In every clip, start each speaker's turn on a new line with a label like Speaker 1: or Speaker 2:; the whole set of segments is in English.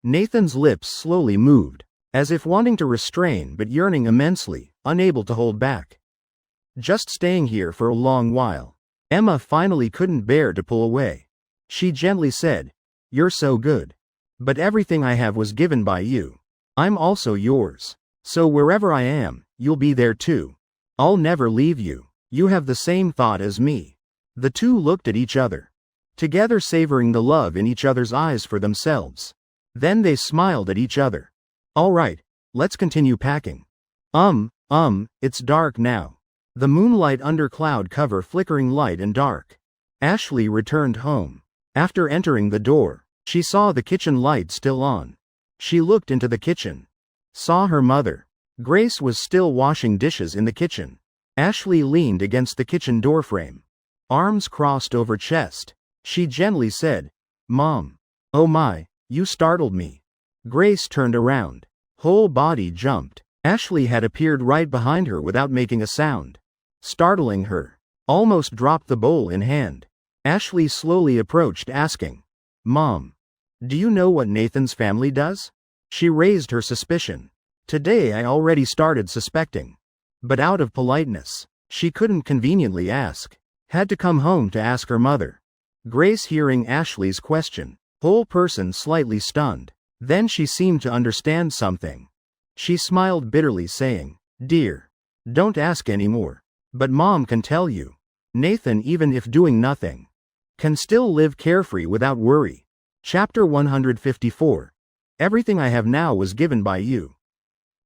Speaker 1: Nathan's lips slowly moved, as if wanting to restrain but yearning immensely, unable to hold back. Just staying here for a long while. Emma finally couldn't bear to pull away. She gently said, "You're so good. But everything I have was given by you. I'm also yours. So wherever I am, you'll be there too. I'll never leave you. You have the same thought as me." The two looked at each other, together savoring the love in each other's eyes for themselves. Then they smiled at each other. "All right, let's continue packing." It's dark now. The moonlight under cloud cover flickering light and dark. Ashley returned home. After entering the door, she saw the kitchen light still on. She looked into the kitchen. Saw her mother. Grace was still washing dishes in the kitchen. Ashley leaned against the kitchen doorframe. Arms crossed over chest. She gently said, "Mom." "Oh my, you startled me." Grace turned around. Whole body jumped. Ashley had appeared right behind her without making a sound. Startling her. Almost dropped the bowl in hand. Ashley slowly approached asking, "Mom, do you know what Nathan's family does?" She raised her suspicion. "Today I already started suspecting. But out of politeness, she couldn't conveniently ask. Had to come home to ask her mother." Grace, hearing Ashley's question, whole person slightly stunned. Then she seemed to understand something. She smiled bitterly saying, "Dear, don't ask anymore. But Mom can tell you. Nathan, even if doing nothing, can still live carefree without worry." Chapter 154. Everything I have now was given by you.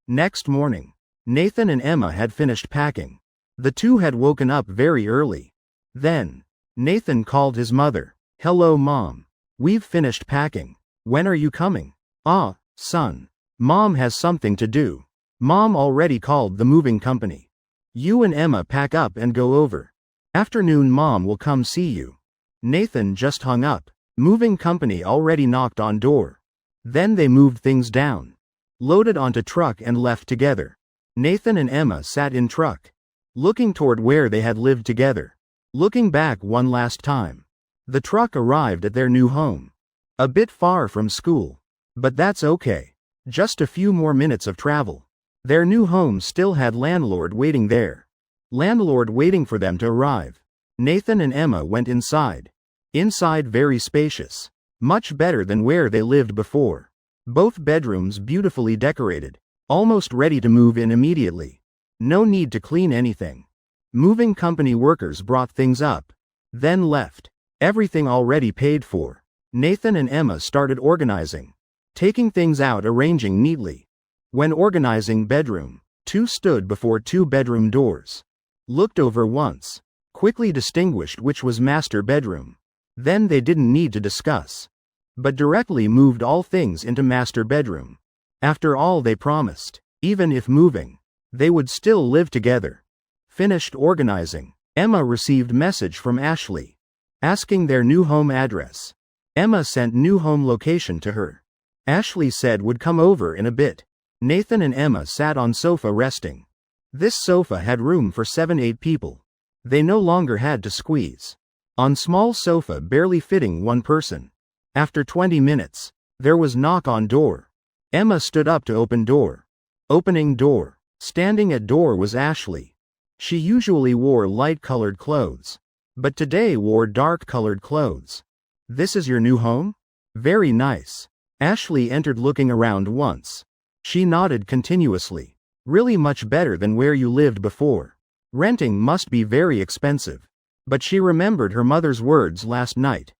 Speaker 1: Next morning, Nathan and Emma had finished packing. The two had woken up very early. Then, Nathan called his mother. "Hello, Mom. We've finished packing. When are you coming?" "Ah, son. Mom has something to do. Mom already called the moving company. You and Emma pack up and go over. Afternoon Mom will come see you." Nathan just hung up. Moving company already knocked on door. Then they moved things down, loaded onto truck and left together. Nathan and Emma sat in truck, looking toward where they had lived together, looking back one last time. The truck arrived at their new home. A bit far from school. But that's okay. Just a few more minutes of travel. Their new home still had landlord waiting there. Landlord waiting for them to arrive. Nathan and Emma went inside. Inside very spacious. Much better than where they lived before. Both bedrooms beautifully decorated. Almost ready to move in immediately. No need to clean anything. Moving company workers brought things up. Then left. Everything already paid for. Nathan and Emma started organizing. Taking things out, arranging neatly. When organizing bedroom, two stood before two bedroom doors. Looked over once. Quickly distinguished which was master bedroom. Then they didn't need to discuss, but directly moved all things into master bedroom. After all, they promised, even if moving, they would still live together. Finished organizing. Emma received message from Ashley, asking their new home address. Emma sent new home location to her. Ashley said would come over in a bit. Nathan and Emma sat on sofa resting. This sofa had room for 7-8 people. They no longer had to squeeze on small sofa barely fitting one person. After 20 minutes, there was knock on door. Emma stood up to open door. Opening door. Standing at door was Ashley. She usually wore light-colored clothes, but today wore dark-colored clothes. "This is your new home? Very nice." Ashley entered looking around once. She nodded continuously. "Really much better than where you lived before. Renting must be very expensive." But she remembered her mother's words last night.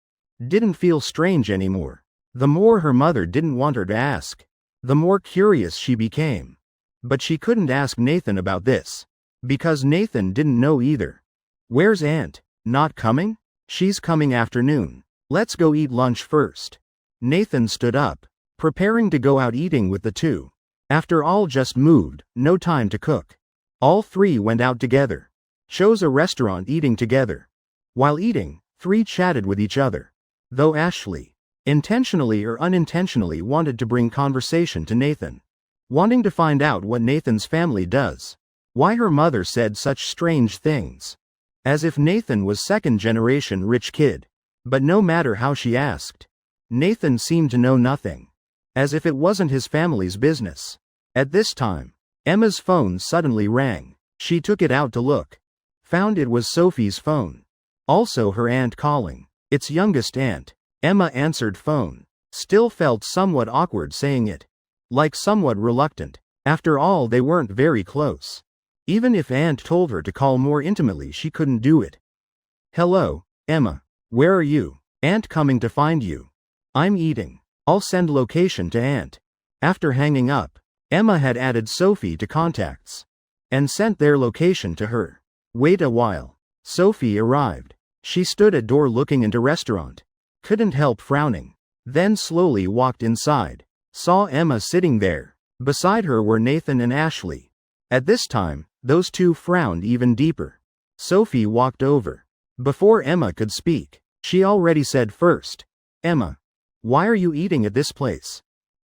Speaker 1: Didn't feel strange anymore. The more her mother didn't want her to ask, the more curious she became. But she couldn't ask Nathan about this, because Nathan didn't know either. "Where's Aunt? Not coming?" "She's coming afternoon. Let's go eat lunch first." Nathan stood up, preparing to go out eating with the two. After all, just moved, no time to cook. All three went out together. Chose a restaurant, eating together. While eating, three chatted with each other. Though Ashley, intentionally or unintentionally, wanted to bring conversation to Nathan. Wanting to find out what Nathan's family does. Why her mother said such strange things. As if Nathan was second-generation rich kid. But no matter how she asked, Nathan seemed to know nothing. as if it wasn't his family's business. At this time, Emma's phone suddenly rang. She took it out to look. Found it was Sophie's phone. Also her aunt calling. Its youngest aunt. Emma answered phone. Still felt somewhat awkward saying it. Like somewhat reluctant. After all, they weren't very close. Even if aunt told her to call more intimately, she couldn't do it. Hello, Emma. Where are you? Aunt coming to find you. I'm eating. I'll send location to aunt. After hanging up, Emma had added Sophie to contacts and sent their location to her. Wait a while. Sophie arrived. She stood at door looking into restaurant. Couldn't help frowning. Then slowly walked inside. Saw Emma sitting there. Beside her were Nathan and Ashley. At this time, those two frowned even deeper. Sophie walked over. Before Emma could speak, she already said first, Emma, why are you eating at this place?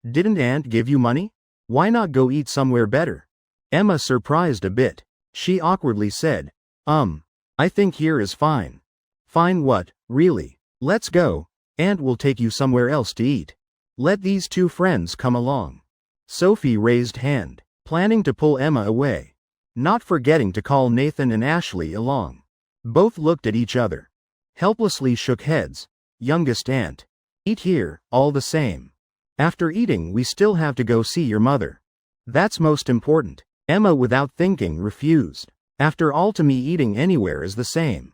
Speaker 1: Didn't aunt give you money? Why not go eat somewhere better? Emma surprised a bit. She awkwardly said, I think here is fine. Fine what, really? Let's go. Aunt will take you somewhere else to eat. Let these two friends come along. Sophie raised hand, planning to pull Emma away, not forgetting to call Nathan and Ashley along. Both looked at each other. Helplessly shook heads. Youngest aunt. Eat here, all the same. After eating we still have to go see your mother. That's most important. Emma without thinking refused. After all, to me eating anywhere is the same.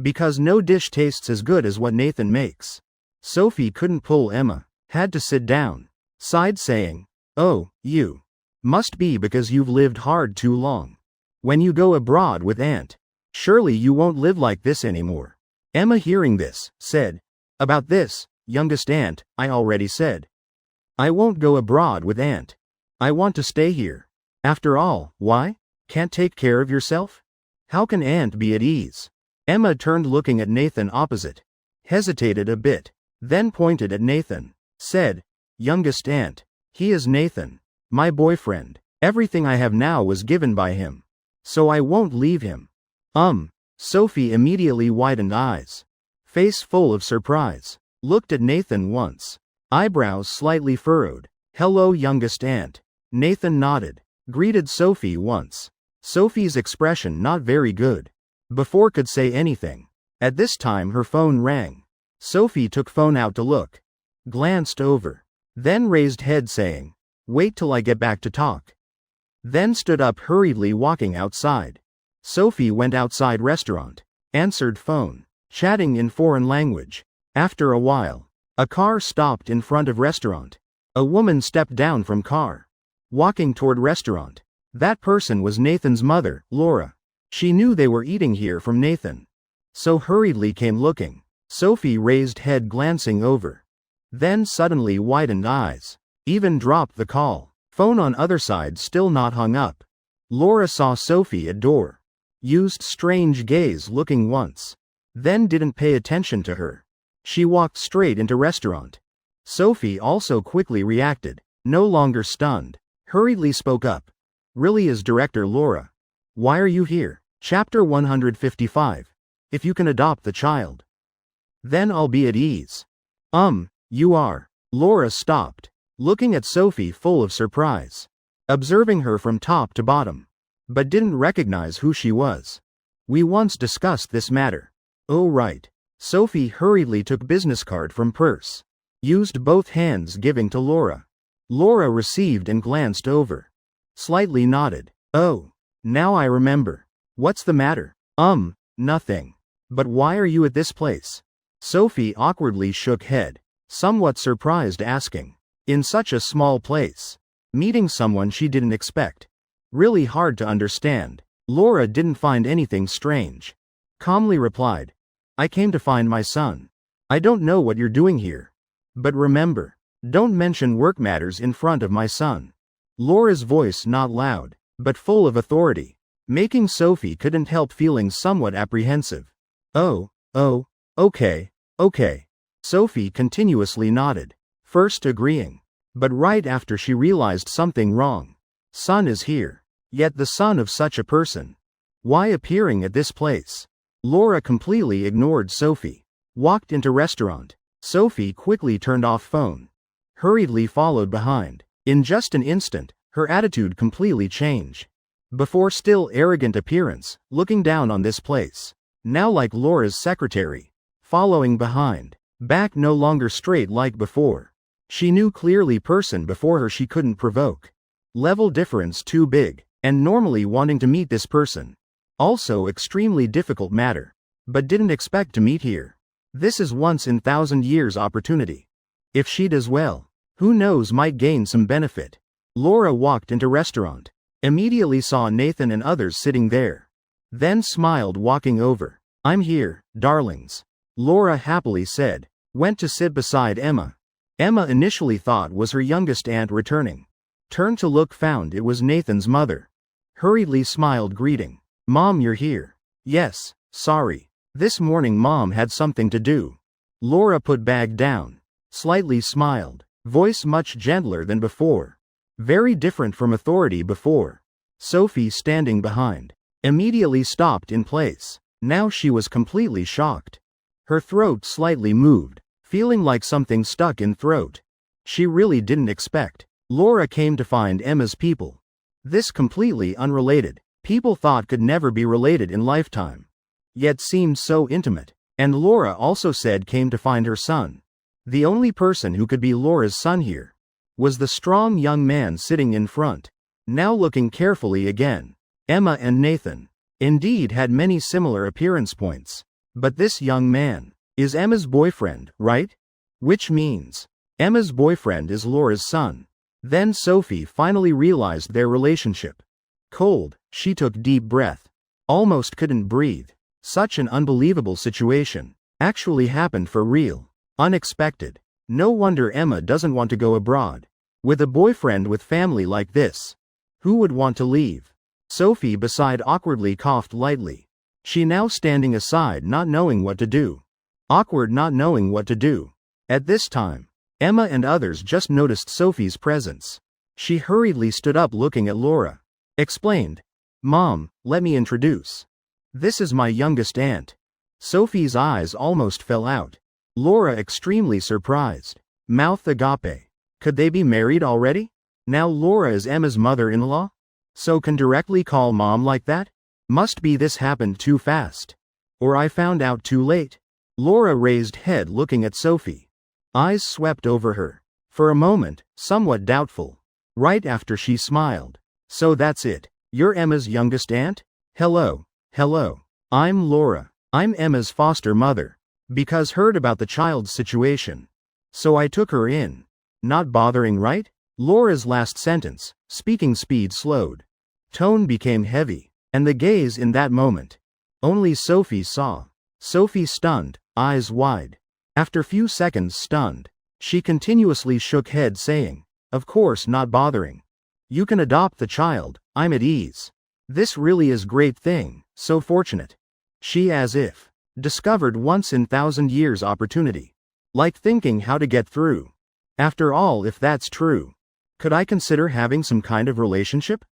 Speaker 1: Because no dish tastes as good as what Nathan makes. Sophie couldn't pull Emma. Had to sit down. Sighed saying, oh, you. Must be because you've lived hard too long. When you go abroad with aunt, surely you won't live like this anymore. Emma hearing this, said, about this, youngest aunt, I already said. I won't go abroad with aunt. I want to stay here. After all, why? Can't take care of yourself? How can aunt be at ease? Emma turned looking at Nathan opposite. Hesitated a bit. Then pointed at Nathan. Said, youngest aunt. He is Nathan. My boyfriend. Everything I have now was given by him. So I won't leave him. Sophie immediately widened eyes. Face full of surprise. Looked at Nathan once. Eyebrows slightly furrowed. Hello, youngest aunt. Nathan nodded. Greeted Sophie once. Sophie's expression not very good. Before could say anything. At this time her phone rang. Sophie took phone out to look. Glanced over. Then raised head saying, wait till I get back to talk. Then stood up hurriedly walking outside. Sophie went outside restaurant. Answered phone. Chatting in foreign language. After a while, a car stopped in front of restaurant. A woman stepped down from car. Walking toward restaurant. That person was Nathan's mother, Laura. She knew they were eating here from Nathan. So hurriedly came looking. Sophie raised head glancing over. Then suddenly widened eyes. Even dropped the call. Phone on other side still not hung up. Laura saw Sophie at door. Used strange gaze looking once. Then didn't pay attention to her. She walked straight into restaurant. Sophie also quickly reacted. No longer stunned. Hurriedly spoke up. Really is director Laura. Why are you here? Chapter 155. If you can adopt the child, then I'll be at ease. You are. Laura stopped. Looking at Sophie full of surprise. Observing her from top to bottom. But didn't recognize who she was. We once discussed this matter. Oh right. Sophie hurriedly took business card from purse. Used both hands giving to Laura. Laura received and glanced over. Slightly nodded. Oh. Now I remember. What's the matter? Nothing. But why are you at this place? Sophie awkwardly shook head. Somewhat surprised asking. In such a small place. Meeting someone she didn't expect. Really hard to understand. Laura didn't find anything strange. Calmly replied. I came to find my son. I don't know what you're doing here. But remember, don't mention work matters in front of my son. Laura's voice not loud, but full of authority. Making Sophie couldn't help feeling somewhat apprehensive. Oh, okay. Sophie continuously nodded. First agreeing. But right after she realized something wrong. Son is here. Yet the son of such a person. Why appearing at this place? Laura completely ignored Sophie. Walked into restaurant. Sophie quickly turned off phone. hurriedly followed behind. In just an instant, her attitude completely changed. Before still arrogant appearance, looking down on this place. Now like Laura's secretary. Following behind. Back no longer straight like before. She knew clearly person before her she couldn't provoke. Level difference too big, and normally wanting to meet this person. Also extremely difficult matter. But didn't expect to meet here. This is once in 1,000 years opportunity. If she does well, who knows might gain some benefit. Laura walked into restaurant. Immediately saw Nathan and others sitting there. Then smiled walking over. I'm here, darlings. Laura happily said. Went to sit beside Emma. Emma initially thought was her youngest aunt returning. Turned to look found it was Nathan's mother. Hurriedly smiled greeting. Mom, you're here. Yes, sorry. This morning Mom had something to do. Laura put bag down. Slightly smiled. Voice much gentler than before. Very different from authority before. Sophie standing behind. Immediately stopped in place. Now she was completely shocked. Her throat slightly moved, feeling like something stuck in throat. She really didn't expect. Laura came to find Emma's people. This completely unrelated. People thought could never be related in lifetime. Yet seemed so intimate. And Laura also said came to find her son. The only person who could be Laura's son here was the strong young man sitting in front. Now looking carefully again. Emma and Nathan indeed had many similar appearance points. But this young man is Emma's boyfriend, right? Which means Emma's boyfriend is Laura's son. Then Sophie finally realized their relationship. Cold, she took deep breath. Almost couldn't breathe. Such an unbelievable situation. Actually happened for real. Unexpected. No wonder Emma doesn't want to go abroad. With a boyfriend with family like this. Who would want to leave? Sophie beside awkwardly coughed lightly. She now standing aside not knowing what to do. Awkward not knowing what to do. At this time, Emma and others just noticed Sophie's presence. She hurriedly stood up looking at Laura. Explained. Mom, let me introduce. This is my youngest aunt. Sophie's eyes almost fell out. Laura extremely surprised. Mouth agape. Could they be married already? Now Laura is Emma's mother-in-law? So can directly call mom like that? Must be this happened too fast. Or I found out too late. Laura raised head looking at Sophie. Eyes swept over her. For a moment, somewhat doubtful. Right after she smiled. So that's it. You're Emma's youngest aunt? Hello. Hello. I'm Laura. I'm Emma's foster mother. Because heard about the child's situation. So I took her in. Not bothering, right? Laura's last sentence, speaking speed slowed. Tone became heavy. And the gaze in that moment. Only Sophie saw. Sophie stunned, eyes wide. After few seconds stunned. She continuously shook head saying, of course not bothering. You can adopt the child, I'm at ease. This really is great thing, so fortunate. She as if discovered once in 1,000 years opportunity. Like thinking how to get through. After all, if that's true, could I consider having some kind of relationship?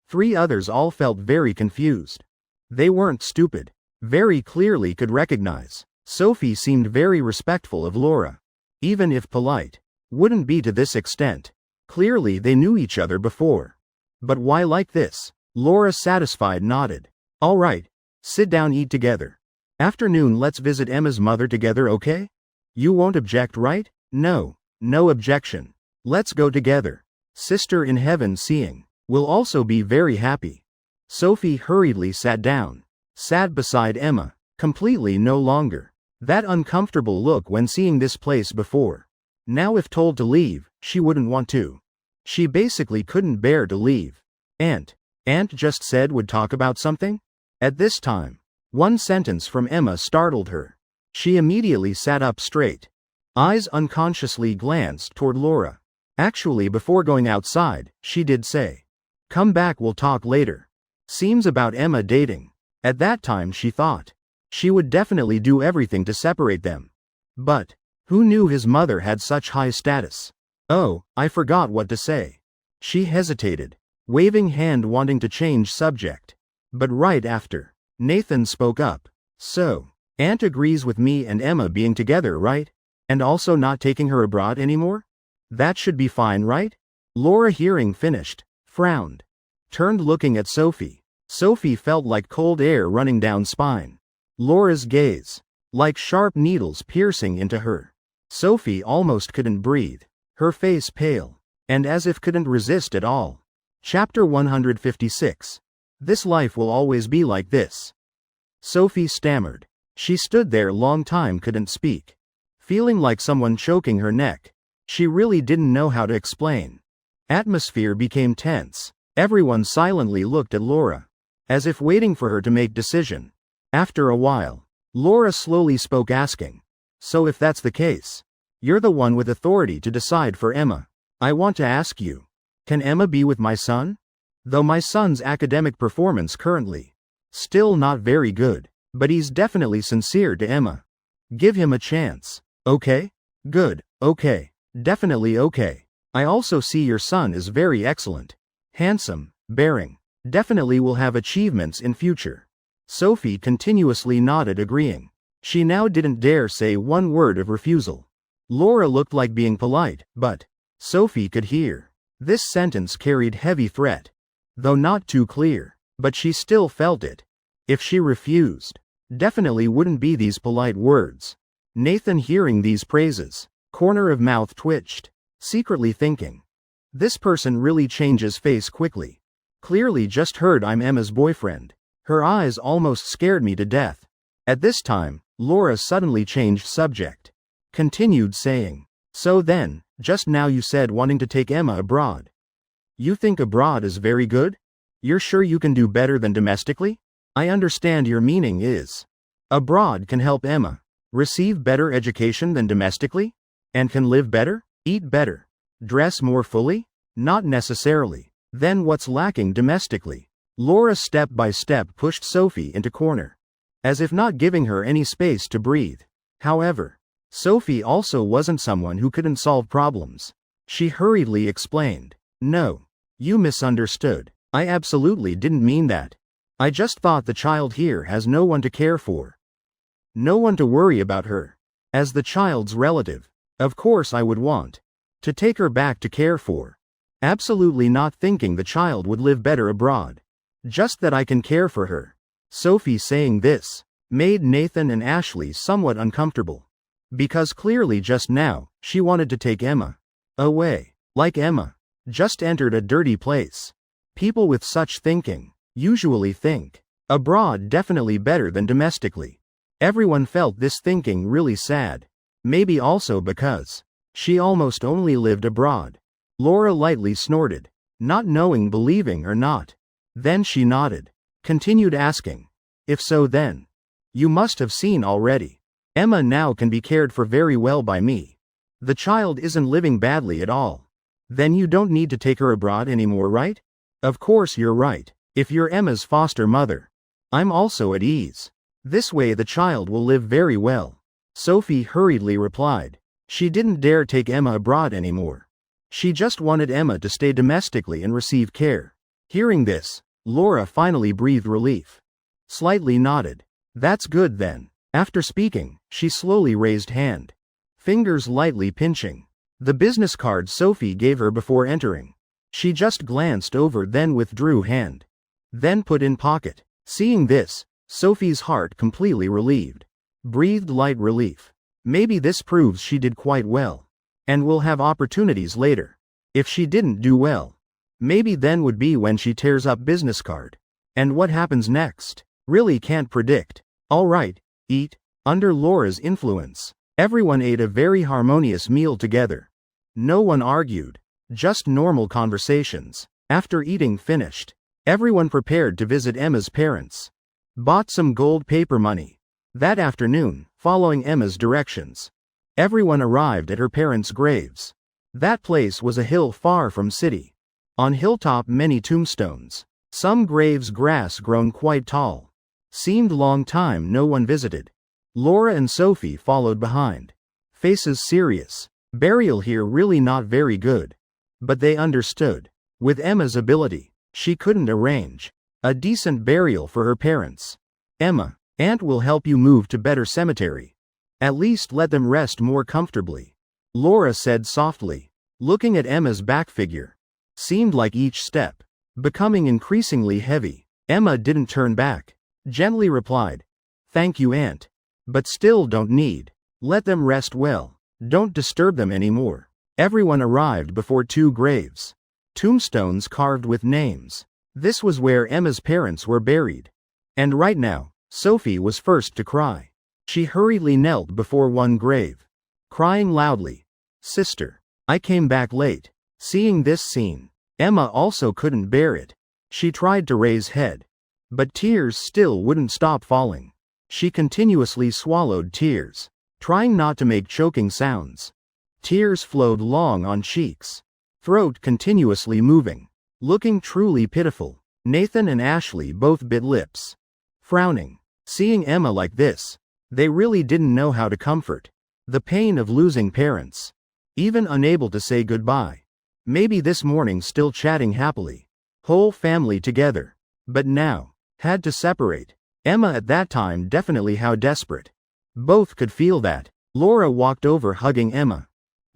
Speaker 1: Three others all felt very confused. They weren't stupid. Very clearly could recognize. Sophie seemed very respectful of Laura. Even if polite. Wouldn't be to this extent. Clearly they knew each other before. But why like this? Laura satisfied nodded. All right. Sit down, eat together. Afternoon let's visit Emma's mother together, okay? You won't object, right? No. No objection. Let's go together. Sister in heaven seeing. Will also be very happy. Sophie hurriedly sat down. Sat beside Emma. Completely no longer. That uncomfortable look when seeing this place before. Now if told to leave, she wouldn't want to. She basically couldn't bear to leave. Aunt just said would talk about something? At this time, one sentence from Emma startled her. She immediately sat up straight. Eyes unconsciously glanced toward Laura. Actually before going outside, she did say. Come back, we'll talk later. Seems about Emma dating. At that time she thought. She would definitely do everything to separate them. But, who knew his mother had such high status? Oh, I forgot what to say. She hesitated, waving hand wanting to change subject. But right after, Nathan spoke up. So, Aunt agrees with me and Emma being together, right? And also not taking her abroad anymore? That should be fine, right? Laura, hearing finished, frowned. Turned, looking at Sophie. Sophie felt like cold air running down spine. Laura's gaze, like sharp needles piercing into her. Sophie almost couldn't breathe, her face pale, and as if couldn't resist at all. Chapter 156. This life will always be like this. Sophie stammered. She stood there long time, couldn't speak. Feeling like someone choking her neck. She really didn't know how to explain. Atmosphere became tense. Everyone silently looked at Laura, as if waiting for her to make decision. After a while, Laura slowly spoke, asking, "So if that's the case, you're the one with authority to decide for Emma. I want to ask you, can Emma be with my son? Though my son's academic performance currently still not very good, but he's definitely sincere to Emma. Give him a chance, okay? Good, okay, definitely okay. I also see your son is very excellent. Handsome, bearing, definitely will have achievements in future." Sophie continuously nodded, agreeing. She now didn't dare say one word of refusal. Laura looked like being polite, but Sophie could hear. This sentence carried heavy threat. Though not too clear, but she still felt it. If she refused, definitely wouldn't be these polite words. Nathan, hearing these praises, corner of mouth twitched, secretly thinking, this person really changes face quickly. Clearly just heard I'm Emma's boyfriend. Her eyes almost scared me to death. At this time, Laura suddenly changed subject. Continued saying, "So then, just now you said wanting to take Emma abroad. You think abroad is very good? You're sure you can do better than domestically? I understand your meaning is, abroad can help Emma receive better education than domestically? And can live better, eat better, dress more fully? Not necessarily. Then what's lacking domestically?" Laura step by step pushed Sophie into corner, as if not giving her any space to breathe. However, Sophie also wasn't someone who couldn't solve problems. She hurriedly explained, "No, you misunderstood. I absolutely didn't mean that. I just thought the child here has no one to care for. No one to worry about her. As the child's relative, of course I would want to take her back to care for. Absolutely not thinking the child would live better abroad. Just that I can care for her." Sophie saying this made Nathan and Ashley somewhat uncomfortable. Because clearly just now, she wanted to take Emma away. Like Emma just entered a dirty place. People with such thinking usually think abroad definitely better than domestically. Everyone felt this thinking really sad. Maybe also because she almost only lived abroad. Laura lightly snorted, not knowing believing or not. Then she nodded, continued asking, "If so then, you must have seen already. Emma now can be cared for very well by me. The child isn't living badly at all. Then you don't need to take her abroad anymore, right? Of course you're right. If you're Emma's foster mother, I'm also at ease. This way the child will live very well." Sophie hurriedly replied. She didn't dare take Emma abroad anymore. She just wanted Emma to stay domestically and receive care. Hearing this, Laura finally breathed relief. Slightly nodded. "That's good then." After speaking, she slowly raised hand, fingers lightly pinching the business card Sophie gave her before entering. She just glanced over, then withdrew hand, then put in pocket. Seeing this, Sophie's heart completely relieved. Breathed light relief. Maybe this proves she did quite well, and will have opportunities later. If she didn't do well, maybe then would be when she tears up business card. And what happens next? Really can't predict. Alright, eat. Under Laura's influence, everyone ate a very harmonious meal together. No one argued, just normal conversations. After eating finished, everyone prepared to visit Emma's parents. Bought some gold paper money. That afternoon, following Emma's directions, everyone arrived at her parents' graves. That place was a hill far from city. On hilltop many tombstones. Some graves grass grown quite tall. Seemed long time no one visited. Laura and Sophie followed behind. Faces serious. Burial here really not very good. But they understood. With Emma's ability, she couldn't arrange a decent burial for her parents. "Emma, Aunt will help you move to better cemetery. At least let them rest more comfortably," Laura said softly. looking at Emma's back figure. Seemed like each step, becoming increasingly heavy. Emma didn't turn back. Gently replied, "Thank you, Aunt. But still don't need. Let them rest well. Don't disturb them anymore." Everyone arrived before two graves. Tombstones carved with names. This was where Emma's parents were buried. And right now, Sophie was first to cry. She hurriedly knelt before one grave, crying loudly, "Sister, I came back late." Seeing this scene, Emma also couldn't bear it. She tried to raise head, but tears still wouldn't stop falling. She continuously swallowed tears, trying not to make choking sounds. Tears flowed long on cheeks, throat continuously moving, looking truly pitiful. Nathan and Ashley both bit lips, frowning. Seeing Emma like this, they really didn't know how to comfort. The pain of losing parents, even unable to say goodbye. Maybe this morning still chatting happily, whole family together, but now, had to separate. Emma at that time definitely how desperate. Both could feel that. Laura walked over hugging Emma.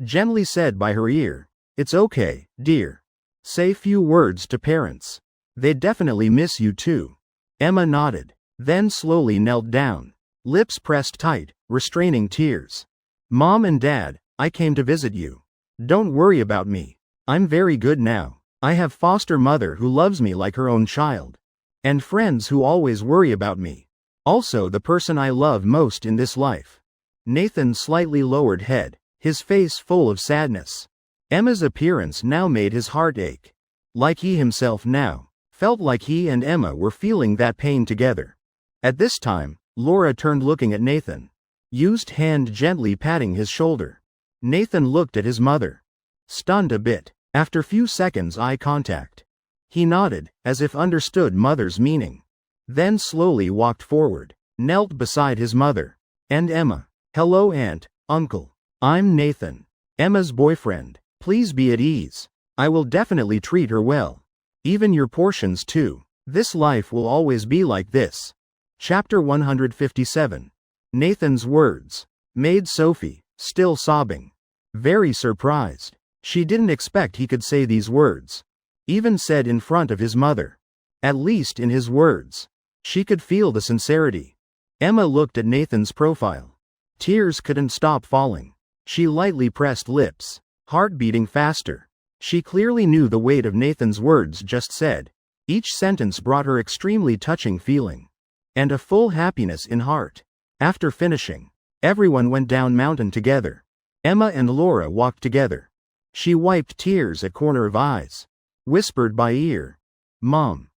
Speaker 1: Gently said by her ear, "It's okay, dear. Say few words to parents. They definitely miss you too." Emma nodded, then slowly knelt down, lips pressed tight, restraining tears. "Mom and Dad, I came to visit you. Don't worry about me. I'm very good now. I have foster mother who loves me like her own child. And friends who always worry about me. Also the person I love most in this life." Nathan slightly lowered head, his face full of sadness. Emma's appearance now made his heart ache. Like he himself now, felt like he and Emma were feeling that pain together. At this time, Laura turned looking at Nathan. Used hand gently patting his shoulder. Nathan looked at his mother. Stunned a bit. After few seconds eye contact. He nodded, as if understood mother's meaning. Then slowly walked forward, knelt beside his mother. And Emma. "Hello Aunt, Uncle. I'm Nathan. Emma's boyfriend. Please be at ease. I will definitely treat her well. Even your portions too. This life will always be like this." Chapter 157. Nathan's words made Sophie, still sobbing, very surprised. She didn't expect he could say these words. Even said in front of his mother. At least in his words. She could feel the sincerity. Emma looked at Nathan's profile. Tears couldn't stop falling. She lightly pressed lips, heart beating faster. She clearly knew the weight of Nathan's words just said. Each sentence brought her extremely touching feeling. And a full happiness in heart. After finishing, everyone went down mountain together. Emma and Laura walked together. She wiped tears at corner of eyes. Whispered by ear, "Mom.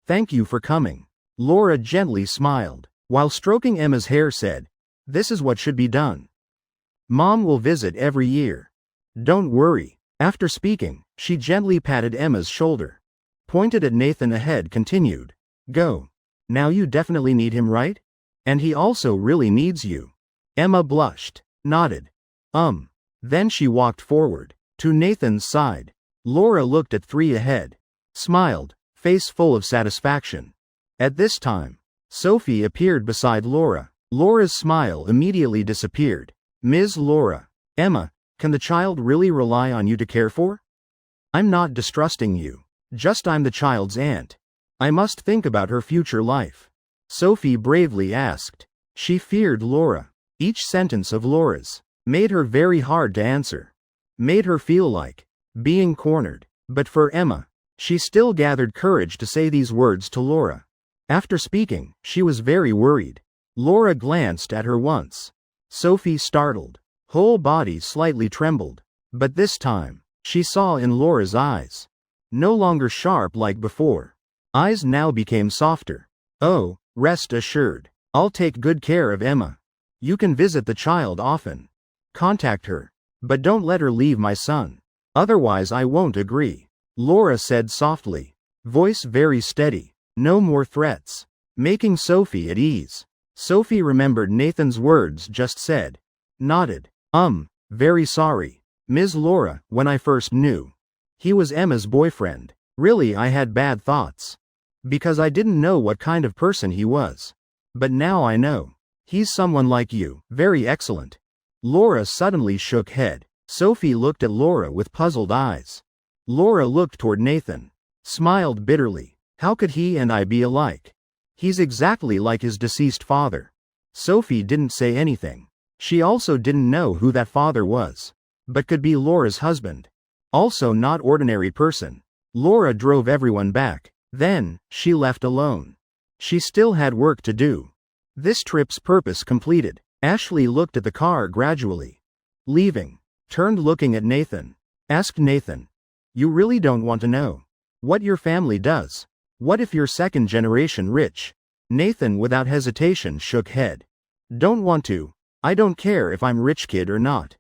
Speaker 1: Thank you for coming." Laura gently smiled, while stroking Emma's hair said, "This is what should be done. Mom will visit every year. Don't worry." After speaking, she gently patted Emma's shoulder. Pointed at Nathan ahead continued, "Go. Now you definitely need him, right? And he also really needs you." Emma blushed, nodded. Then she walked forward, to Nathan's side. Laura looked at three ahead. Smiled, face full of satisfaction. At this time, Sophie appeared beside Laura. Laura's smile immediately disappeared. "Ms. Laura. Emma, can the child really rely on you to care for?" "I'm not distrusting you. Just I'm the child's aunt. I must think about her future life." Sophie bravely asked. She feared Laura. Each sentence of Laura's made her very hard to answer. Made her feel like being cornered. But for Emma, she still gathered courage to say these words to Laura. After speaking, she was very worried. Laura glanced at her once. Sophie startled. Whole body slightly trembled. But this time, she saw in Laura's eyes. No longer sharp like before. Eyes now became softer. "Oh, rest assured. I'll take good care of Emma. You can visit the child often. Contact her. But don't let her leave my son. Otherwise I won't agree," Laura said softly. Voice very steady. No more threats. Making Sophie at ease. Sophie remembered Nathan's words just said. Nodded. Very sorry, Ms. Laura, when I first knew he was Emma's boyfriend. Really I had bad thoughts. Because I didn't know what kind of person he was. But now I know. He's someone like you, very excellent." Laura suddenly shook head. Sophie looked at Laura with puzzled eyes. Laura looked toward Nathan. Smiled bitterly. How could he and I be alike? He's exactly like his deceased father. Sophie didn't say anything. She also didn't know who that father was. But could be Laura's husband. Also not ordinary person. Laura drove everyone back. Then, she left alone. She still had work to do. This trip's purpose completed. Ashley looked at the car gradually. Leaving. Turned looking at Nathan. Asked Nathan. You really don't want to know what your family does? What if you're second generation rich? Nathan without hesitation shook head. Don't want to. I don't care if I'm rich kid or not.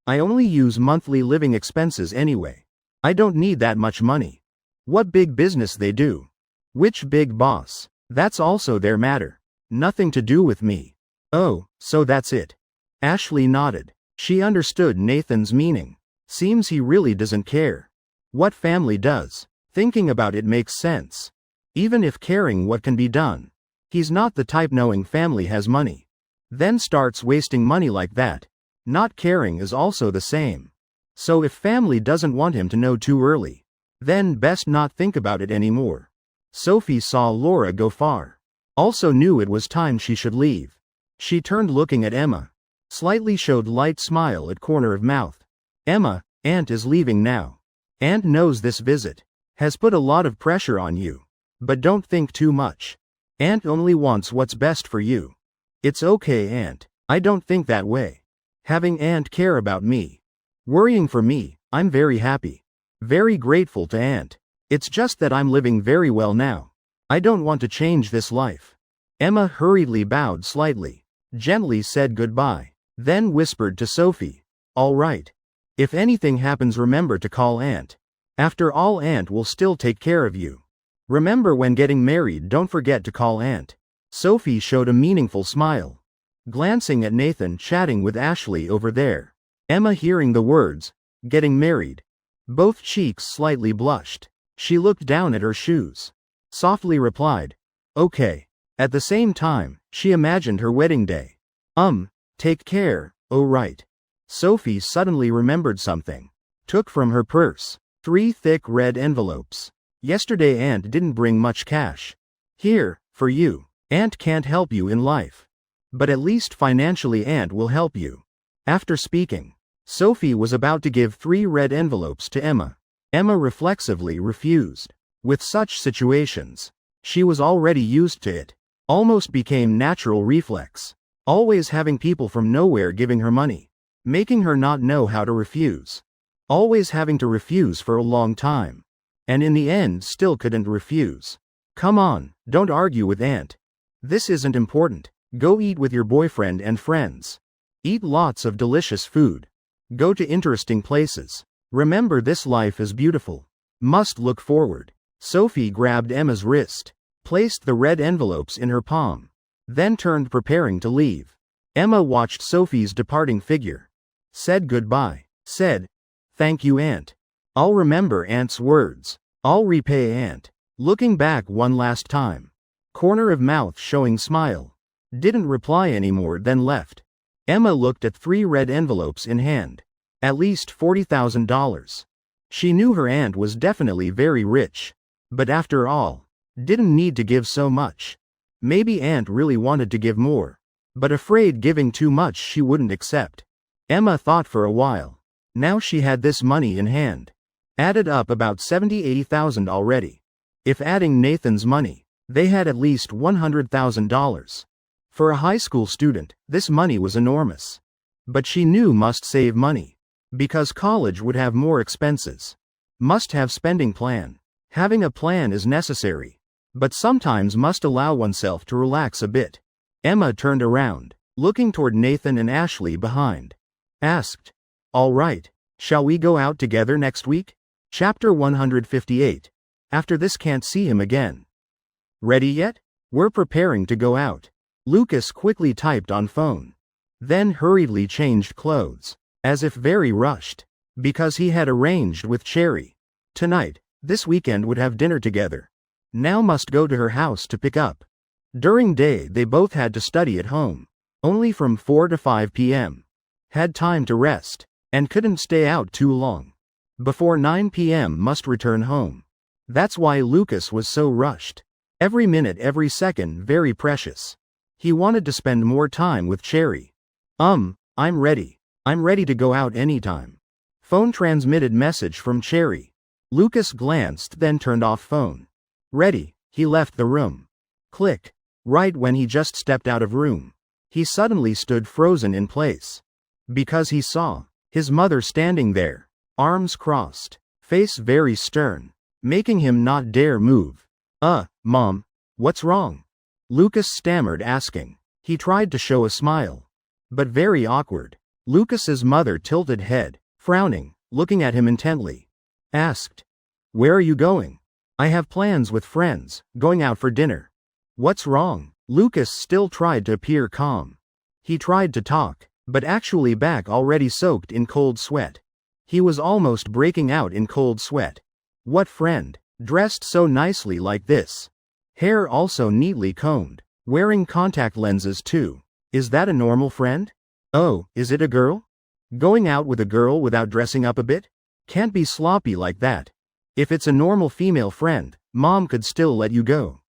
Speaker 1: I only use monthly living expenses anyway. I don't need that much money. What big business they do? Which big boss? That's also their matter. Nothing to do with me. Oh, so that's it. Ashley nodded. She understood Nathan's meaning. Seems he really doesn't care what family does. Thinking about it makes sense. Even if caring what can be done. He's not the type knowing family has money. Then starts wasting money like that. Not caring is also the same. So if family doesn't want him to know too early, then best not think about it anymore. Sophie saw Laura go far. Also knew it was time she should leave. She turned looking at Emma. Slightly showed light smile at corner of mouth. Emma, Aunt is leaving now. Aunt knows this visit has put a lot of pressure on you. But don't think too much. Aunt only wants what's best for you. It's okay, Aunt. I don't think that way. Having Aunt care about me, worrying for me, I'm very happy. Very grateful to Aunt. It's just that I'm living very well now. I don't want to change this life. Emma hurriedly bowed slightly. Gently said goodbye. Then whispered to Sophie. All right. If anything happens, remember to call Aunt. After all, Aunt will still take care of you. Remember, when getting married, don't forget to call Aunt. Sophie showed a meaningful smile. Glancing at Nathan chatting with Ashley over there. Emma hearing the words, getting married. Both cheeks slightly blushed. She looked down at her shoes. Softly replied, okay. At the same time, she imagined her wedding day. Take care, oh right. Sophie suddenly remembered something. Took from her purse 3 thick red envelopes. Yesterday Aunt didn't bring much cash. Here, for you. Aunt can't help you in life. But at least financially Aunt will help you. After speaking, Sophie was about to give 3 red envelopes to Emma. Emma reflexively refused. With such situations, she was already used to it. Almost became natural reflex. Always having people from nowhere giving her money. Making her not know how to refuse. Always having to refuse for a long time. And in the end still couldn't refuse. Come on, don't argue with Aunt. This isn't important. Go eat with your boyfriend and friends. Eat lots of delicious food. Go to interesting places. Remember, this life is beautiful. Must look forward. Sophie grabbed Emma's wrist. Placed the red envelopes in her palm. Then turned preparing to leave. Emma watched Sophie's departing figure. Said goodbye. Said, thank you, Aunt. I'll remember Aunt's words. I'll repay Aunt. Looking back one last time. Corner of mouth showing smile. Didn't reply anymore, then left. Emma looked at 3 red envelopes in hand. At least $40,000. She knew her aunt was definitely very rich. But after all, didn't need to give so much. Maybe Aunt really wanted to give more. But afraid giving too much she wouldn't accept. Emma thought for a while. Now she had this money in hand. Added up about $70,000-$80,000 already. If adding Nathan's money, they had at least $100,000. For a high school student, this money was enormous. But she knew must save money. Because college would have more expenses. Must have spending plan. Having a plan is necessary. But sometimes must allow oneself to relax a bit. Emma turned around, looking toward Nathan and Ashley behind. Asked, all right, shall we go out together next week? Chapter 158. After this, can't see him again. Ready yet? We're preparing to go out. Lucas quickly typed on phone. Then hurriedly changed clothes. As if very rushed. Because he had arranged with Cherry. Tonight, this weekend would have dinner together. Now must go to her house to pick up. During day they both had to study at home. Only from 4 to 5 p.m. Had time to rest. and couldn't stay out too long. Before 9 p.m. must return home. That's why Lucas was so rushed. Every minute, every second very precious. He wanted to spend more time with Cherry. I'm ready. I'm ready to go out anytime. Phone transmitted message from Cherry. Lucas glanced, then turned off phone. Ready, he left the room. Click. Right when he just stepped out of room, he suddenly stood frozen in place. Because he saw his mother standing there, arms crossed, face very stern, making him not dare move. Mom, what's wrong? Lucas stammered, asking. He tried to show a smile, but very awkward. Lucas's mother tilted head, frowning, looking at him intently. Asked, "Where are you going?" "I have plans with friends, going out for dinner." "What's wrong?" Lucas still tried to appear calm. He tried to talk, but actually back already soaked in cold sweat. He was almost breaking out in cold sweat. What friend? Dressed so nicely like this. Hair also neatly combed. Wearing contact lenses too. Is that a normal friend? Oh, is it a girl? Going out with a girl without dressing up a bit? Can't be sloppy like that. If it's a normal female friend, Mom could still let you go.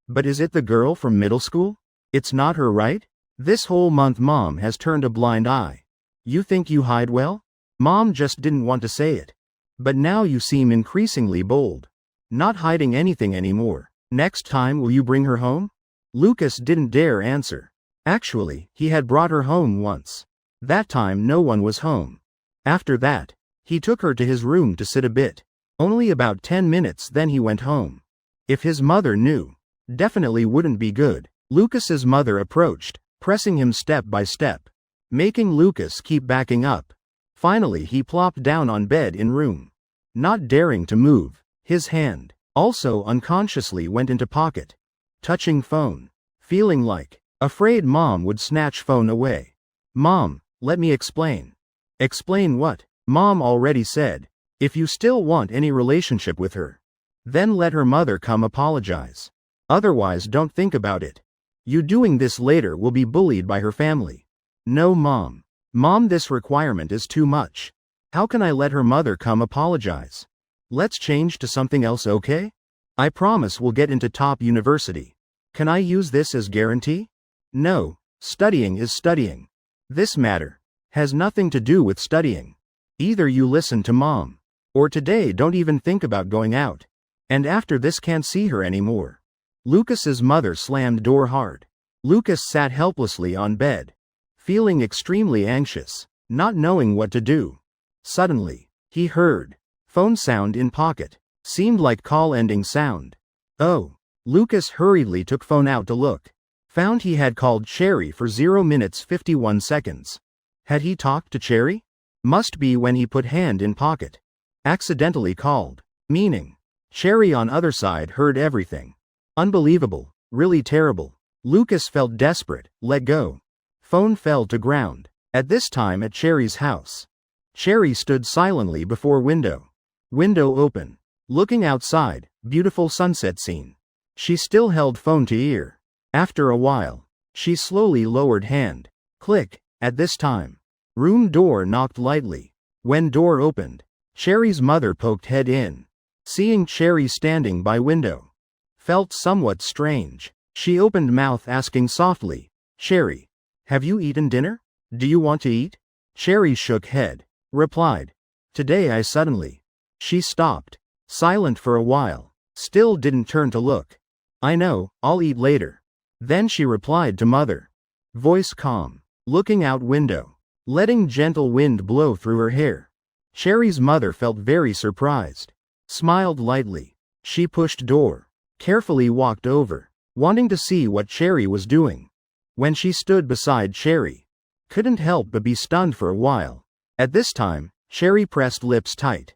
Speaker 1: But is it the girl from middle school? It's not her, right? This whole month Mom has turned a blind eye. You think you hide well? Mom just didn't want to say it. But now you seem increasingly bold. Not hiding anything anymore. Next time will you bring her home? Lucas didn't dare answer. Actually, he had brought her home once. That time no one was home. After that, he took her to his room to sit a bit. Only about 10 minutes, then he went home. If his mother knew, definitely wouldn't be good. Lucas's mother approached, pressing him step by step, making Lucas keep backing up. Finally he plopped down on bed in room, not daring to move. His hand also unconsciously went into pocket, touching phone, feeling like afraid Mom would snatch phone away. Mom, let me explain. Explain what? Mom already said, if you still want any relationship with her, then let her mother come apologize. Otherwise don't think about it. You doing this later will be bullied by her family. No, Mom. Mom, this requirement is too much. How can I let her mother come apologize? Let's change to something else, okay? I promise we'll get into top university. Can I use this as guarantee? No, studying is studying. This matter has nothing to do with studying. Either you listen to Mom, or today don't even think about going out. And after this can't see her anymore. Lucas's mother slammed door hard. Lucas sat helplessly on bed, feeling extremely anxious, not knowing what to do. Suddenly, he heard phone sound in pocket. Seemed like call ending sound. Oh. Lucas hurriedly took phone out to look. Found he had called Cherry for 0 minutes 51 seconds. Had he talked to Cherry? Must be when he put hand in pocket. Accidentally called. Meaning, Cherry on other side heard everything. Unbelievable. Really terrible. Lucas felt desperate. Let go. Phone fell to ground. At this time at Cherry's house. Cherry stood silently before window. Window open. Looking outside, beautiful sunset scene. She still held phone to ear. After a while, she slowly lowered hand. Click. At this time, room door knocked lightly. When door opened, Cherry's mother poked head in. Seeing Cherry standing by window, felt somewhat strange. She opened mouth asking softly, Cherry, have you eaten dinner? Do you want to eat? Cherry shook head. Replied, today I suddenly. She stopped. Silent for a while. Still didn't turn to look. I know, I'll eat later. Then she replied to mother. Voice calm. Looking out window. Letting gentle wind blow through her hair. Cherry's mother felt very surprised. Smiled lightly. She pushed door. Carefully walked over. Wanting to see what Cherry was doing. When she stood beside Cherry. Couldn't help but be stunned for a while. At this time, Cherry pressed lips tight.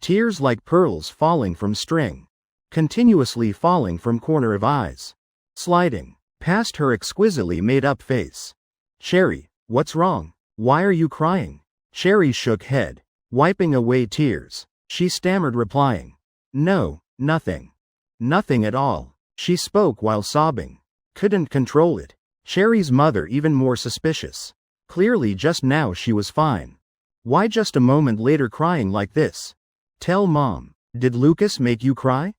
Speaker 1: Tears like pearls falling from string. Continuously falling from corner of eyes. Sliding past her exquisitely made up face. Cherry, what's wrong? Why are you crying? Cherry shook head. Wiping away tears. She stammered replying. No, nothing. Nothing at all. She spoke while sobbing. Couldn't control it. Cherry's mother even more suspicious. Clearly just now she was fine. Why just a moment later crying like this? Tell mom. Did Lucas make you cry?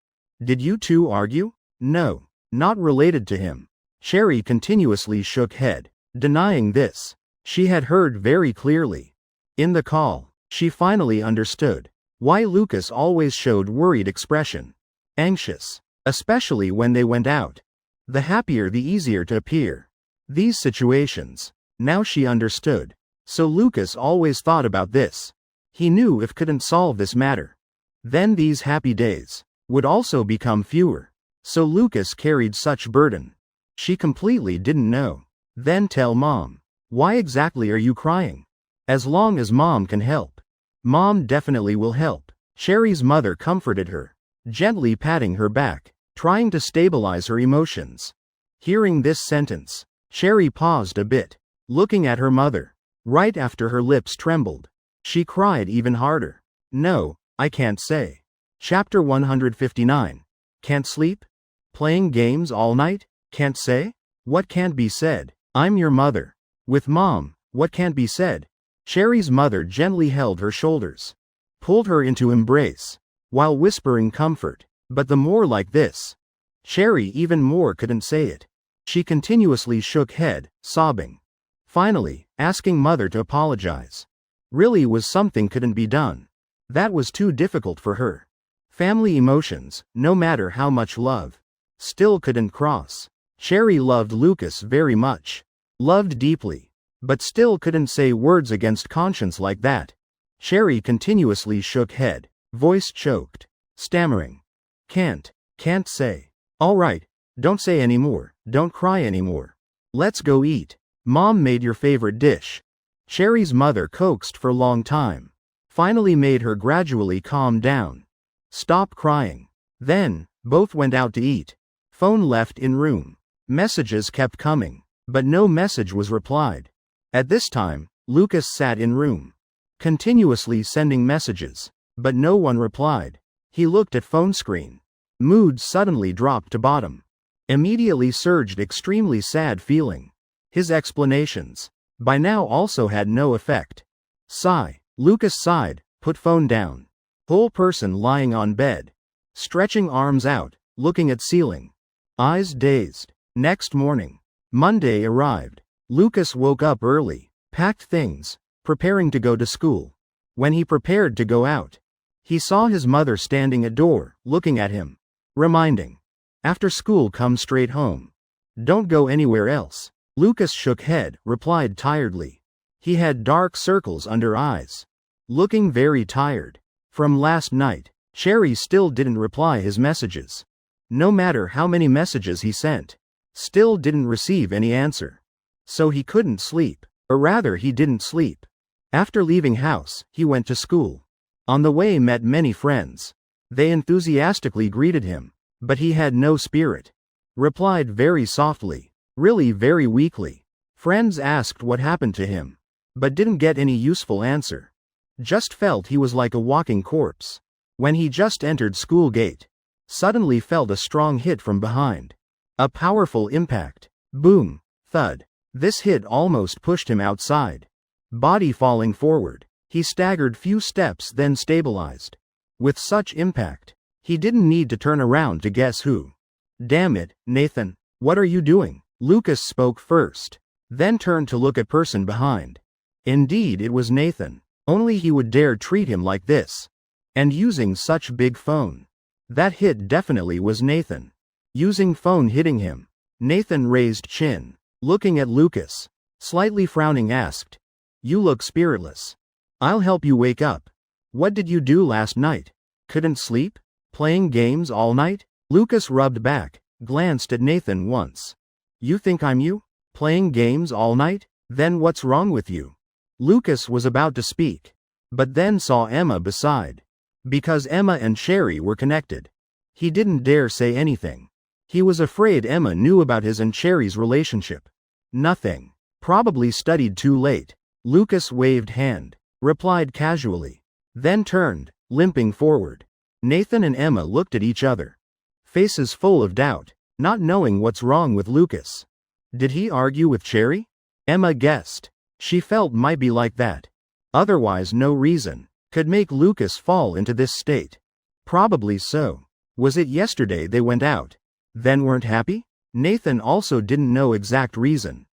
Speaker 1: Did you two argue? No. Not related to him. Sherry continuously shook head, denying this. She had heard very clearly. In the call, she finally understood why Lucas always showed worried expression. Anxious. Especially when they went out. The happier the easier to appear. These situations. Now she understood. So Lucas always thought about this. He knew if couldn't solve this matter, then these happy days would also become fewer. So Lucas carried such burden. She completely didn't know. Then tell mom. Why exactly are you crying? As long as mom can help. Mom definitely will help. Sherry's mother comforted her, gently patting her back, trying to stabilize her emotions. Hearing this sentence, Sherry paused a bit, looking at her mother. Right after her lips trembled, she cried even harder. No, I can't say. Chapter 159. Can't sleep? Playing games all night? Can't say? What can't be said? I'm your mother. With mom, what can't be said? Sherry's mother gently held her shoulders, pulled her into embrace, while whispering comfort. But the more like this. Sherry even more couldn't say it. She continuously shook head, sobbing. Finally, asking mother to apologize. Really was something couldn't be done. That was too difficult for her. Family emotions, no matter how much love, still couldn't cross. Sherry loved Lucas very much. Loved deeply. But still couldn't say words against conscience like that. Sherry continuously shook head, voice choked, stammering. Can't say. All right, don't say anymore, don't cry anymore. Let's go eat. Mom made your favorite dish. Sherry's mother coaxed for a long time. Finally made her gradually calm down. Stop crying. Then, both went out to eat. Phone left in room. Messages kept coming, but no message was replied. At this time, Lucas sat in room, continuously sending messages, but no one replied. He looked at phone screen. Mood suddenly dropped to bottom. Immediately surged extremely sad feeling. His explanations, by now also had no effect. Sigh. Lucas sighed, put phone down. Whole person lying on bed. Stretching arms out, looking at ceiling. Eyes dazed. Next morning. Monday arrived. Lucas woke up early, packed things, preparing to go to school. When he prepared to go out, he saw his mother standing at door, looking at him. Reminding. After school come straight home. Don't go anywhere else. Lucas shook head, replied tiredly. He had dark circles under eyes. Looking very tired. From last night, Sherry still didn't reply his messages. No matter how many messages he sent, still didn't receive any answer. So he couldn't sleep, or rather he didn't sleep. After leaving house, he went to school. On the way met many friends. They enthusiastically greeted him, but he had no spirit. Replied very softly, really very weakly. Friends asked what happened to him, but didn't get any useful answer. Just felt he was like a walking corpse. When he just entered school gate, suddenly felt a strong hit from behind. A powerful impact. Boom. Thud. This hit almost pushed him outside. Body falling forward. He staggered few steps then stabilized. With such impact, he didn't need to turn around to guess who. Damn it, Nathan, what are you doing? Lucas spoke first, then turned to look at person behind. Indeed it was Nathan. Only he would dare treat him like this. And using such big phone. That hit definitely was Nathan. Using phone hitting him. Nathan raised chin, looking at Lucas, slightly frowning asked. You look spiritless. I'll help you wake up. What did you do last night? Couldn't sleep? Playing games all night? Lucas rubbed back, glanced at Nathan once. You think I'm you? Playing games all night? Then what's wrong with you? Lucas was about to speak, but then saw Emma beside. Because Emma and Sherry were connected. He didn't dare say anything. He was afraid Emma knew about his and Sherry's relationship. Nothing. Probably studied too late. Lucas waved hand, replied casually, then turned, limping forward. Nathan and Emma looked at each other, faces full of doubt, not knowing what's wrong with Lucas. Did he argue with Sherry? Emma guessed. She felt might be like that. Otherwise no reason could make Lucas fall into this state. Probably so. Was it yesterday they went out? Then weren't happy? Nathan also didn't know exact reason.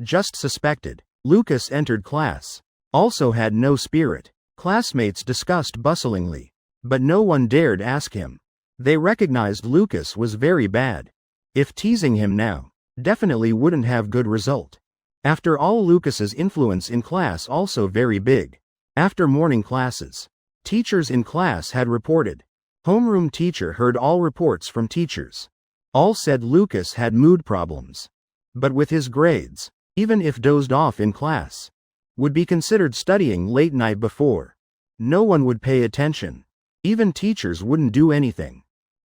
Speaker 1: Just suspected. Lucas entered class. Also had no spirit. Classmates discussed bustlingly. But no one dared ask him. They recognized Lucas was very bad. If teasing him now, definitely wouldn't have good result. After all, Lucas's influence in class also very big. After morning classes, teachers in class had reported. Homeroom teacher heard all reports from teachers. All said Lucas had mood problems. But with his grades, even if dozed off in class, would be considered studying late night before. No one would pay attention. Even teachers wouldn't do anything.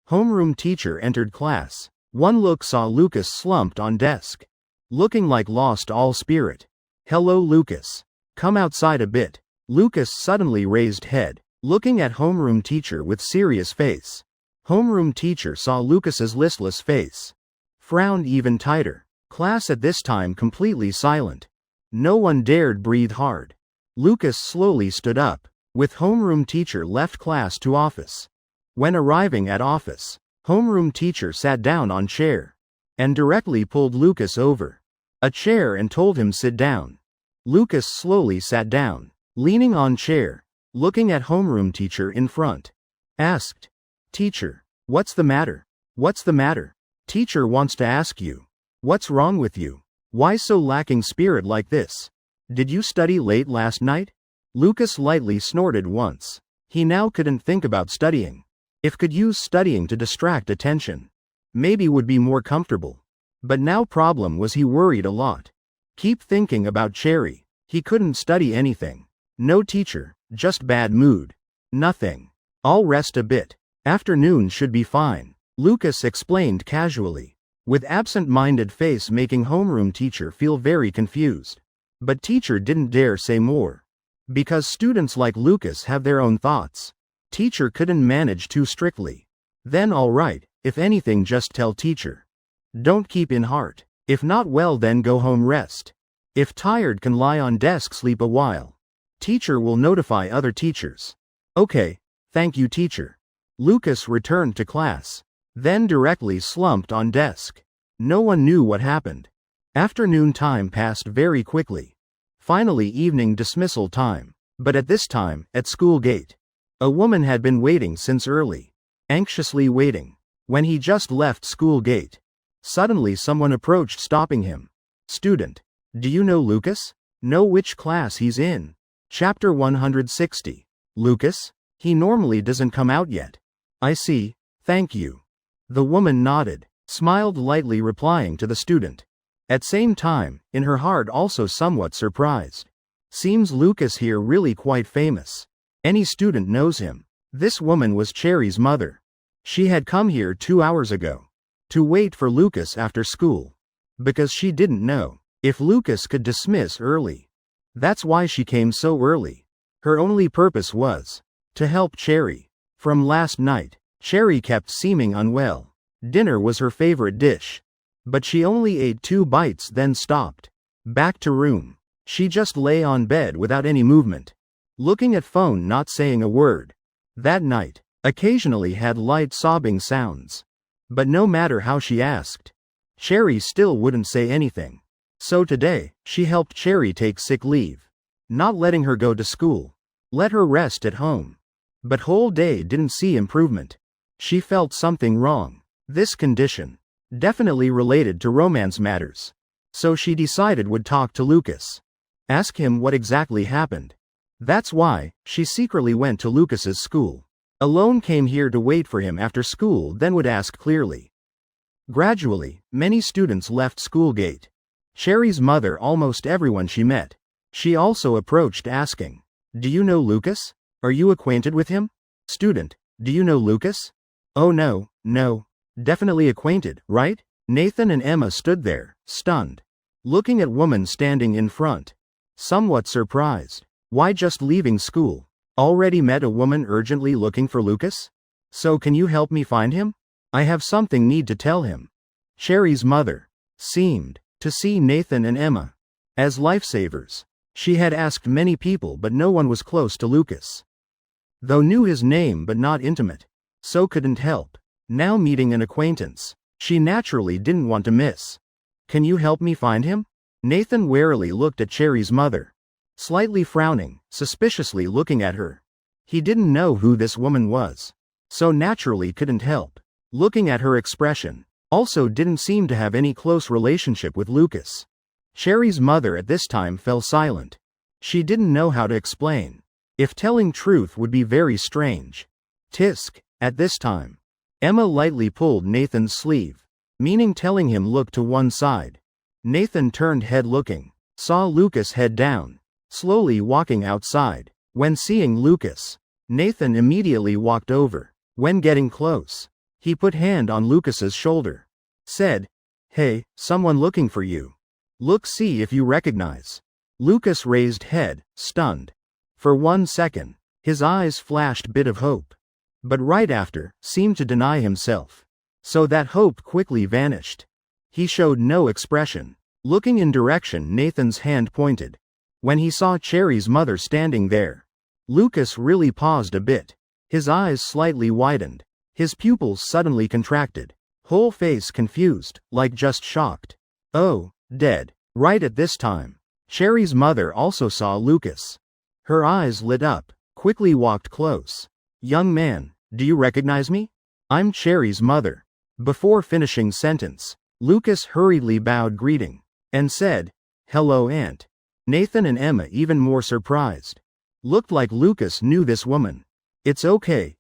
Speaker 1: Homeroom teacher entered class. One look saw Lucas slumped on desk, looking like lost all spirit. Hello Lucas. Come outside a bit. Lucas suddenly raised head, looking at homeroom teacher with serious face. Homeroom teacher saw Lucas's listless face, frowned even tighter. Class at this time completely silent. No one dared breathe hard. Lucas slowly stood up. With homeroom teacher left class to office. When arriving at office, homeroom teacher sat down on chair and directly pulled Lucas over a chair and told him sit down. Lucas slowly sat down, leaning on chair, looking at homeroom teacher in front. Asked, "Teacher, what's the matter? What's the matter?" Teacher wants to ask you. What's wrong with you? Why so lacking spirit like this? Did you study late last night? Lucas lightly snorted once. He now couldn't think about studying. If could use studying to distract attention, maybe would be more comfortable. But now problem was he worried a lot. Keep thinking about Cherry. He couldn't study anything. No teacher, just bad mood. Nothing. I'll rest a bit. Afternoon should be fine. Lucas explained casually, with absent-minded face making homeroom teacher feel very confused. But teacher didn't dare say more. Because students like Lucas have their own thoughts. Teacher couldn't manage too strictly. Then all right, if anything just tell teacher. Don't keep in heart. If not well then go home rest. If tired can lie on desk sleep a while. Teacher will notify other teachers. Okay, thank you teacher. Lucas returned to class. Then directly slumped on desk. No one knew what happened. Afternoon time passed very quickly. Finally evening dismissal time. But at this time, at school gate, a woman had been waiting since early. Anxiously waiting. When he just left school gate, suddenly someone approached stopping him. Student. Do you know Lucas? Know which class he's in? Chapter 160. Lucas? He normally doesn't come out yet. I see, thank you. The woman nodded, smiled lightly replying to the student. At same time, in her heart also somewhat surprised. Seems Lucas here really quite famous. Any student knows him. This woman was Cherry's mother. She had come here 2 hours ago to wait for Lucas after school. Because she didn't know if Lucas could dismiss early. That's why she came so early. Her only purpose was to help Cherry. From last night, Cherry kept seeming unwell. Dinner was her favorite dish. But she only ate 2 bites then stopped. Back to room. She just lay on bed without any movement. Looking at phone not saying a word. That night, occasionally had light sobbing sounds. But no matter how she asked, Cherry still wouldn't say anything. So today, she helped Cherry take sick leave. Not letting her go to school. Let her rest at home. But whole day didn't see improvement. She felt something wrong. This condition definitely related to romance matters. So she decided would talk to Lucas. Ask him what exactly happened. That's why she secretly went to Lucas's school. Alone came here to wait for him after school then would ask clearly. Gradually, many students left school gate. Cherry's mother almost everyone she met. She also approached asking, "Do you know Lucas? Are you acquainted with him?" Student, "Do you know Lucas?" "Oh no, no. Definitely acquainted, right?" Nathan and Emma stood there, stunned. Looking at woman standing in front. Somewhat surprised. Why just leaving school? Already met a woman urgently looking for Lucas? So can you help me find him? I have something need to tell him. Cherry's mother seemed to see Nathan and Emma as lifesavers. She had asked many people but no one was close to Lucas. Though knew his name but not intimate. So couldn't help. Now meeting an acquaintance. She naturally didn't want to miss. Can you help me find him? Nathan warily looked at Cherry's mother. Slightly frowning, suspiciously looking at her. He didn't know who this woman was. So naturally couldn't help. Looking at her expression. Also didn't seem to have any close relationship with Lucas. Cherry's mother at this time fell silent. She didn't know how to explain. If telling truth would be very strange. Tisk, at this time. Emma lightly pulled Nathan's sleeve, meaning telling him look to one side. Nathan turned head looking, saw Lucas head down, slowly walking outside. When seeing Lucas, Nathan immediately walked over. When getting close, he put hand on Lucas's shoulder. Said, "Hey, someone looking for you. Look, see if you recognize." Lucas raised head, stunned. For 1 second, his eyes flashed bit of hope. But right after, seemed to deny himself. So that hope quickly vanished. He showed no expression, looking in direction Nathan's hand pointed. When he saw Cherry's mother standing there, Lucas really paused a bit. His eyes slightly widened. His pupils suddenly contracted. Whole face confused, like just shocked. Oh, dead. Right at this time, Cherry's mother also saw Lucas. Her eyes lit up, quickly walked close. "Young man, do you recognize me? I'm Cherry's mother." Before finishing sentence, Lucas hurriedly bowed greeting, and said, "Hello, Aunt." Nathan and Emma even more surprised. Looked like Lucas knew this woman. It's okay.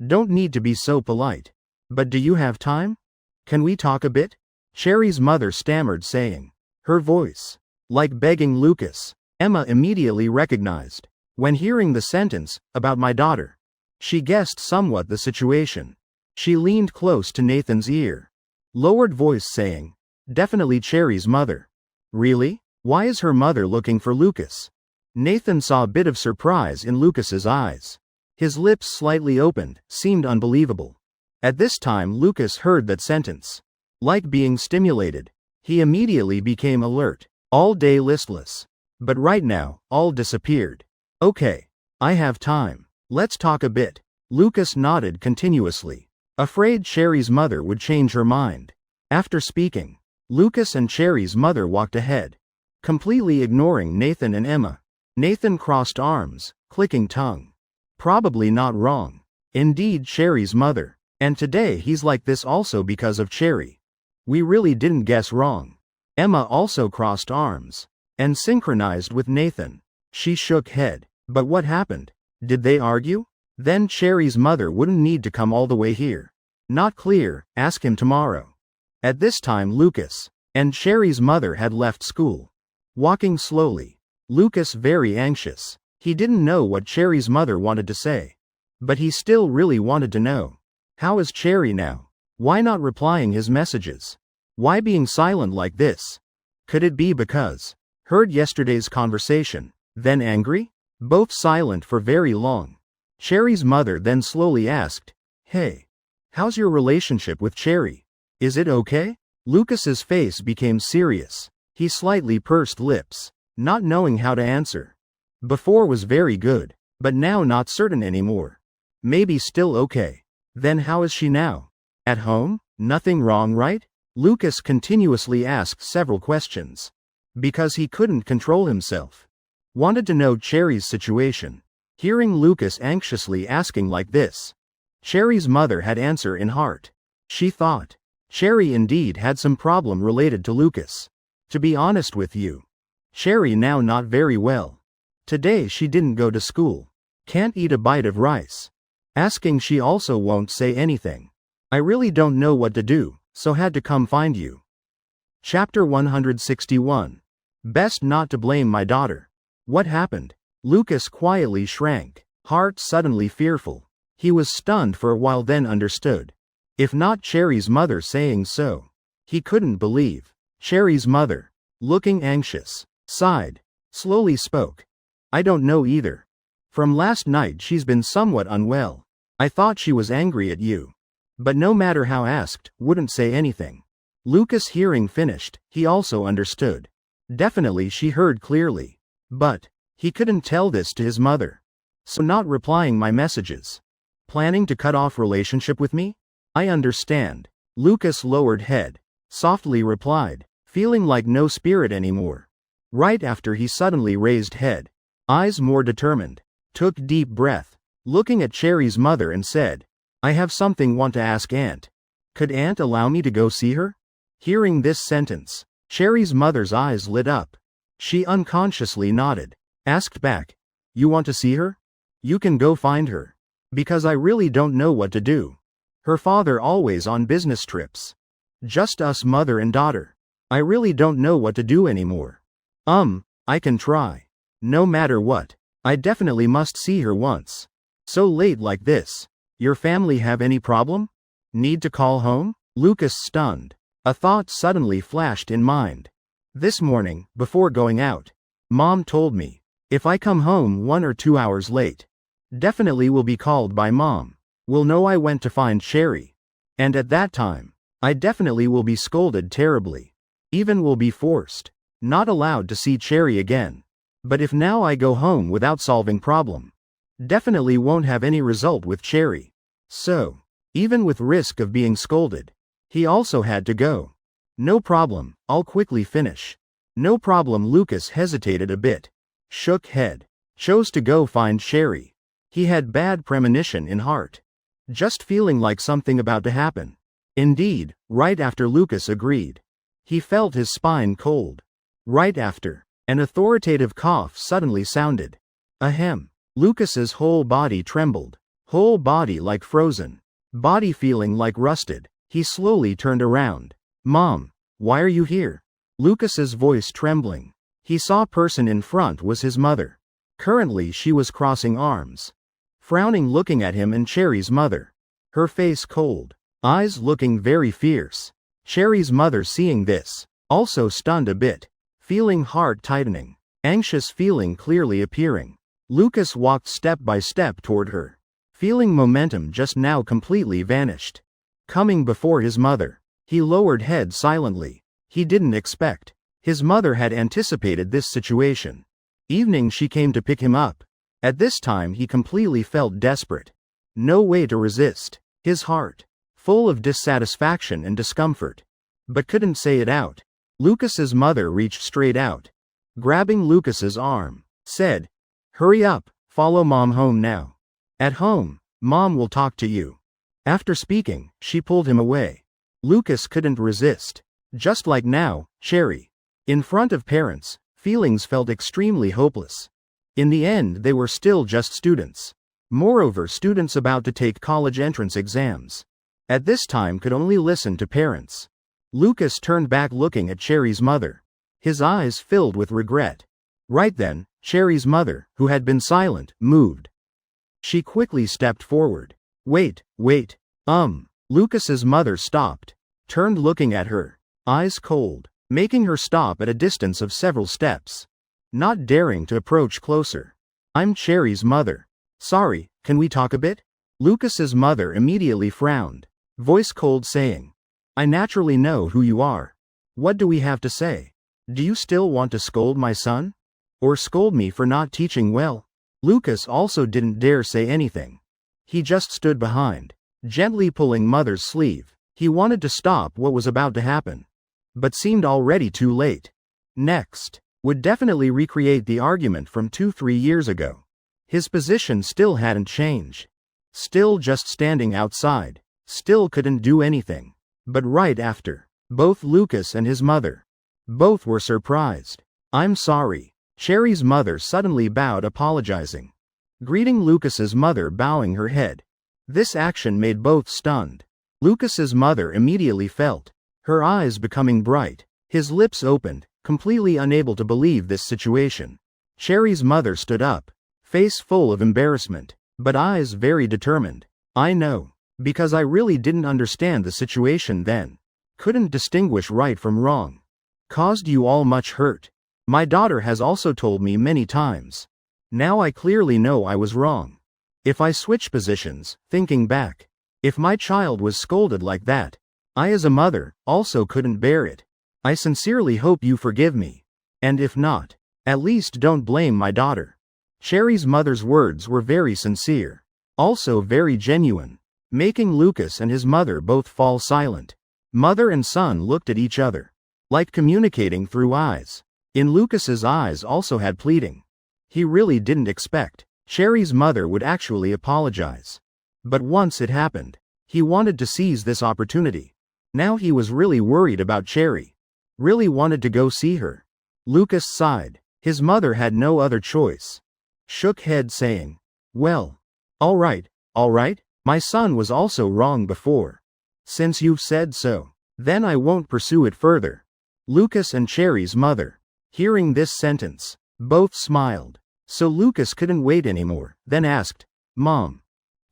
Speaker 1: Don't need to be so polite. But do you have time? Can we talk a bit? Cherry's mother stammered saying. Her voice, like begging Lucas, Emma immediately recognized. When hearing the sentence, about my daughter, she guessed somewhat the situation. She leaned close to Nathan's ear. Lowered voice saying, "Definitely Cherry's mother." "Really? Why is her mother looking for Lucas?" Nathan saw a bit of surprise in Lucas's eyes. His lips slightly opened, seemed unbelievable. At this time Lucas heard that sentence. Like being stimulated, he immediately became alert, all day listless. But right now, all disappeared. "Okay. I have time. Let's talk a bit." Lucas nodded continuously, afraid Cherry's mother would change her mind. After speaking, Lucas and Cherry's mother walked ahead, completely ignoring Nathan and Emma. Nathan crossed arms, clicking tongue. Probably not wrong. Indeed, Cherry's mother. And today he's like this also because of Cherry. We really didn't guess wrong. Emma also crossed arms and synchronized with Nathan. She shook head. But what happened? Did they argue? Then Cherry's mother wouldn't need to come all the way here. Not clear, ask him tomorrow. At this time Lucas and Cherry's mother had left school. Walking slowly. Lucas very anxious. He didn't know what Cherry's mother wanted to say. But he still really wanted to know. How is Cherry now? Why not replying his messages? Why being silent like this? Could it be because heard yesterday's conversation, then angry? Both silent for very long. Cherry's mother then slowly asked, "Hey, how's your relationship with Cherry? Is it okay?" Lucas's face became serious. He slightly pursed lips, not knowing how to answer. Before was very good, but now not certain anymore. Maybe still okay. Then how is she now? At home? Nothing wrong, right? Lucas continuously asked several questions. Because he couldn't control himself. Wanted to know Cherry's situation. Hearing Lucas anxiously asking like this, Cherry's mother had answer in heart. She thought, Cherry indeed had some problem related to Lucas. To be honest with you, Cherry now not very well. Today she didn't go to school. Can't eat a bite of rice. Asking she also won't say anything. I really don't know what to do, so had to come find you. Chapter 161. Best not to blame my daughter. What happened? Lucas quietly shrank, heart suddenly fearful. He was stunned for a while then understood. If not Cherry's mother saying so. He couldn't believe. Cherry's mother, looking anxious, sighed, slowly spoke. I don't know either. From last night she's been somewhat unwell. I thought she was angry at you. But no matter how asked, wouldn't say anything. Lucas hearing finished, he also understood. Definitely she heard clearly. But he couldn't tell this to his mother. So not replying my messages. Planning to cut off relationship with me? I understand. Lucas lowered head. Softly replied, feeling like no spirit anymore. Right after he suddenly raised head. Eyes more determined. Took deep breath. Looking at Cherry's mother and said, I have something want to ask Aunt. Could Aunt allow me to go see her? Hearing this sentence, Cherry's mother's eyes lit up. She unconsciously nodded. Asked back, you want to see her? You can go find her. Because I really don't know what to do. Her father always on business trips. Just us mother and daughter. I really don't know what to do anymore. I can try. No matter what, I definitely must see her once. So late like this. Your family have any problem? Need to call home? Lucas stunned. A thought suddenly flashed in mind. This morning, before going out, Mom told me, if I come home 1 or 2 hours late, definitely will be called by Mom. Will know I went to find Cherry. And at that time, I definitely will be scolded terribly. Even will be forced. Not allowed to see Cherry again. But if now I go home without solving problem, definitely won't have any result with Cherry. So, even with risk of being scolded, he also had to go. No problem, I'll quickly finish. No problem. Lucas hesitated a bit. Shook head. Chose to go find Cherry. He had bad premonition in heart. Just feeling like something about to happen. Indeed, right after Lucas agreed. He felt his spine cold. Right after, an authoritative cough suddenly sounded. Ahem. Lucas's whole body trembled. Whole body like frozen. Body feeling like rusted. He slowly turned around. Mom, why are you here? Lucas's voice trembling. He saw person in front was his mother. Currently she was crossing arms. Frowning looking at him and Cherry's mother. Her face cold. Eyes looking very fierce. Cherry's mother seeing this, also stunned a bit. Feeling heart tightening. Anxious feeling clearly appearing. Lucas walked step by step toward her. Feeling momentum just now completely vanished. Coming before his mother. He lowered head silently. He didn't expect. His mother had anticipated this situation. Evening she came to pick him up. At this time he completely felt desperate. No way to resist. His heart, full of dissatisfaction and discomfort. But couldn't say it out. Lucas's mother reached straight out. Grabbing Lucas's arm, said, hurry up, follow Mom home now. At home, Mom will talk to you. After speaking, she pulled him away. Lucas couldn't resist. Just like now, Cherry. In front of parents, feelings felt extremely hopeless. In the end they were still just students. Moreover students about to take college entrance exams. At this time could only listen to parents. Lucas turned back looking at Cherry's mother. His eyes filled with regret. Right then, Cherry's mother, who had been silent, moved. She quickly stepped forward. Wait. Lucas's mother stopped. Turned looking at her. Eyes cold. Making her stop at a distance of several steps. Not daring to approach closer. I'm Cherry's mother. Sorry, can we talk a bit? Lucas's mother immediately frowned. Voice cold saying, I naturally know who you are. What do we have to say? Do you still want to scold my son? Or scold me for not teaching well? Lucas also didn't dare say anything. He just stood behind, gently pulling mother's sleeve. He wanted to stop what was about to happen. But seemed already too late. Next, would definitely recreate the argument from 2-3 years ago. His position still hadn't changed. Still just standing outside. Still couldn't do anything. But right after, both Lucas and his mother. Both were surprised. I'm sorry. Cherry's mother suddenly bowed apologizing. Greeting Lucas's mother bowing her head. This action made both stunned. Lucas's mother immediately felt. Her eyes becoming bright. His lips opened, completely unable to believe this situation. Cherry's mother stood up. Face full of embarrassment. But eyes very determined. I know. Because I really didn't understand the situation then. Couldn't distinguish right from wrong. Caused you all much hurt. My daughter has also told me many times. Now I clearly know I was wrong. If I switch positions, thinking back. If my child was scolded like that, I as a mother, also couldn't bear it. I sincerely hope you forgive me. And if not, at least don't blame my daughter. Cherry's mother's words were very sincere, also very genuine, making Lucas and his mother both fall silent. Mother and son looked at each other, like communicating through eyes. In Lucas's eyes also had pleading. He really didn't expect Cherry's mother would actually apologize. But once it happened, he wanted to seize this opportunity. Now he was really worried about Cherry. Really wanted to go see her. Lucas sighed. His mother had no other choice. Shook head saying, "Well, all right, my son was also wrong before. Since you've said so, then I won't pursue it further." Lucas and Cherry's mother, hearing this sentence, both smiled. So Lucas couldn't wait anymore, then asked, "Mom,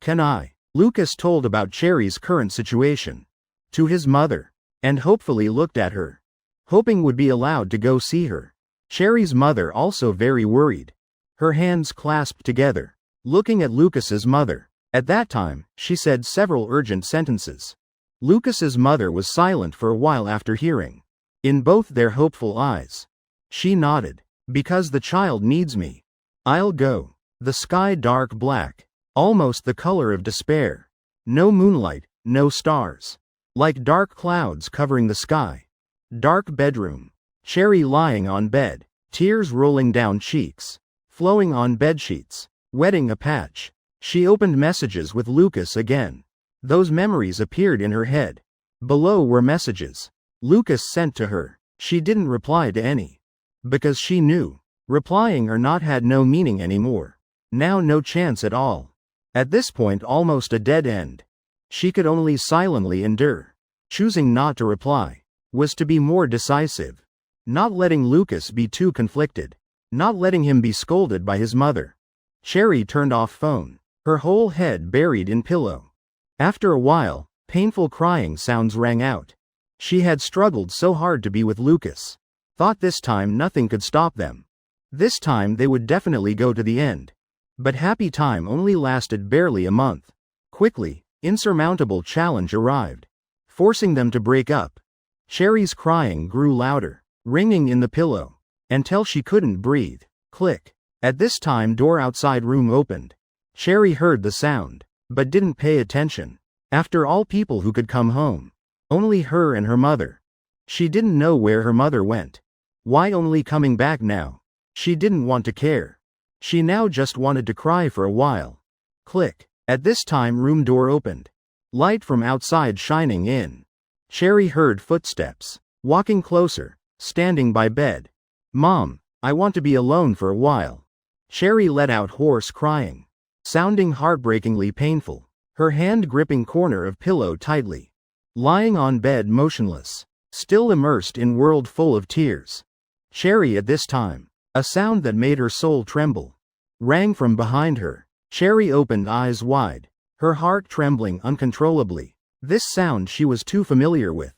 Speaker 1: can I?" Lucas told about Cherry's current situation to his mother, and hopefully looked at her, hoping would be allowed to go see her. Cherry's mother also very worried, her hands clasped together, looking at Lucas's mother. At that time, she said several urgent sentences. Lucas's mother was silent for a while after hearing. In both their hopeful eyes, she nodded. "Because the child needs me. I'll go." The sky dark black, almost the color of despair. No moonlight, no stars. Like dark clouds covering the sky. Dark bedroom. Cherry lying on bed, tears rolling down cheeks, flowing on bedsheets, wetting a patch. She opened messages with Lucas again. Those memories appeared in her head. Below were messages Lucas sent to her. She didn't reply to any. Because she knew, replying or not had no meaning anymore. Now no chance at all. At this point almost a dead end. She could only silently endure. Choosing not to reply was to be more decisive. Not letting Lucas be too conflicted. Not letting him be scolded by his mother. Cherry turned off phone, her whole head buried in pillow. After a while, painful crying sounds rang out. She had struggled so hard to be with Lucas. Thought this time nothing could stop them. This time they would definitely go to the end. But happy time only lasted barely a month. Quickly, insurmountable challenge arrived, forcing them to break up. Cherry's crying grew louder, ringing in the pillow, until she couldn't breathe. Click. At this time door outside room opened. Cherry heard the sound, but didn't pay attention. After all, people who could come home. Only her and her mother. She didn't know where her mother went. Why only coming back now? She didn't want to care. She now just wanted to cry for a while. Click. At this time room door opened. Light from outside shining in. Cherry heard footsteps, walking closer, standing by bed. "Mom, I want to be alone for a while." Cherry let out hoarse crying, sounding heartbreakingly painful, her hand gripping corner of pillow tightly. Lying on bed motionless, still immersed in world full of tears. Cherry at this time, a sound that made her soul tremble, rang from behind her. Cherry opened eyes wide, her heart trembling uncontrollably. This sound she was too familiar with.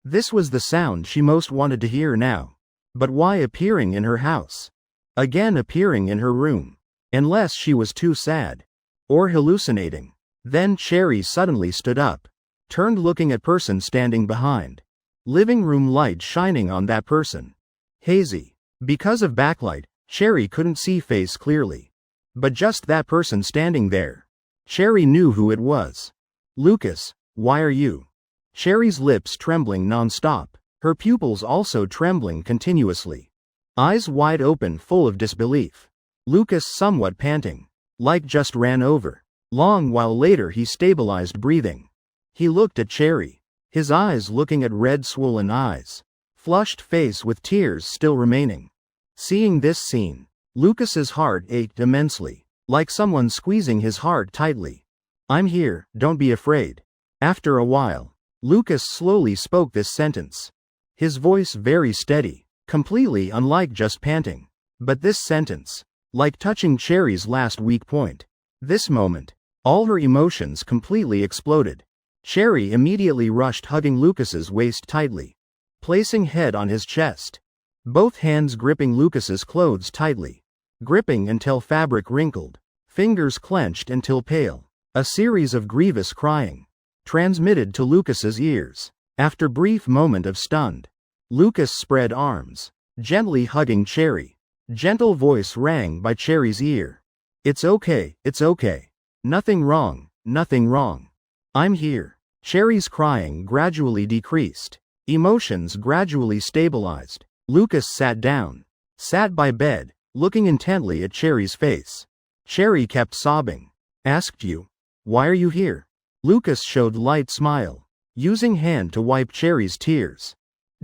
Speaker 1: This was the sound she most wanted to hear now. But why appearing in her house? Again appearing in her room. Unless she was too sad. Or hallucinating. Then Cherry suddenly stood up. Turned looking at person standing behind. Living room light shining on that person. Hazy. Because of backlight, Cherry couldn't see face clearly. But just that person standing there. Cherry knew who it was. "Lucas, why are you?" Cherry's lips trembling non-stop, her pupils also trembling continuously. Eyes wide open full of disbelief. Lucas somewhat panting. Like just ran over. Long while later he stabilized breathing. He looked at Cherry. His eyes looking at red swollen eyes. Flushed face with tears still remaining. Seeing this scene, Lucas's heart ached immensely, like someone squeezing his heart tightly. "I'm here, don't be afraid." After a while, Lucas slowly spoke this sentence. His voice very steady, completely unlike just panting. But this sentence, like touching Cherry's last weak point. This moment, all her emotions completely exploded. Cherry immediately rushed hugging Lucas's waist tightly, placing head on his chest. Both hands gripping Lucas's clothes tightly. Gripping until fabric wrinkled. Fingers clenched until pale. A series of grievous crying. Transmitted to Lucas's ears. After brief moment of stunned. Lucas spread arms. gently hugging Cherry. Gentle voice rang by Cherry's ear. It's okay, it's okay. Nothing wrong, nothing wrong. I'm here. Cherry's crying gradually decreased. Emotions gradually stabilized. Lucas sat down. Sat by bed, looking intently at Cherry's face. Cherry kept sobbing. Asked you. Why are you here? Lucas showed light smile, using hand to wipe Cherry's tears.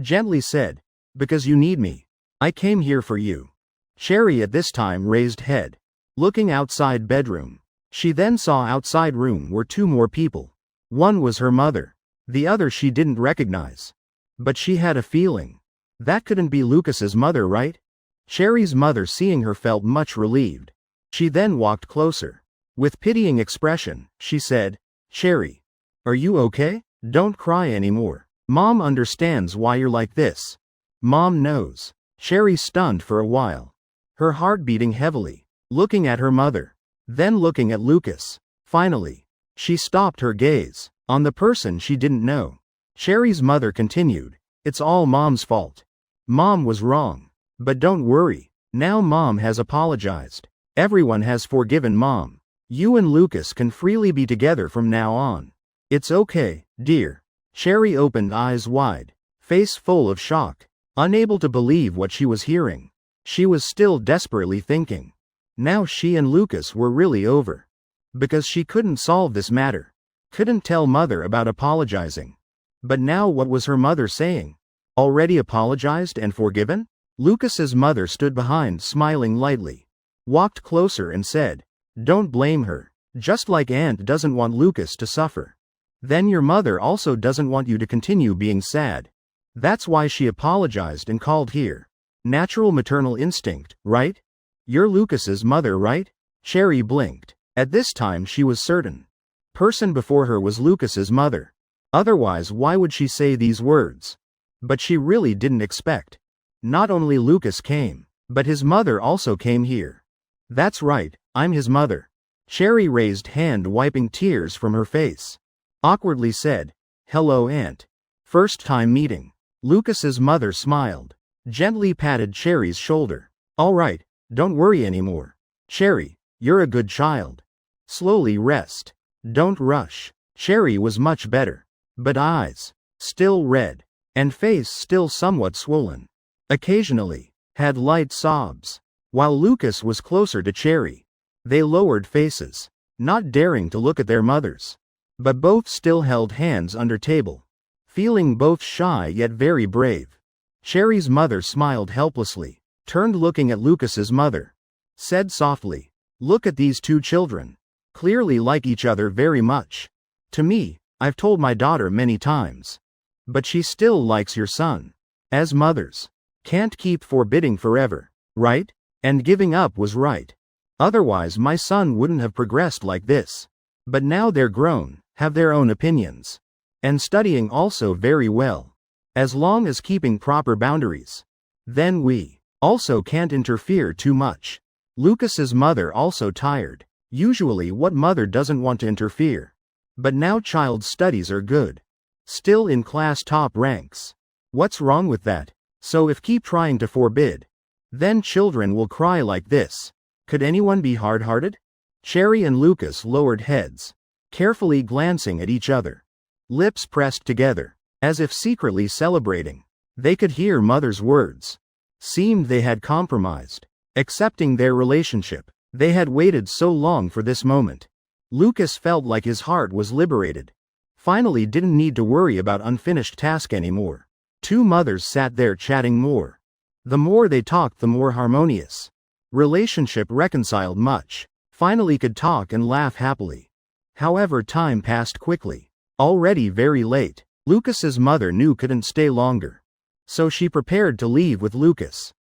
Speaker 1: Gently said, because you need me. I came here for you. Cherry at this time raised head, looking outside bedroom. She then saw outside room were two more people. One was her mother. The other she didn't recognize. But she had a feeling. That couldn't be Lucas's mother, right? Cherry's mother seeing her felt much relieved. She then walked closer. With pitying expression, she said, Cherry, are you okay? Don't cry anymore. Mom understands why you're like this. Mom knows. Cherry stunned for a while. Her heart beating heavily, looking at her mother, then looking at Lucas. Finally, she stopped her gaze on the person she didn't know. Cherry's mother continued, it's all Mom's fault. Mom was wrong. But don't worry, now Mom has apologized. Everyone has forgiven Mom. You and Lucas can freely be together from now on. It's okay, dear. Cherry opened eyes wide, face full of shock, unable to believe what she was hearing. She was still desperately thinking. Now she and Lucas were really over. Because she couldn't solve this matter. Couldn't tell mother about apologizing. But now what was her mother saying? Already apologized and forgiven? Lucas's mother stood behind smiling lightly. Walked closer and said, don't blame her. Just like Aunt doesn't want Lucas to suffer. Then your mother also doesn't want you to continue being sad. That's why she apologized and called here. Natural maternal instinct, right? You're Lucas's mother, right? Cherry blinked. At this time she was certain. Person before her was Lucas's mother. Otherwise why would she say these words? But she really didn't expect. Not only Lucas came, but his mother also came here. That's right, I'm his mother. Cherry raised hand wiping tears from her face. Awkwardly said, hello Aunt. First time meeting. Lucas's mother smiled. Gently patted Cherry's shoulder. All right, don't worry anymore. Cherry, you're a good child. Slowly rest. Don't rush. Cherry was much better. But eyes, still red, and face still somewhat swollen. Occasionally, had light sobs. While Lucas was closer to Cherry, they lowered faces, not daring to look at their mothers. But both still held hands under table, feeling both shy yet very brave. Cherry's mother smiled helplessly, turned looking at Lucas's mother. Said softly, look at these two children. Clearly like each other very much. To me, I've told my daughter many times. But she still likes your son. As mothers, can't keep forbidding forever, right? And giving up was right. Otherwise my son wouldn't have progressed like this. But now they're grown, have their own opinions. And studying also very well. As long as keeping proper boundaries. Then we also can't interfere too much. Lucas's mother also tired. Usually what mother doesn't want to interfere. But now child's studies are good. Still in class top ranks. What's wrong with that? So if keep trying to forbid, then children will cry like this. Could anyone be hard-hearted? Cherry and Lucas lowered heads, carefully glancing at each other. Lips pressed together, as if secretly celebrating. They could hear mother's words. Seemed they had compromised, accepting their relationship. They had waited so long for this moment. Lucas felt like his heart was liberated. Finally didn't need to worry about unfinished task anymore. Two mothers sat there chatting more. The more they talked the more harmonious. Relationship reconciled much. Finally could talk and laugh happily. However time passed quickly. Already very late. Lucas's mother knew couldn't stay longer. So she prepared to leave with Lucas.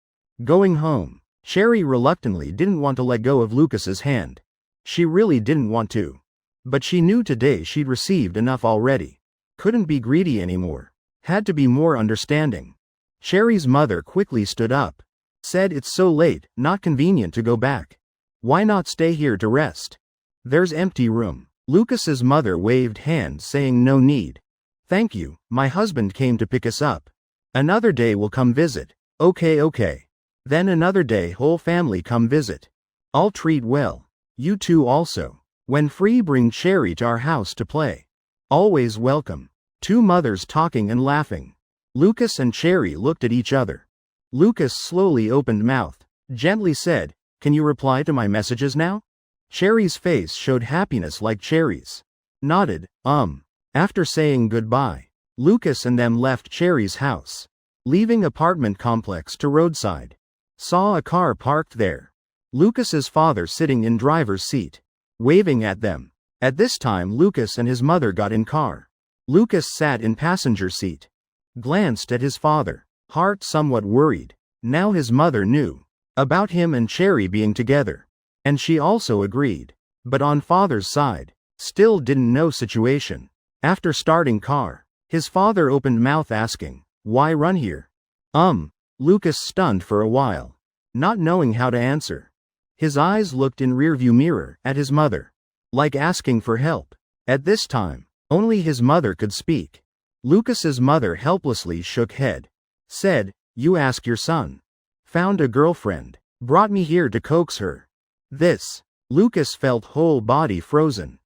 Speaker 1: Going home, Cherry reluctantly didn't want to let go of Lucas's hand. She really didn't want to. But she knew today she'd received enough already. Couldn't be greedy anymore. Had to be more understanding. Cherry's mother quickly stood up. Said it's so late, not convenient to go back. Why not stay here to rest? There's empty room. Lucas's mother waved hands saying no need. Thank you, my husband came to pick us up. Another day we'll come visit. Okay. Then another day whole family come visit. I'll treat well. You too also. When free bring Cherry to our house to play. Always welcome. Two mothers talking and laughing. Lucas and Cherry looked at each other. Lucas slowly opened mouth. Gently said, "Can you reply to my messages now?" Cherry's face showed happiness like Cherry's. Nodded, After saying goodbye, Lucas and them left Cherry's house. Leaving apartment complex to roadside. Saw a car parked there. Lucas's father sitting in driver's seat. Waving at them. At this time Lucas and his mother got in car. Lucas sat in passenger seat. Glanced at his father. Heart somewhat worried. Now his mother knew about him and Cherry being together. And she also agreed. But on father's side, still didn't know situation. After starting car, his father opened mouth asking, "Why run here?" Lucas stunned for a while. Not knowing how to answer. His eyes looked in rearview mirror at his mother. Like asking for help. At this time, only his mother could speak. Lucas's mother helplessly shook head. Said, "You ask your son. Found a girlfriend. Brought me here to coax her." This. Lucas felt whole body frozen.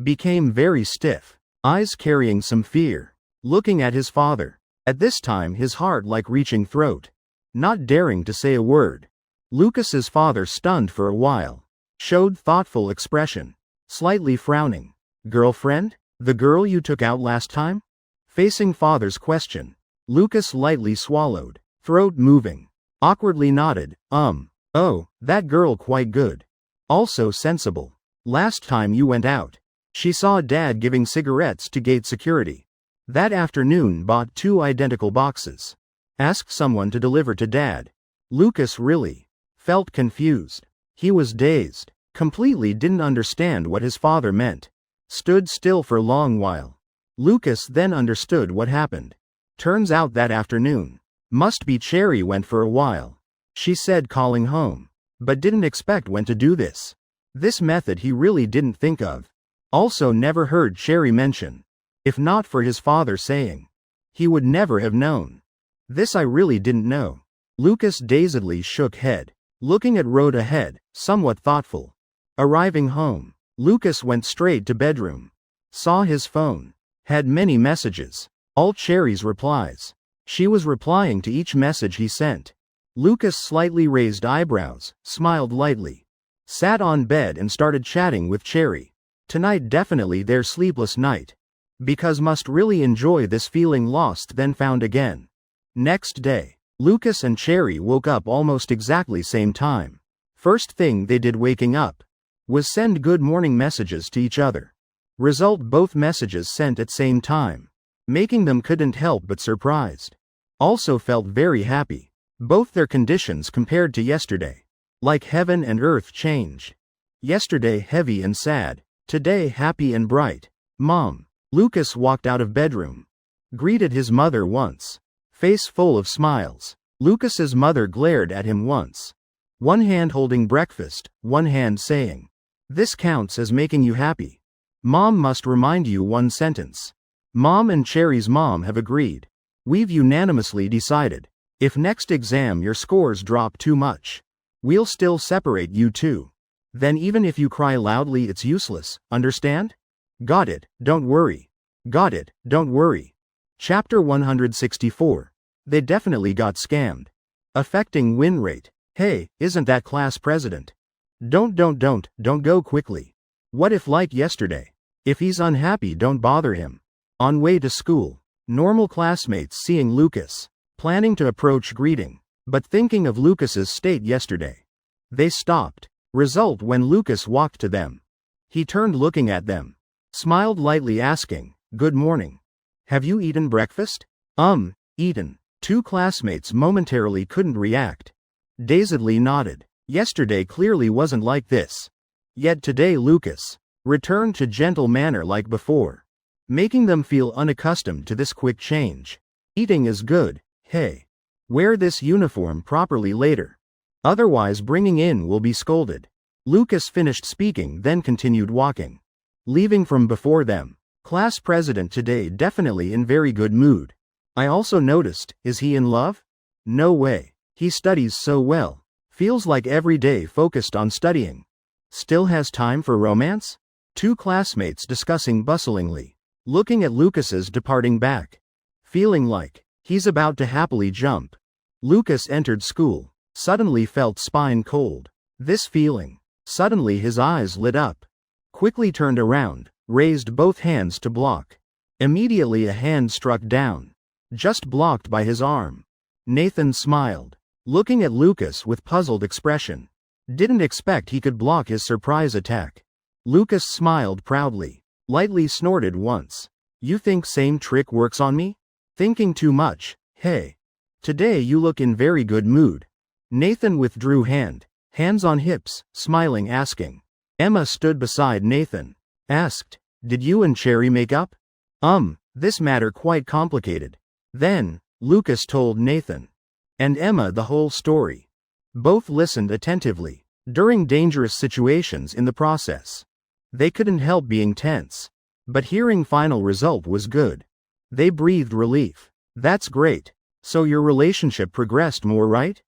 Speaker 1: Became very stiff. Eyes carrying some fear. Looking at his father. At this time his heart like reaching throat. Not daring to say a word. Lucas's father stunned for a while. Showed thoughtful expression. Slightly frowning. "Girlfriend? The girl you took out last time?" Facing father's question. Lucas lightly swallowed. Throat moving. Awkwardly nodded, "Oh, that girl quite good. Also sensible. Last time you went out, she saw Dad giving cigarettes to gate security. That afternoon bought 2 identical boxes. Asked someone to deliver to Dad." Lucas really felt confused. He was dazed. Completely didn't understand what his father meant. Stood still for a long while. Lucas then understood what happened. Turns out that afternoon, must be Cherry went for a while. She said calling home. But didn't expect when to do this. This method he really didn't think of. Also never heard Cherry mention. If not for his father saying. He would never have known. This I really didn't know. Lucas dazedly shook head. Looking at road ahead, somewhat thoughtful. Arriving home, Lucas went straight to bedroom. Saw his phone. Had many messages. All Cherry's replies. She was replying to each message he sent. Lucas slightly raised eyebrows, smiled lightly. Sat on bed and started chatting with Cherry. Tonight definitely their sleepless night. Because must really enjoy this feeling lost then found again. Next day, Lucas and Cherry woke up almost exactly same time. First thing they did waking up was send good morning messages to each other. Result both messages sent at same time. Making them couldn't help but surprised. Also felt very happy. Both their conditions compared to yesterday. Like heaven and earth changed. Yesterday heavy and sad. Today happy and bright. Mom. Lucas walked out of bedroom. Greeted his mother once. Face full of smiles. Lucas's mother glared at him once. One hand holding breakfast, one hand saying, "This counts as making you happy. Mom must remind you one sentence." Mom and Cherry's mom have agreed. We've unanimously decided. If next exam your scores drop too much, we'll still separate you two. Then even if you cry loudly it's useless, understand? Got it, don't worry. Got it, don't worry. Chapter 164. They definitely got scammed. Affecting win rate. Hey, isn't that class president? Don't go quickly. What if like yesterday? If he's unhappy don't bother him. On way to school. Normal classmates seeing Lucas. Planning to approach greeting. But thinking of Lucas's state yesterday. They stopped. Result when Lucas walked to them. He turned looking at them. Smiled lightly asking, "Good morning. Have you eaten breakfast?" Eaten. Two classmates momentarily couldn't react. Dazedly nodded. Yesterday clearly wasn't like this. Yet today Lucas returned to gentle manner like before. Making them feel unaccustomed to this quick change. Eating is good, hey. Wear this uniform properly later. Otherwise bringing in will be scolded. Lucas finished speaking then continued walking. Leaving from before them. Class president today definitely in very good mood. I also noticed, is he in love? No way. He studies so well. Feels like every day focused on studying. Still has time for romance? Two classmates discussing bustlingly. Looking at Lucas's departing back. Feeling like he's about to happily jump. Lucas entered school. Suddenly felt spine cold. This feeling. Suddenly his eyes lit up. Quickly turned around, raised both hands to block. Immediately a hand struck down. Just blocked by his arm. Nathan smiled, looking at Lucas with puzzled expression. Didn't expect he could block his surprise attack. Lucas smiled proudly, lightly snorted once. You think same trick works on me? Thinking too much, hey. Today you look in very good mood. Nathan withdrew hands on hips, smiling asking. Emma stood beside Nathan. Asked, did you and Cherry make up? This matter quite complicated. Then, Lucas told Nathan and Emma the whole story. Both listened attentively, during dangerous situations in the process. They couldn't help being tense. But hearing final result was good. They breathed relief. That's great. So your relationship progressed more, right?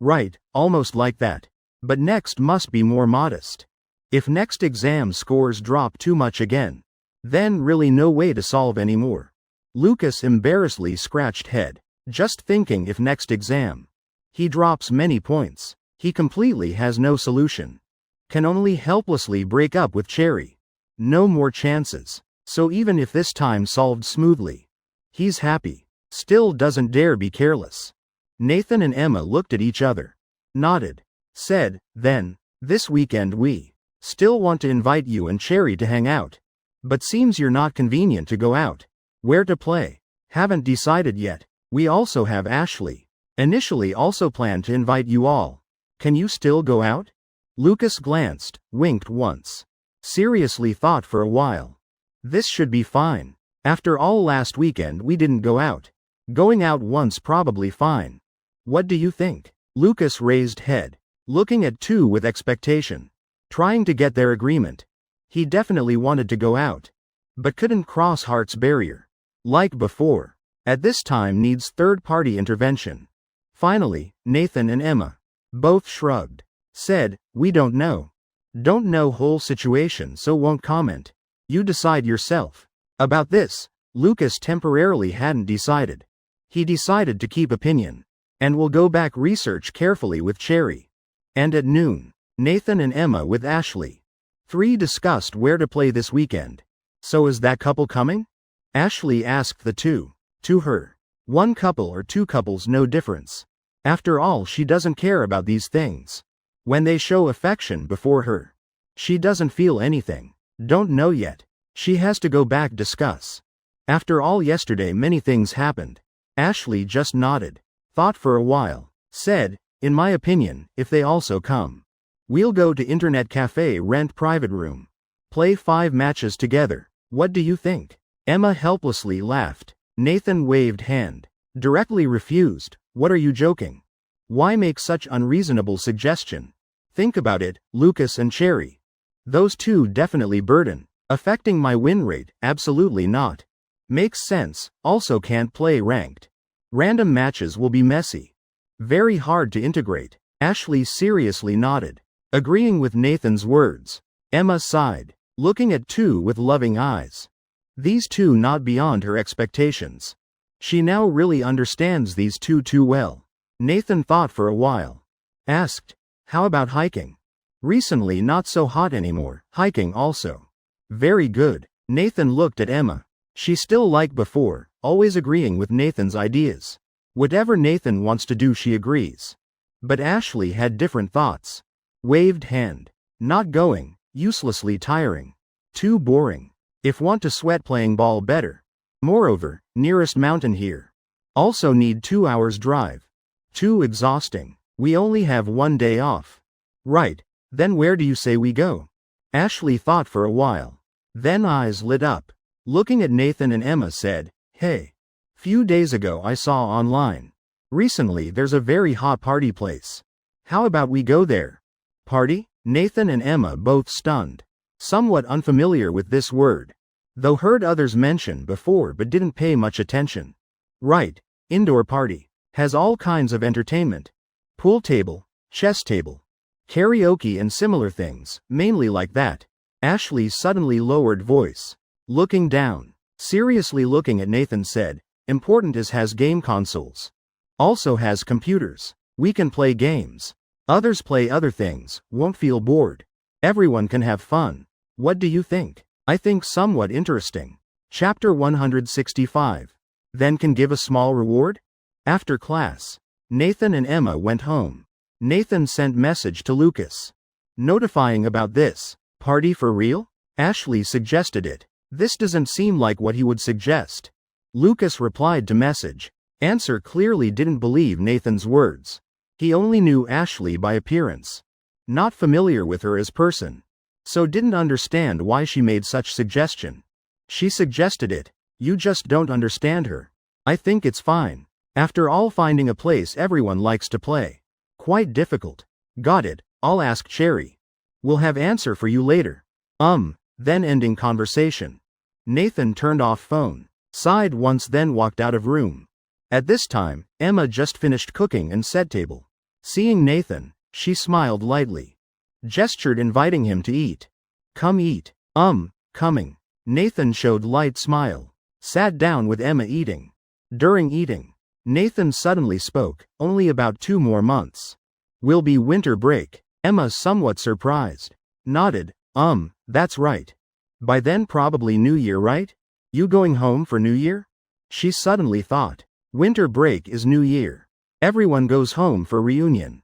Speaker 1: Right, almost like that. But next must be more modest. If next exam scores drop too much again, then really no way to solve anymore. Lucas embarrassedly scratched head, just thinking if next exam he drops many points, he completely has no solution. Can only helplessly break up with Cherry. No more chances. So even if this time solved smoothly, he's happy. Still doesn't dare be careless. Nathan and Emma looked at each other, nodded, said, then, this weekend we still want to invite you and Cherry to hang out. But seems you're not convenient to go out. Where to play? Haven't decided yet. We also have Ashley. Initially also planned to invite you all. Can you still go out? Lucas glanced, winked once. Seriously thought for a while. This should be fine. After all last weekend we didn't go out. Going out once probably fine. What do you think? Lucas raised head, looking at two with expectation. Trying to get their agreement. He definitely wanted to go out. But couldn't cross heart's barrier. Like before. At this time needs third-party intervention. Finally, Nathan and Emma both shrugged. Said, we don't know. Don't know whole situation so won't comment. You decide yourself. About this, Lucas temporarily hadn't decided. He decided to keep opinion. And will go back research carefully with Cherry. And at noon, Nathan and Emma with Ashley. 3 discussed where to play this weekend. So is that couple coming? Ashley asked the two. To her. One couple or two couples no difference. After all she doesn't care about these things. When they show affection before her. She doesn't feel anything. Don't know yet. She has to go back discuss. After all yesterday many things happened. Ashley just nodded. Thought for a while. Said, in my opinion, if they also come. We'll go to internet cafe rent private room. Play 5 matches together. What do you think? Emma helplessly laughed. Nathan waved hand. Directly refused. What are you joking? Why make such unreasonable suggestion? Think about it, Lucas and Cherry. Those two definitely burden. Affecting my win rate, absolutely not. Makes sense, also can't play ranked. Random matches will be messy. Very hard to integrate. Ashley seriously nodded. Agreeing with Nathan's words. Emma sighed, looking at two with loving eyes. These two not beyond her expectations. She now really understands these two too well. Nathan thought for a while. Asked, how about hiking? Recently not so hot anymore, hiking also. Very good. Nathan looked at Emma. She still like before, always agreeing with Nathan's ideas. Whatever Nathan wants to do she agrees. But Ashley had different thoughts. Waved hand. Not going, uselessly tiring. Too boring. If want to sweat playing ball better. Moreover, nearest mountain here. Also need 2 hours drive. Too exhausting. We only have 1 day off. Right, then where do you say we go? Ashley thought for a while. Then eyes lit up. Looking at Nathan and Emma said, hey. Few days ago I saw online. Recently there's a very hot party place. How about we go there? Party? Nathan and Emma both stunned. Somewhat unfamiliar with this word. Though heard others mention before but didn't pay much attention. Right, indoor party. Has all kinds of entertainment. Pool table, chess table, karaoke and similar things, mainly like that. Ashley's suddenly lowered voice. Looking down, seriously looking at Nathan said, important is has game consoles. Also has computers. We can play games. Others play other things, won't feel bored. Everyone can have fun. What do you think? I think somewhat interesting. Chapter 165. Then can give a small reward? After class, Nathan and Emma went home. Nathan sent message to Lucas, notifying about this. Party for real? Ashley suggested it. This doesn't seem like what he would suggest. Lucas replied to message. Answer clearly didn't believe Nathan's words. He only knew Ashley by appearance, not familiar with her as person, so didn't understand why she made such suggestion. She suggested it. You just don't understand her. I think it's fine. After all, finding a place everyone likes to play. Quite difficult. Got it. I'll ask Cherry. We'll have answer for you later. Then ending conversation. Nathan turned off phone, sighed once, then walked out of room. At this time, Emma just finished cooking and set table. Seeing Nathan, she smiled lightly, gestured inviting him to eat. Come eat. Coming. Nathan showed light smile, sat down with Emma eating. During eating, Nathan suddenly spoke, only about 2 more months. Will be winter break. Emma, somewhat surprised, nodded. That's right. By then probably New Year, right? You going home for New Year? She suddenly thought. Winter break is New Year. Everyone goes home for reunion.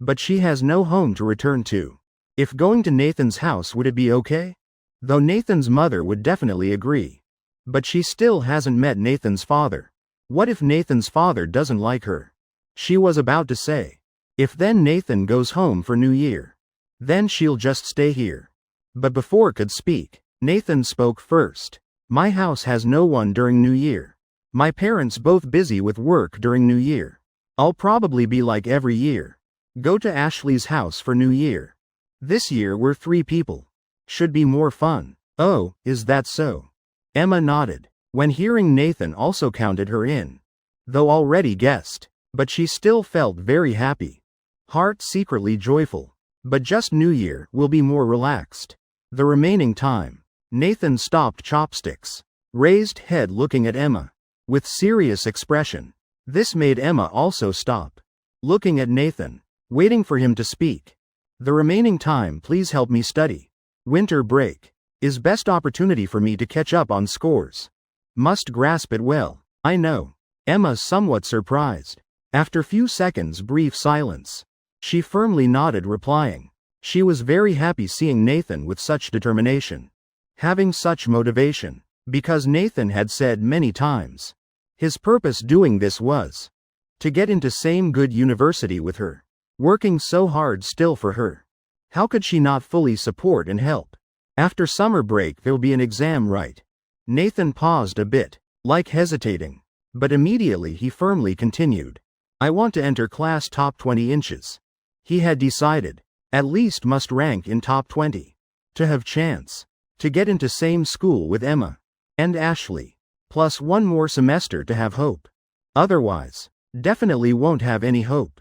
Speaker 1: But she has no home to return to. If going to Nathan's house, would it be okay? Though Nathan's mother would definitely agree. But she still hasn't met Nathan's father. What if Nathan's father doesn't like her? She was about to say. If then Nathan goes home for New Year, then she'll just stay here. But before could speak, Nathan spoke first. My house has no one during New Year. My parents both busy with work during New Year. I'll probably be like every year. Go to Ashley's house for New Year. This year we're 3 people. Should be more fun. Oh, is that so? Emma nodded. When hearing Nathan also counted her in, though already guessed, but she still felt very happy. Heart secretly joyful. But just New Year will be more relaxed. The remaining time, Nathan stopped chopsticks, raised head looking at Emma, with serious expression. This made Emma also stop, looking at Nathan, waiting for him to speak. The remaining time, please help me study. Winter break is best opportunity for me to catch up on scores. Must grasp it well. I know. Emma somewhat surprised. After few seconds brief silence, she firmly nodded, replying. She was very happy seeing Nathan with such determination, having such motivation, because Nathan had said many times, his purpose doing this was to get into same good university with her, working so hard still for her. How could she not fully support and help? After summer break there'll be an exam, right? Nathan paused a bit, like hesitating, but immediately he firmly continued. I want to enter class top 20 inches. He had decided, at least must rank in top 20. To have chance to get into same school with Emma and Ashley, plus 1 more semester to have hope. Otherwise, definitely won't have any hope.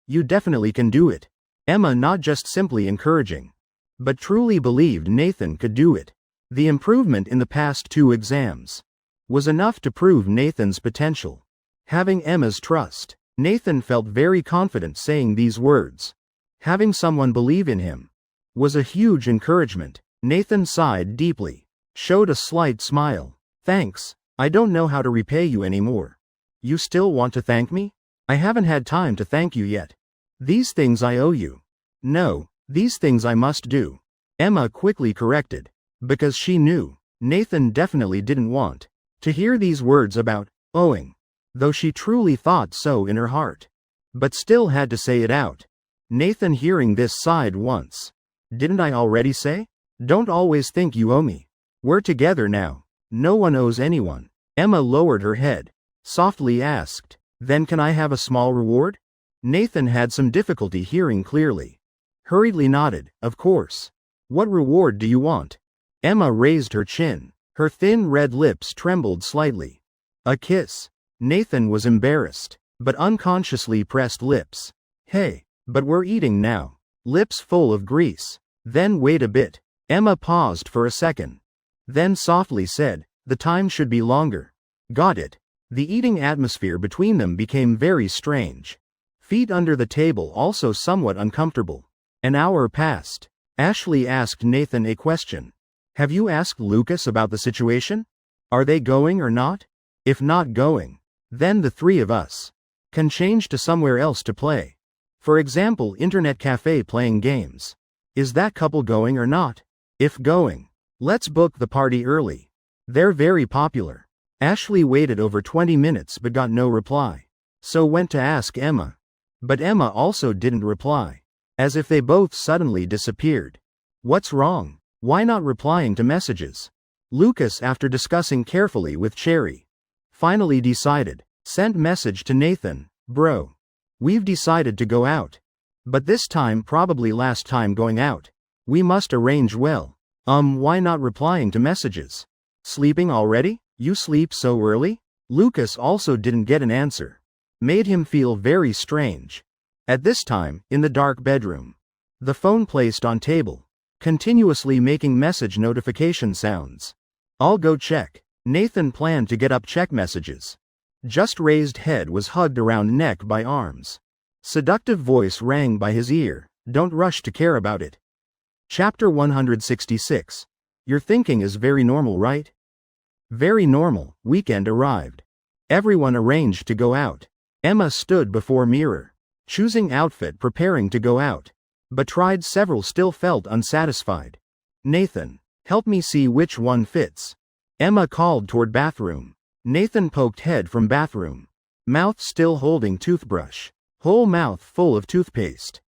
Speaker 1: You definitely can do it. Emma not just simply encouraging, but truly believed Nathan could do it. The improvement in the past 2 exams was enough to prove Nathan's potential. Having Emma's trust, Nathan felt very confident saying these words. Having someone believe in him was a huge encouragement. Nathan sighed deeply, showed a slight smile. Thanks. I don't know how to repay you anymore. You still want to thank me? I haven't had time to thank you yet. These things I owe you. No, these things I must do. Emma quickly corrected, because she knew Nathan definitely didn't want to hear these words about owing, though she truly thought so in her heart, but still had to say it out. Nathan hearing this sighed once. Didn't I already say? Don't always think you owe me. We're together now. No one owes anyone. Emma lowered her head, softly asked, then can I have a small reward? Nathan had some difficulty hearing clearly. Hurriedly nodded, of course. What reward do you want? Emma raised her chin. Her thin red lips trembled slightly. A kiss. Nathan was embarrassed. but unconsciously pressed lips. Hey, but we're eating now. Lips full of grease. Then wait a bit. Emma paused for a second. Then softly said, the time should be longer. Got it. The eating atmosphere between them became very strange. Feet under the table also somewhat uncomfortable. An hour passed. Ashley asked Nathan a question. Have you asked Lucas about the situation? Are they going or not? If not going, then the three of us can change to somewhere else to play. For example, internet cafe playing games. Is that couple going or not? If going, let's book the party early. They're very popular. Ashley waited over 20 minutes but got no reply. So went to ask Emma. But Emma also didn't reply. As if they both suddenly disappeared. What's wrong? Why not replying to messages? Lucas, after discussing carefully with Cherry, finally decided. Sent message to Nathan. Bro. We've decided to go out. But this time probably last time going out. We must arrange well. Why not replying to messages? Sleeping already? You sleep so early? Lucas also didn't get an answer. Made him feel very strange. At this time, in the dark bedroom, the phone placed on table, continuously making message notification sounds. I'll go check. Nathan planned to get up check messages. Just raised head was hugged around neck by arms. Seductive voice rang by his ear. Don't rush to care about it. Chapter 166. Your thinking is very normal, right? Very normal. Weekend arrived. Everyone arranged to go out. Emma stood before mirror, choosing outfit, preparing to go out, but tried several, still felt unsatisfied. Nathan, help me see which one fits. Emma called toward bathroom. Nathan poked head from bathroom, mouth still holding toothbrush, whole mouth full of toothpaste.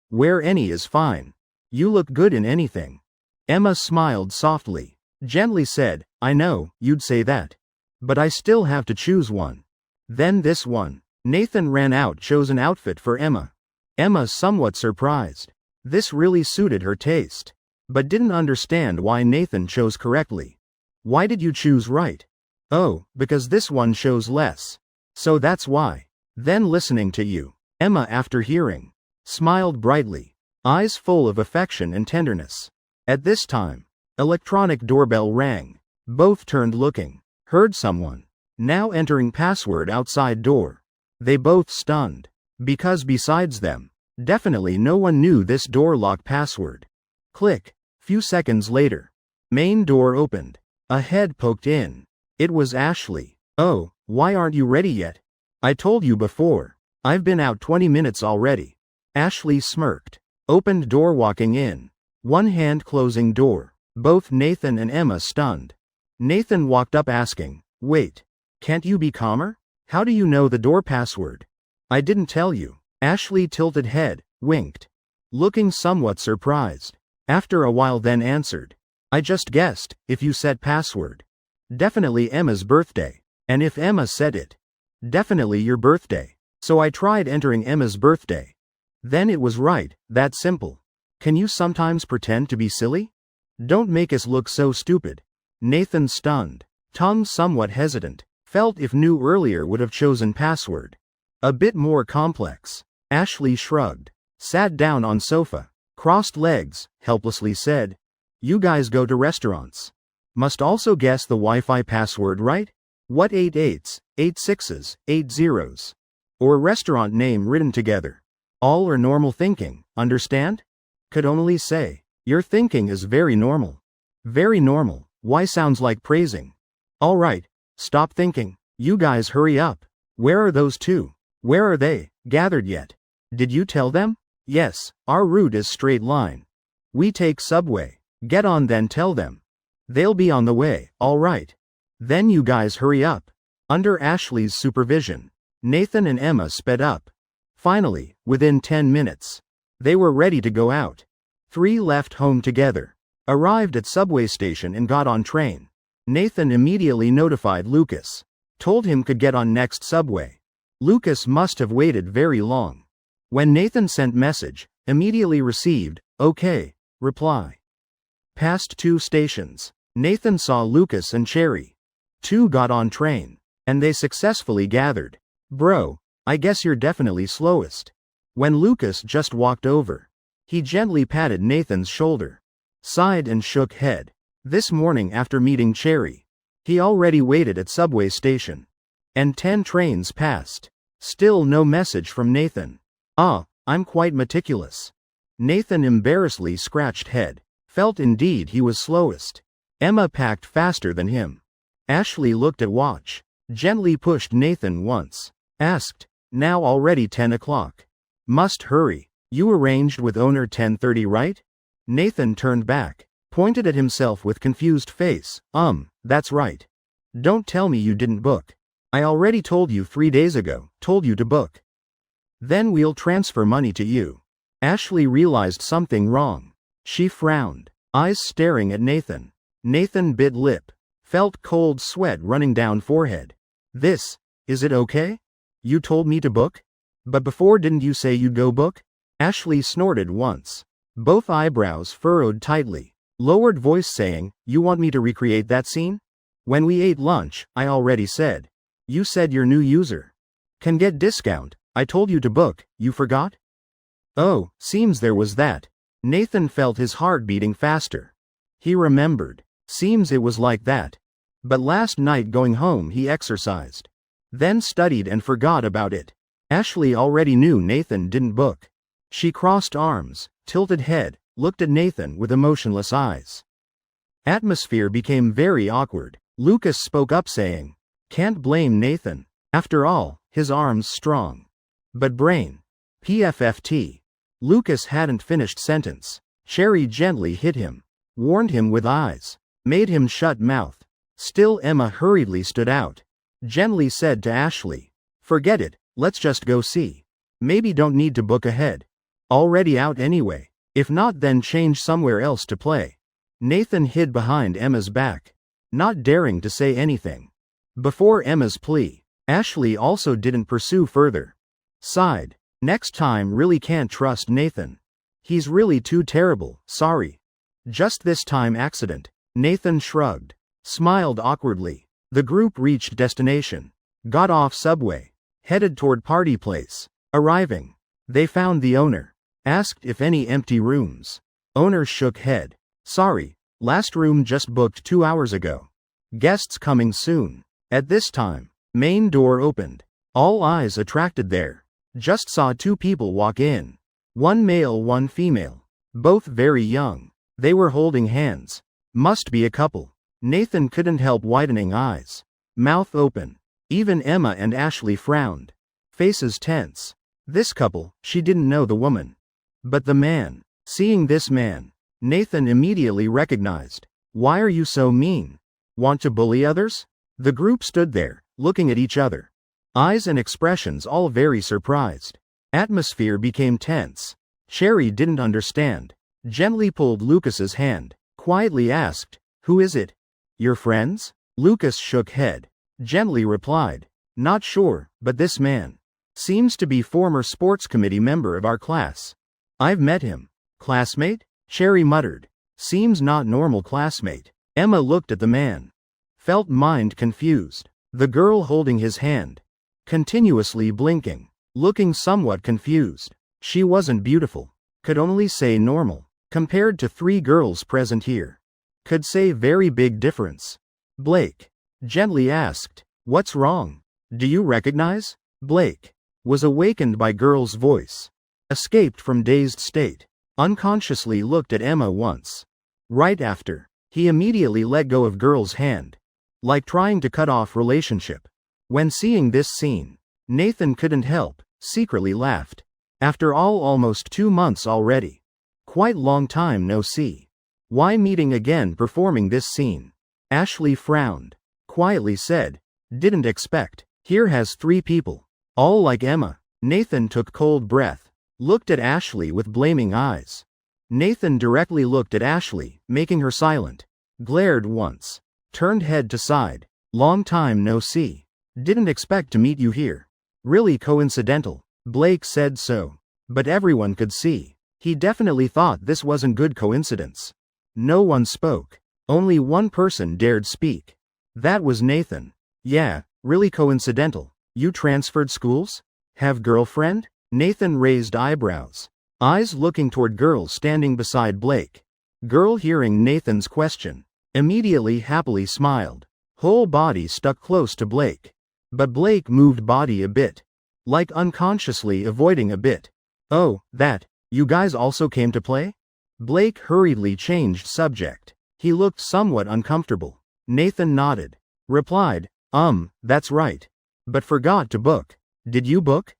Speaker 1: Where any is fine. You look good in anything. Emma smiled softly, gently said, I know, you'd say that. But I still have to choose one. Then this one. Nathan ran out, chose an outfit for Emma. Emma somewhat surprised. This really suited her taste. But didn't understand why Nathan chose correctly. Why did you choose right? Oh, because this one shows less. So that's why. Then listening to you. Emma, after hearing, smiled brightly, eyes full of affection and tenderness. At this time, electronic doorbell rang. Both turned looking. Heard someone. Now entering password outside door. They both stunned. Because besides them, definitely no one knew this door lock password. Click. Few seconds later. Main door opened. A head poked in. It was Ashley. Oh, why aren't you ready yet? I told you before. I've been out 20 minutes already. Ashley smirked. Opened door, walking in. One hand closing door. Both Nathan and Emma stunned. Nathan walked up asking, wait. Can't you be calmer? How do you know the door password? I didn't tell you. Ashley tilted head, winked. Looking somewhat surprised. After a while then answered. I just guessed, if you said password. Definitely Emma's birthday. And if Emma said it. Definitely your birthday. So I tried entering Emma's birthday. Then it was right, that simple. Can you sometimes pretend to be silly? Don't make us look so stupid. Nathan stunned. Tongue somewhat hesitant. Felt if knew earlier would have chosen password. A bit more complex. Ashley shrugged. Sat down on sofa. Crossed legs, helplessly said. You guys go to restaurants. Must also guess the Wi-Fi password, right? What 8 8s, 8 6s, 8 zeros? Or restaurant name written together. All are normal thinking, understand? Could only say. Your thinking is very normal. Very normal. Why sounds like praising. All right. Stop thinking. You guys hurry up. Where are those two? Where are they? Gathered yet? Did you tell them? Yes, our route is straight line. We take subway. Get on then tell them. They'll be on the way, all right. Then you guys hurry up. Under Ashley's supervision, Nathan and Emma sped up. Finally, within 10 minutes, they were ready to go out. 3 left home together. Arrived at subway station and got on train. Nathan immediately notified Lucas. Told him could get on next subway. Lucas must have waited very long. When Nathan sent message, immediately received, okay, reply. Past 2 stations. Nathan saw Lucas and Cherry. 2 got on train. And they successfully gathered. Bro, I guess you're definitely slowest. When Lucas just walked over, he gently patted Nathan's shoulder, sighed and shook head. This morning after meeting Cherry, he already waited at subway station. And 10 trains passed. Still no message from Nathan. I'm quite meticulous. Nathan embarrassedly scratched head. Felt indeed he was slowest. Emma packed faster than him. Ashley looked at watch, gently pushed Nathan once. Asked, now already 10 o'clock. Must hurry. You arranged with owner 10:30, right? Nathan turned back, pointed at himself with confused face. That's right. Don't tell me you didn't book. I already told you 3 days ago, told you to book. Then we'll transfer money to you. Ashley realized something wrong. She frowned, eyes staring at Nathan. Nathan bit lip, felt cold sweat running down forehead. Is it okay? You told me to book? But before didn't you say you'd go book? Ashley snorted once. Both eyebrows furrowed tightly. Lowered voice saying, you want me to recreate that scene? When we ate lunch, I already said. You said your new user can get discount. I told you to book, you forgot? Oh, seems there was that. Nathan felt his heart beating faster. He remembered. Seems it was like that. But last night going home he exercised. Then studied and forgot about it. Ashley already knew Nathan didn't book. She crossed arms, tilted head, looked at Nathan with emotionless eyes. Atmosphere became very awkward. Lucas spoke up saying, can't blame Nathan. After all, his arms strong. But brain. PFFT. Lucas hadn't finished sentence. Cherry gently hit him. Warned him with eyes. Made him shut mouth. Still Emma hurriedly stood out. Gently said to Ashley, forget it, let's just go see. Maybe don't need to book ahead. Already out anyway. If not then change somewhere else to play. Nathan hid behind Emma's back, not daring to say anything. Before Emma's plea, Ashley also didn't pursue further. Sighed. Next time really can't trust Nathan. He's really too terrible, sorry. Just this time accident. Nathan shrugged. Smiled awkwardly. The group reached destination. Got off subway. Headed toward party place. Arriving. They found the owner. Asked if any empty rooms. Owner shook head. Sorry, last room just booked 2 hours ago. Guests coming soon. At this time, main door opened. All eyes attracted there. Just saw 2 people walk in. One male, one female. Both very young. They were holding hands. Must be a couple. Nathan couldn't help widening eyes. Mouth open. Even Emma and Ashley frowned. Faces tense. This couple, she didn't know the woman. But the man. Seeing this man, Nathan immediately recognized. Why are you so mean? Want to bully others? The group stood there, looking at each other. Eyes and expressions all very surprised. Atmosphere became tense. Cherry didn't understand. Gently pulled Lucas's hand. Quietly asked, who is it? Your friends? Lucas shook head. Gently replied, not sure, but this man seems to be former sports committee member of our class. I've met him. Classmate? Cherry muttered. Seems not normal classmate. Emma looked at the man. Felt mind confused. The girl holding his hand. Continuously blinking. Looking somewhat confused. She wasn't beautiful. Could only say normal. Compared to 3 girls present here. Could say very big difference. Blake. Gently asked, what's wrong? Do you recognize? Blake. Was awakened by girl's voice. Escaped from dazed state. Unconsciously looked at Emma once. Right after, he immediately let go of girl's hand. Like trying to cut off relationship. When seeing this scene, Nathan couldn't help, secretly laughed. After all almost 2 months already. Quite long time no see. Why meeting again performing this scene? Ashley frowned. Quietly said, didn't expect. Here has 3 people. All like Emma. Nathan took cold breath. Looked at Ashley with blaming eyes. Nathan directly looked at Ashley, making her silent. Glared once. Turned head to side. Long time no see. Didn't expect to meet you here. Really coincidental. Blake said so. But everyone could see. He definitely thought this wasn't good coincidence. No one spoke. Only one person dared speak. That was Nathan. Yeah, really coincidental. You transferred schools? Have girlfriend? Nathan raised eyebrows, eyes looking toward girl standing beside Blake. Girl, hearing Nathan's question, immediately happily smiled. Whole body stuck close to Blake. But Blake moved body a bit, like unconsciously avoiding a bit. Oh, that, you guys also came to play? Blake hurriedly changed subject. He looked somewhat uncomfortable. Nathan nodded. Replied, that's right. But forgot to book. Did you book?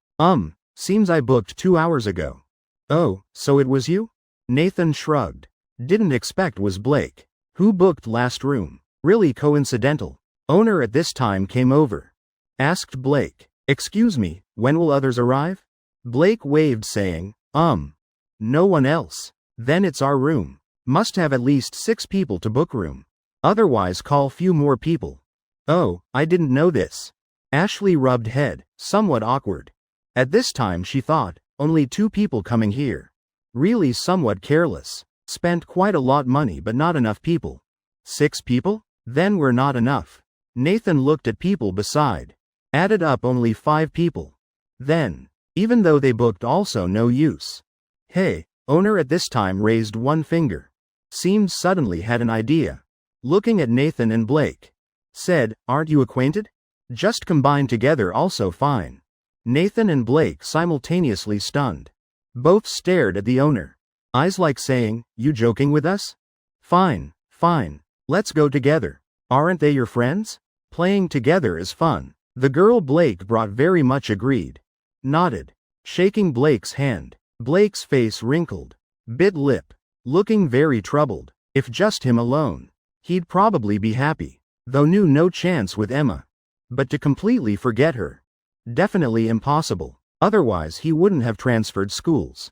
Speaker 1: Seems I booked 2 hours ago. Oh, so it was you? Nathan shrugged. Didn't expect was Blake. Who booked last room? Really coincidental. Owner at this time came over. Asked Blake. Excuse me, when will others arrive? Blake waved saying, no one else. Then it's our room. Must have at least 6 people to book room. Otherwise call few more people. Oh, I didn't know this. Ashley rubbed head, somewhat awkward. At this time she thought, only 2 people coming here. Really somewhat careless. Spent quite a lot money but not enough people. 6 people? Then we're not enough. Nathan looked at people beside. Added up only 5 people. Then, even though they booked also no use. Hey, owner at this time raised one finger. Seemed suddenly had an idea. Looking at Nathan and Blake. Said, aren't you acquainted? Just combined together also fine. Nathan and Blake simultaneously stunned. Both stared at the owner. Eyes like saying, you joking with us? Fine, fine. Let's go together. Aren't they your friends? Playing together is fun. The girl Blake brought very much agreed. Nodded. Shaking Blake's hand. Blake's face wrinkled. Bit lip. Looking very troubled. If just him alone, he'd probably be happy. Though knew no chance with Emma. But to completely forget her. Definitely impossible. Otherwise he wouldn't have transferred schools.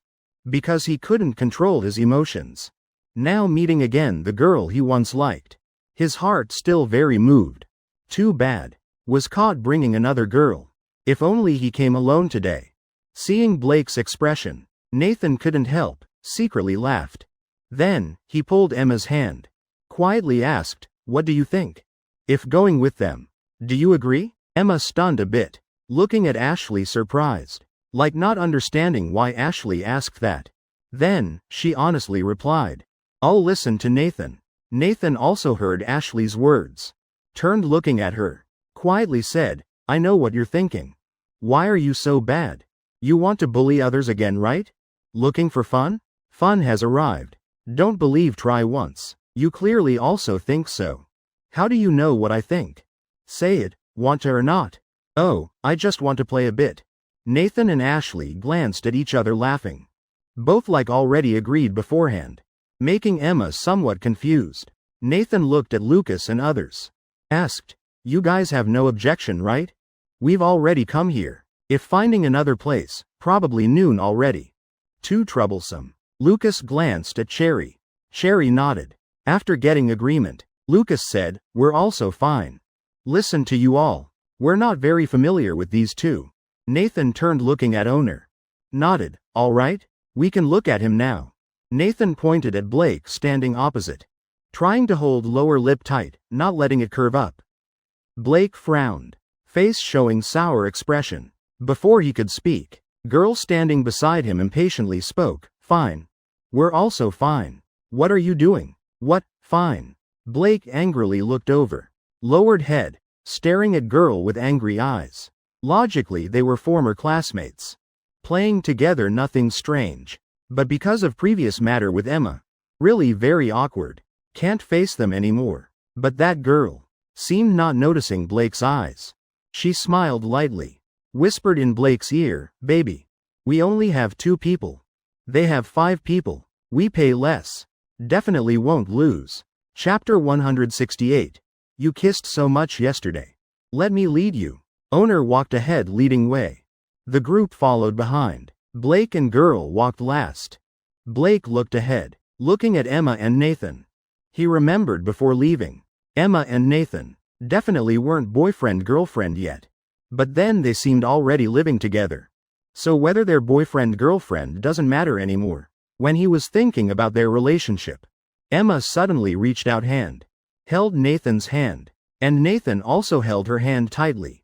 Speaker 1: Because he couldn't control his emotions. Now meeting again the girl he once liked. His heart still very moved. Too bad. Was caught bringing another girl. If only he came alone today. Seeing Blake's expression, Nathan couldn't help, secretly laughed. Then, he pulled Emma's hand. Quietly asked, what do you think? If going with them. Do you agree? Emma stunned a bit. Looking at Ashley surprised. Like not understanding why Ashley asked that. Then, she honestly replied. I'll listen to Nathan. Nathan also heard Ashley's words. Turned looking at her. Quietly said, I know what you're thinking. Why are you so bad? You want to bully others again, right? Looking for fun? Fun has arrived. Don't believe, try once. You clearly also think so. How do you know what I think? Say it, want to or not? Oh, I just want to play a bit. Nathan and Ashley glanced at each other laughing. Both like already agreed beforehand. Making Emma somewhat confused. Nathan looked at Lucas and others. Asked, you guys have no objection, right? We've already come here. If finding another place, probably noon already. Too troublesome. Lucas glanced at Cherry. Cherry nodded. After getting agreement, Lucas said, we're also fine. Listen to you all. We're not very familiar with these two. Nathan turned looking at owner. Nodded, all right, we can look at him now. Nathan pointed at Blake standing opposite. Trying to hold lower lip tight, not letting it curve up. Blake frowned. Face showing sour expression. Before he could speak, girl standing beside him impatiently spoke, fine. We're also fine. What are you doing? What, fine? Blake angrily looked over. Lowered head, staring at girl with angry eyes. Logically they were former classmates. Playing together nothing strange. But because of previous matter with Emma. Really very awkward. Can't face them anymore. But that girl seemed not noticing Blake's eyes. She smiled lightly. Whispered in Blake's ear, baby. We only have 2 people. They have 5 people. We pay less. Definitely won't lose. Chapter 168. You kissed so much yesterday. Let me lead you. Owner walked ahead leading way. The group followed behind. Blake and girl walked last. Blake looked ahead, looking at Emma and Nathan. He remembered before leaving. Emma and Nathan definitely weren't boyfriend-girlfriend yet. But then they seemed already living together. So whether they're boyfriend-girlfriend doesn't matter anymore. When he was thinking about their relationship, Emma suddenly reached out hand. Held Nathan's hand. And Nathan also held her hand tightly.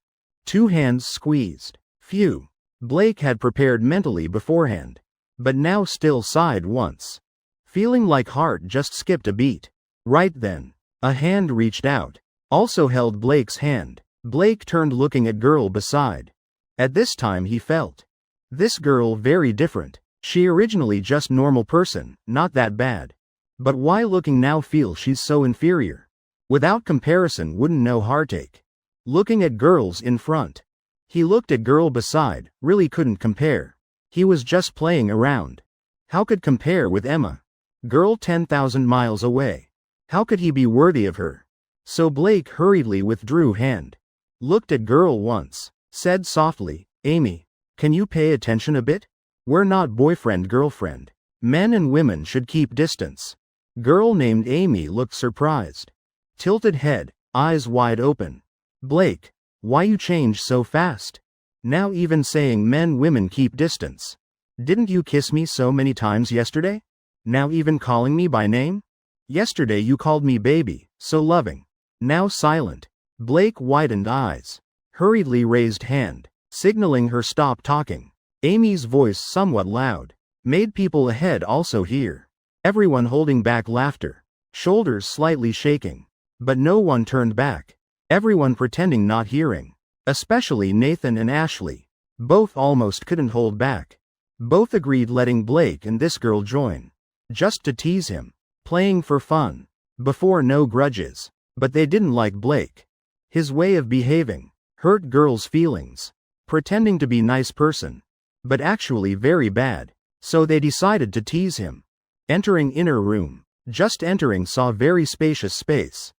Speaker 1: 2 hands squeezed. Phew. Blake had prepared mentally beforehand. But now still sighed once. Feeling like heart just skipped a beat. Right then, a hand reached out. Also held Blake's hand. Blake turned looking at girl beside. At this time he felt. This girl very different. She originally just normal person, not that bad. But why looking now feel she's so inferior? Without comparison wouldn't know heartache. Looking at girls in front. He looked at girl beside, really couldn't compare. He was just playing around. How could compare with Emma? Girl 10,000 miles away. How could he be worthy of her? So Blake hurriedly withdrew hand. Looked at girl once. Said softly, Amy, can you pay attention a bit? We're not boyfriend-girlfriend. Men and women should keep distance. Girl named Amy looked surprised. Tilted head, eyes wide open. Blake, why you change so fast? Now even saying men-women keep distance. Didn't you kiss me so many times yesterday? Now even calling me by name? Yesterday you called me baby, so loving. Now silent. Blake widened eyes. Hurriedly raised hand, signaling her stop talking. Amy's voice somewhat loud. Made people ahead also hear. Everyone holding back laughter. Shoulders slightly shaking. But no one turned back. Everyone pretending not hearing. Especially Nathan and Ashley. Both almost couldn't hold back. Both agreed letting Blake and this girl join. Just to tease him. Playing for fun. Before no grudges. But they didn't like Blake. His way of behaving. Hurt girls' feelings. Pretending to be nice person. But actually very bad. So they decided to tease him. Entering inner room. Just entering saw very spacious space.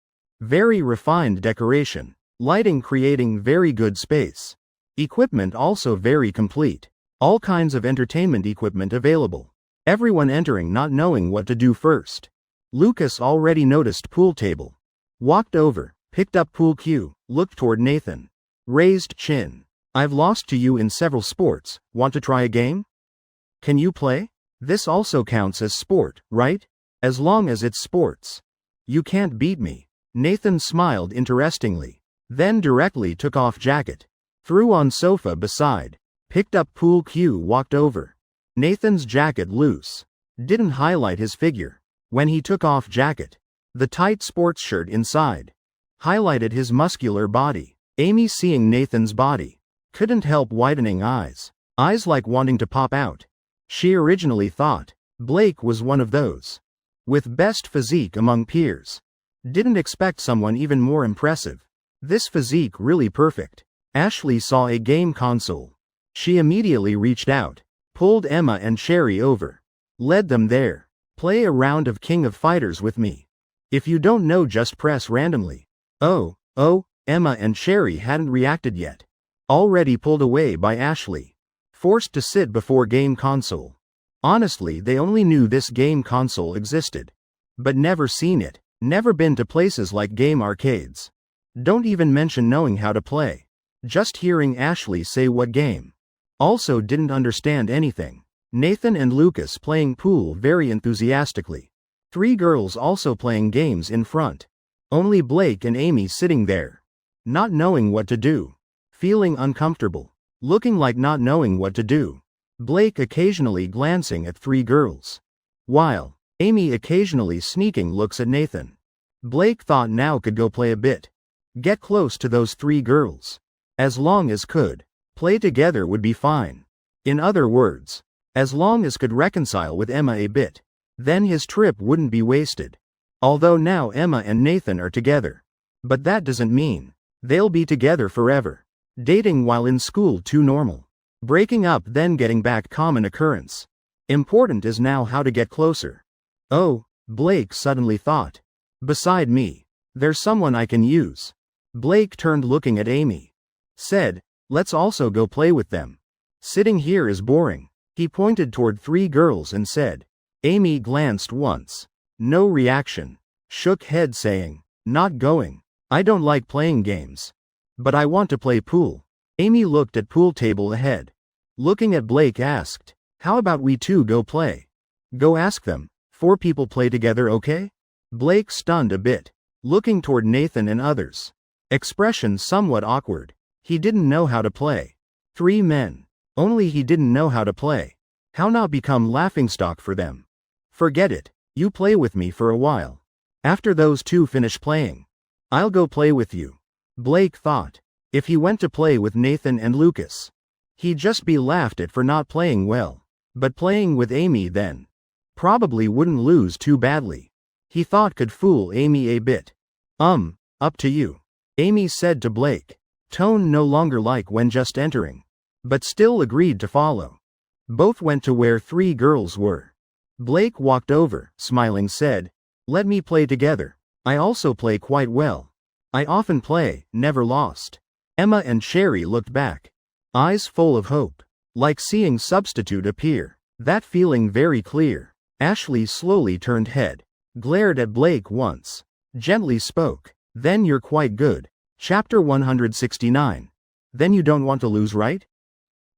Speaker 1: Very refined decoration. Lighting creating very good space. Equipment also very complete. All kinds of entertainment equipment available. Everyone entering not knowing what to do first. Lucas already noticed pool table. Walked over, picked up pool cue, looked toward Nathan. Raised chin. I've lost to you in several sports, want to try a game? Can you play? This also counts as sport, right? As long as it's sports. You can't beat me. Nathan smiled interestingly. Then directly took off jacket. Threw on sofa beside. Picked up pool cue walked over. Nathan's jacket loose. Didn't highlight his figure. When he took off jacket. The tight sports shirt inside. Highlighted his muscular body. Amy seeing Nathan's body. Couldn't help widening eyes. Eyes like wanting to pop out. She originally thought Blake was one of those. With best physique among peers. Didn't expect someone even more impressive. This physique really perfect. Ashley saw a game console. She immediately reached out. Pulled Emma and Sherry over. Led them there. Play a round of King of Fighters with me. If you don't know just press randomly. Oh, Emma and Sherry hadn't reacted yet. Already pulled away by Ashley. Forced to sit before game console. Honestly they only knew this game console existed. But never seen it. Never been to places like game arcades. Don't even mention knowing how to play. Just hearing Ashley say what game. Also didn't understand anything. Nathan and Lucas playing pool very enthusiastically. 3 girls also playing games in front. Only Blake and Amy sitting there. Not knowing what to do. Feeling uncomfortable. Looking like not knowing what to do. Blake occasionally glancing at 3 girls. While Amy occasionally sneaking looks at Nathan. Blake thought now could go play a bit. Get close to those 3 girls. As long as could. Play together would be fine. In other words, as long as could reconcile with Emma a bit. Then his trip wouldn't be wasted. Although now Emma and Nathan are together. But that doesn't mean they'll be together forever. Dating while in school too normal. Breaking up then getting back common occurrence. Important is now how to get closer. Oh, Blake suddenly thought. Beside me. There's someone I can use. Blake turned looking at Amy. Said, let's also go play with them. Sitting here is boring. He pointed toward 3 girls and said. Amy glanced once. No reaction. Shook head saying, not going. I don't like playing games. But I want to play pool. Amy looked at pool table ahead. Looking at Blake asked, how about we 2 go play? Go ask them. 4 people play together okay? Blake stunned a bit. Looking toward Nathan and others. Expression somewhat awkward. He didn't know how to play. 3 men. Only he didn't know how to play. How not become laughingstock for them? Forget it. You play with me for a while. After those 2 finish playing, I'll go play with you. Blake thought. If he went to play with Nathan and Lucas, he'd just be laughed at for not playing well. But playing with Amy then probably wouldn't lose too badly. He thought could fool Amy a bit. Up to you. Amy said to Blake. Tone no longer like when just entering, but still agreed to follow. Both went to where 3 girls were. Blake walked over, smiling said, "Let me play together. I also play quite well. I often play, never lost." Emma and Sherry looked back, eyes full of hope, like seeing substitute appear. That feeling very clear. Ashley slowly turned head, glared at Blake once, gently spoke, "Then you're quite good." Chapter 169. Then you don't want to lose, right?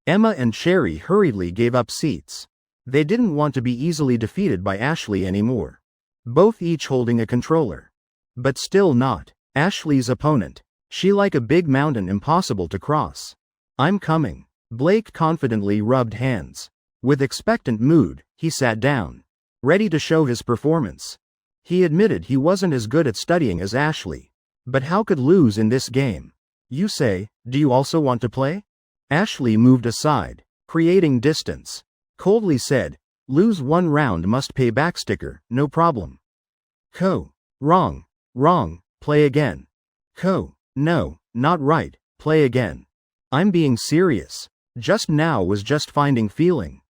Speaker 1: Emma and Sherry hurriedly gave up seats. They didn't want to be easily defeated by Ashley anymore. Both each holding a controller. But still not Ashley's opponent. She like a big mountain impossible to cross. "I'm coming." Blake confidently rubbed hands. With expectant mood, he sat down, ready to show his performance. He admitted he wasn't as good at studying as Ashley. But how could lose in this game? "You say, do you also want to play?" Ashley moved aside, creating distance. Coldly said, "Lose 1 round must pay back sticker, no problem." Wrong. Play again. No, not right, play again. "I'm being serious. Just now was just finding feeling."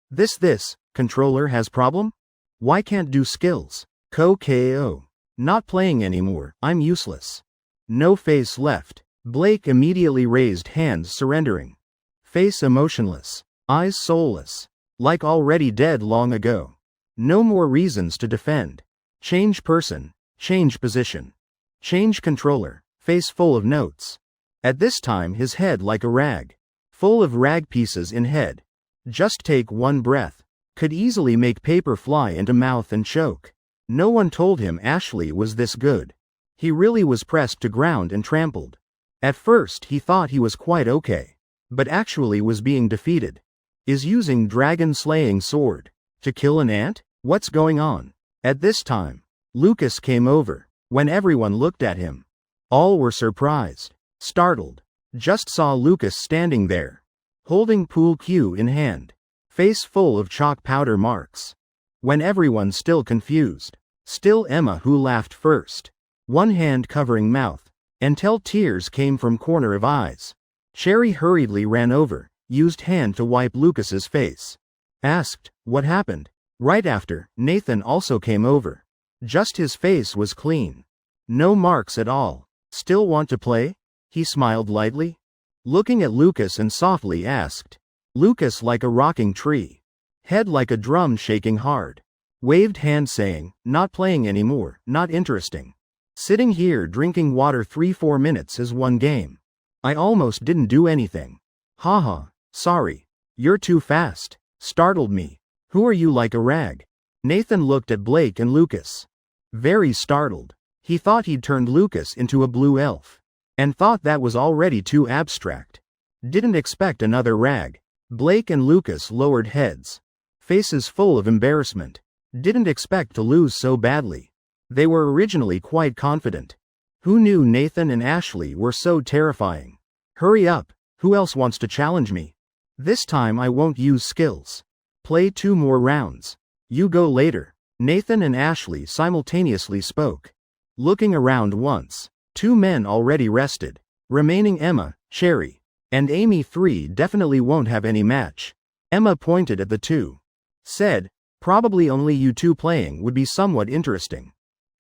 Speaker 1: This, controller has problem? Why can't do skills? KO. Not playing anymore, I'm useless. No face left. Blake immediately raised hands surrendering. Face emotionless. Eyes soulless. Like already dead long ago. No more reasons to defend. Change person. Change position. Change controller. Face full of notes. At this time his head like a rag. Full of rag pieces in head. Just take 1 breath. Could easily make paper fly into mouth and choke. No one told him Ashley was this good. He really was pressed to ground and trampled. At first he thought he was quite okay, but actually was being defeated. Is using dragon slaying sword to kill an ant? What's going on? At this time, Lucas came over. When everyone looked at him, all were surprised, startled. Just saw Lucas standing there, holding pool cue in hand, face full of chalk powder marks. When everyone still confused. Still Emma who laughed first. 1 hand covering mouth, until tears came from corner of eyes. Sherry hurriedly ran over, used hand to wipe Lucas's face. Asked, "What happened?" Right after, Nathan also came over. Just his face was clean. No marks at all. "Still want to play?" He smiled lightly, looking at Lucas and softly asked. Lucas like a rocking tree. Head like a drum shaking hard. Waved hand saying, "Not playing anymore, not interesting. Sitting here drinking water 3-4 minutes is 1 game. I almost didn't do anything. Haha, sorry. You're too fast. Startled me. Who are you like a rag?" Nathan looked at Blake and Lucas. Very startled. He thought he'd turned Lucas into a blue elf. And thought that was already too abstract. Didn't expect another rag. Blake and Lucas lowered heads. Faces full of embarrassment. Didn't expect to lose so badly. They were originally quite confident. Who knew Nathan and Ashley were so terrifying? "Hurry up, who else wants to challenge me? This time I won't use skills. Play 2 more rounds. You go later." Nathan and Ashley simultaneously spoke. Looking around once. 2 men already rested. Remaining Emma, Sherry, and Amy 3 definitely won't have any match. Emma pointed at the 2. Said, "Probably only you 2 playing would be somewhat interesting.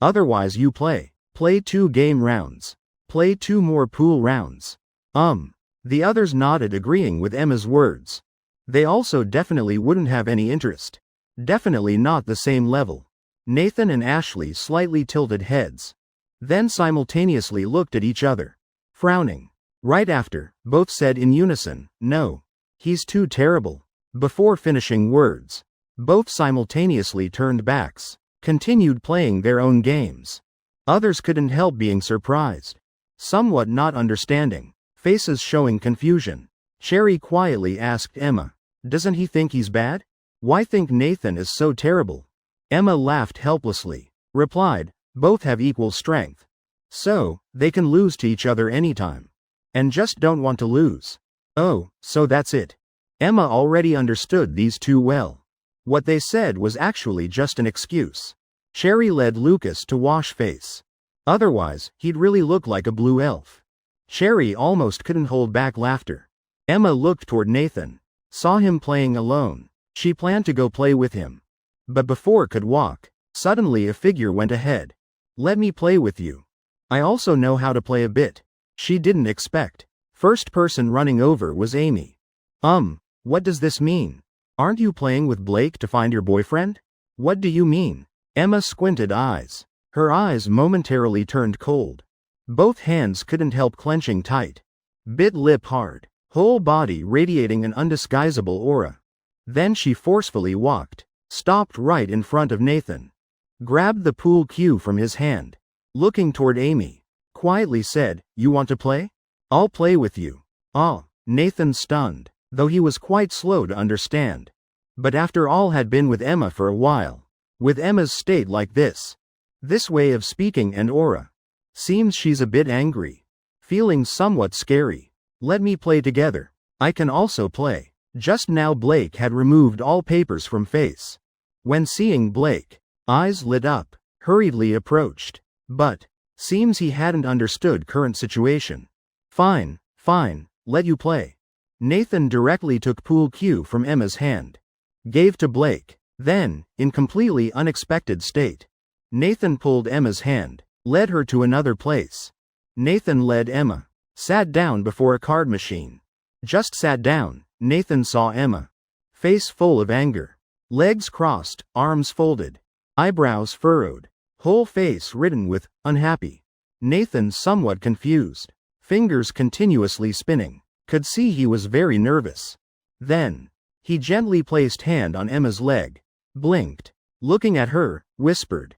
Speaker 1: Otherwise you play 2 game rounds. Play 2 more pool rounds." The others nodded agreeing with Emma's words. They also definitely wouldn't have any interest. Definitely not the same level. Nathan and Ashley slightly tilted heads. Then simultaneously looked at each other. Frowning. Right after, both said in unison, "No. He's too terrible." Before finishing words, both simultaneously turned backs, continued playing their own games. Others couldn't help being surprised. Somewhat not understanding. faces showing confusion. Cherry quietly asked Emma, "Doesn't he think he's bad? Why think Nathan is so terrible?" Emma laughed helplessly, replied, "Both have equal strength. So, they can lose to each other anytime. And just don't want to lose." "Oh, so that's it." Emma already understood these two well. What they said was actually just an excuse. Cherry led Lucas to wash face. Otherwise, he'd really look like a blue elf. Cherry almost couldn't hold back laughter. Emma looked toward Nathan, saw him playing alone. She planned to go play with him. But before could walk, suddenly a figure went ahead. "Let me play with you. I also know how to play a bit." She didn't expect. First person running over was Amy. What does this mean? Aren't you playing with Blake to find your boyfriend? What do you mean? Emma squinted eyes. Her eyes momentarily turned cold. Both hands couldn't help clenching tight. Bit lip hard, whole body radiating an undisguisable aura. Then she forcefully walked, stopped right in front of Nathan, grabbed the pool cue from his hand, looking toward Amy, quietly said, "You want to play? I'll play with you." "Ah," Nathan stunned, though he was quite slow to understand. But after all had been with Emma for a while, with Emma's state like this way of speaking and aura, seems she's a bit angry, feeling somewhat scary. "Let me play together. I can also play." Just now Blake had removed all papers from face. When seeing Blake, eyes lit up, hurriedly approached. But, seems he hadn't understood current situation. Fine, let you play." Nathan directly took pool cue from Emma's hand, gave to Blake. Then, in completely unexpected state, Nathan pulled Emma's hand, led her to another place. Nathan led Emma, sat down before a card machine. Just sat down, Nathan saw Emma, face full of anger, legs crossed, arms folded, eyebrows furrowed, whole face written with unhappy. Nathan somewhat confused, fingers continuously spinning, could see he was very nervous. Then, he gently placed hand on Emma's leg, blinked, looking at her, whispered,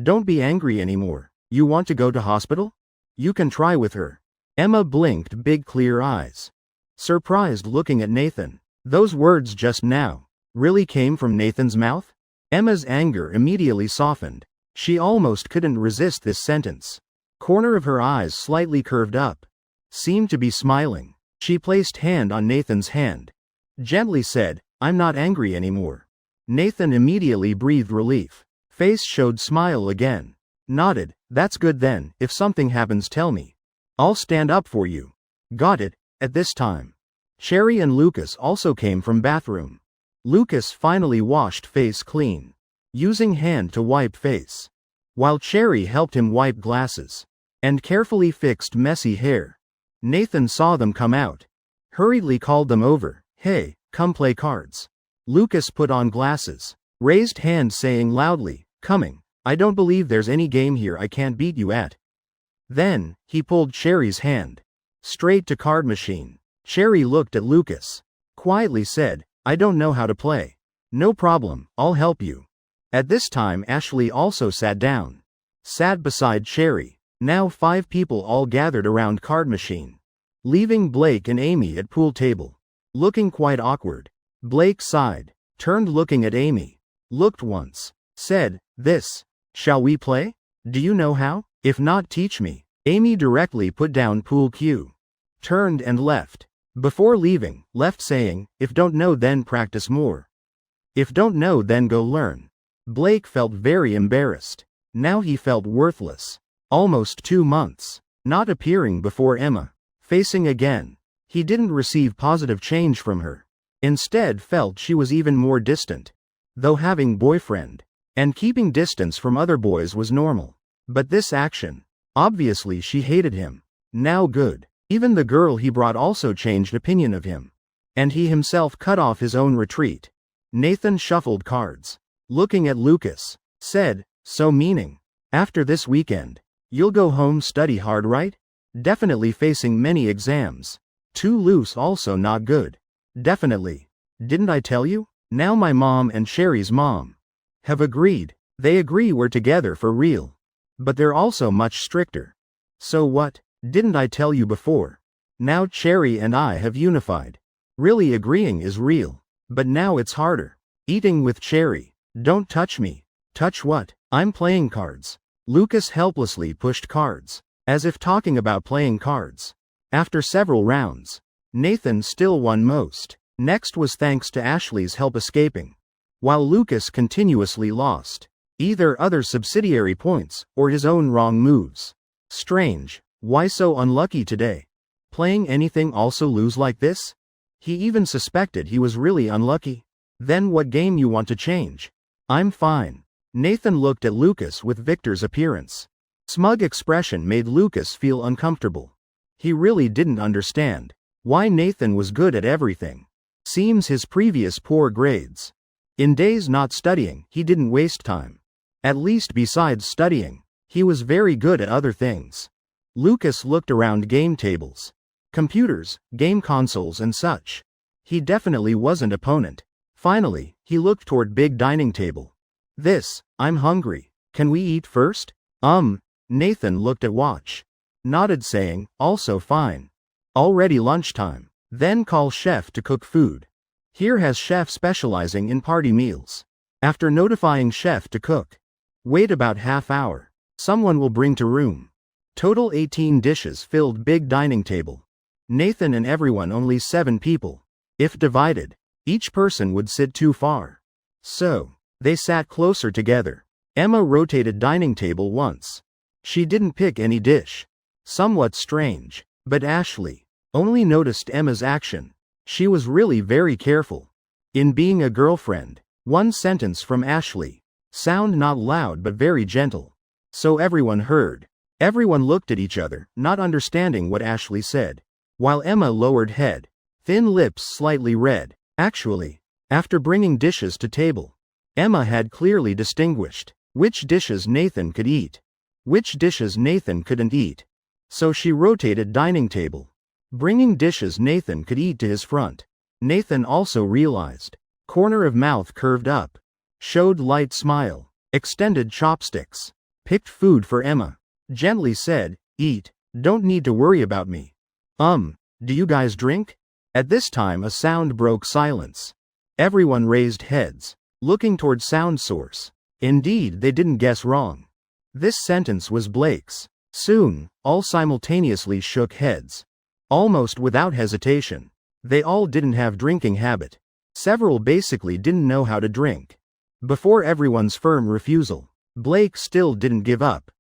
Speaker 1: "Don't be angry anymore. You want to go to hospital? You can try with her." Emma blinked big clear eyes, surprised looking at Nathan. Those words just now really came from Nathan's mouth? Emma's anger immediately softened. She almost couldn't resist this sentence. Corner of her eyes slightly curved up, seemed to be smiling. She placed hand on Nathan's hand, gently said, "I'm not angry anymore." Nathan immediately breathed relief. Face showed smile again. Nodded, "That's good then, if something happens tell me. I'll stand up for you." "Got it." At this time, Cherry and Lucas also came from bathroom. Lucas finally washed face clean, using hand to wipe face, while Cherry helped him wipe glasses, and carefully fixed messy hair. Nathan saw them come out, hurriedly called them over. "Hey, come play cards." Lucas put on glasses, raised hand saying loudly, "Coming. I don't believe there's any game here I can't beat you at." Then, he pulled Cherry's hand, straight to card machine. Cherry looked at Lucas, quietly said, "I don't know how to play." "No problem, I'll help you." At this time Ashley also sat down, sat beside Cherry. Now 5 people all gathered around card machine, leaving Blake and Amy at pool table, looking quite awkward. Blake sighed, turned looking at Amy, looked once, said, Shall we play? Do you know how? If not, teach me." Amy directly put down pool cue, turned and left. Before leaving, left saying, "If don't know then practice more. If don't know then go learn." Blake felt very embarrassed. Now he felt worthless. Almost 2 months, not appearing before Emma, facing again. He didn't receive positive change from her. Instead felt she was even more distant. Though having boyfriend, and keeping distance from other boys was normal. But this action, obviously she hated him. Now good. Even the girl he brought also changed opinion of him. And he himself cut off his own retreat. Nathan shuffled cards, looking at Lucas, said, "So meaning, after this weekend, you'll go home study hard, right? Definitely facing many exams. Too loose also not good. Definitely. Didn't I tell you? Now my mom and Sherry's mom have agreed. They agree we're together for real. But they're also much stricter. So what? Didn't I tell you before? Now Cherry and I have unified. Really agreeing is real. But now it's harder. Eating with Cherry. Don't touch me. Touch what? I'm playing cards. Lucas helplessly pushed cards, as if talking about playing cards. After several rounds, Nathan still won most. Next was thanks to Ashley's help escaping, while Lucas continuously lost, either other subsidiary points or his own wrong moves. Strange. Why so unlucky today? Playing anything also lose like this? He even suspected he was really unlucky. Then what game you want to change? I'm fine. Nathan looked at Lucas with Victor's appearance. Smug expression made Lucas feel uncomfortable. He really didn't understand why Nathan was good at everything. Seems his previous poor grades. In days not studying, he didn't waste time. At least besides studying, he was very good at other things. Lucas looked around game tables, computers, game consoles and such. He definitely wasn't opponent. Finally, he looked toward big dining table. I'm hungry. Can we eat first? Nathan looked at watch. Nodded saying, also fine. Already lunchtime. Then call chef to cook food. Here has chef specializing in party meals. After notifying chef to cook. Wait about half hour. Someone will bring to room. Total 18 dishes filled big dining table. Nathan and everyone only 7 people. If divided, each person would sit too far. So, they sat closer together. Emma rotated dining table once. She didn't pick any dish. Somewhat strange, but Ashley only noticed Emma's action. She was really very careful in being a girlfriend. One sentence from Ashley. Sound not loud but very gentle. So everyone heard. Everyone looked at each other, not understanding what Ashley said. While Emma lowered head, thin lips slightly red. Actually, after bringing dishes to table, Emma had clearly distinguished which dishes Nathan could eat, which dishes Nathan couldn't eat. So she rotated dining table, bringing dishes Nathan could eat to his front. Nathan also realized. Corner of mouth curved up. Showed light smile. Extended chopsticks. Picked food for Emma. Gently said, eat. Don't need to worry about me. Do you guys drink? At this time a sound broke silence. Everyone raised heads, looking toward sound source. Indeed, they didn't guess wrong. This sentence was Blake's. Soon, all simultaneously shook heads. Almost without hesitation. They all didn't have drinking habit. Several basically didn't know how to drink. Before everyone's firm refusal, Blake still didn't give up.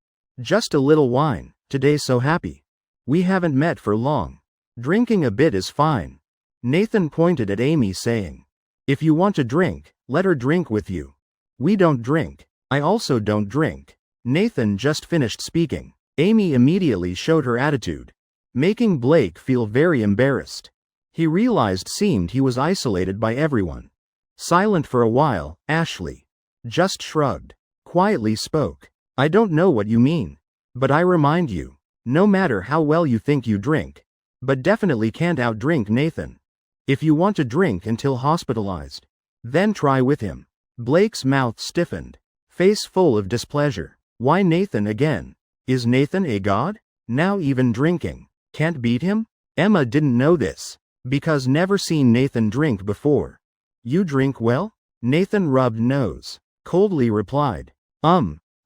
Speaker 1: Just a little wine, today so happy. We haven't met for long. Drinking a bit is fine. Nathan pointed at Amy saying, if you want to drink, let her drink with you. We don't drink. I also don't drink. Nathan just finished speaking. Amy immediately showed her attitude, making Blake feel very embarrassed. He realized he was isolated by everyone. Silent for a while, Ashley just shrugged, quietly spoke. I don't know what you mean. But I remind you, no matter how well you think you drink, but definitely can't outdrink Nathan. If you want to drink until hospitalized, then try with him. Blake's mouth stiffened, face full of displeasure. Why Nathan again? Is Nathan a god? Now even drinking can't beat him? Emma didn't know this, because never seen Nathan drink before. You drink well? Nathan rubbed nose, coldly replied.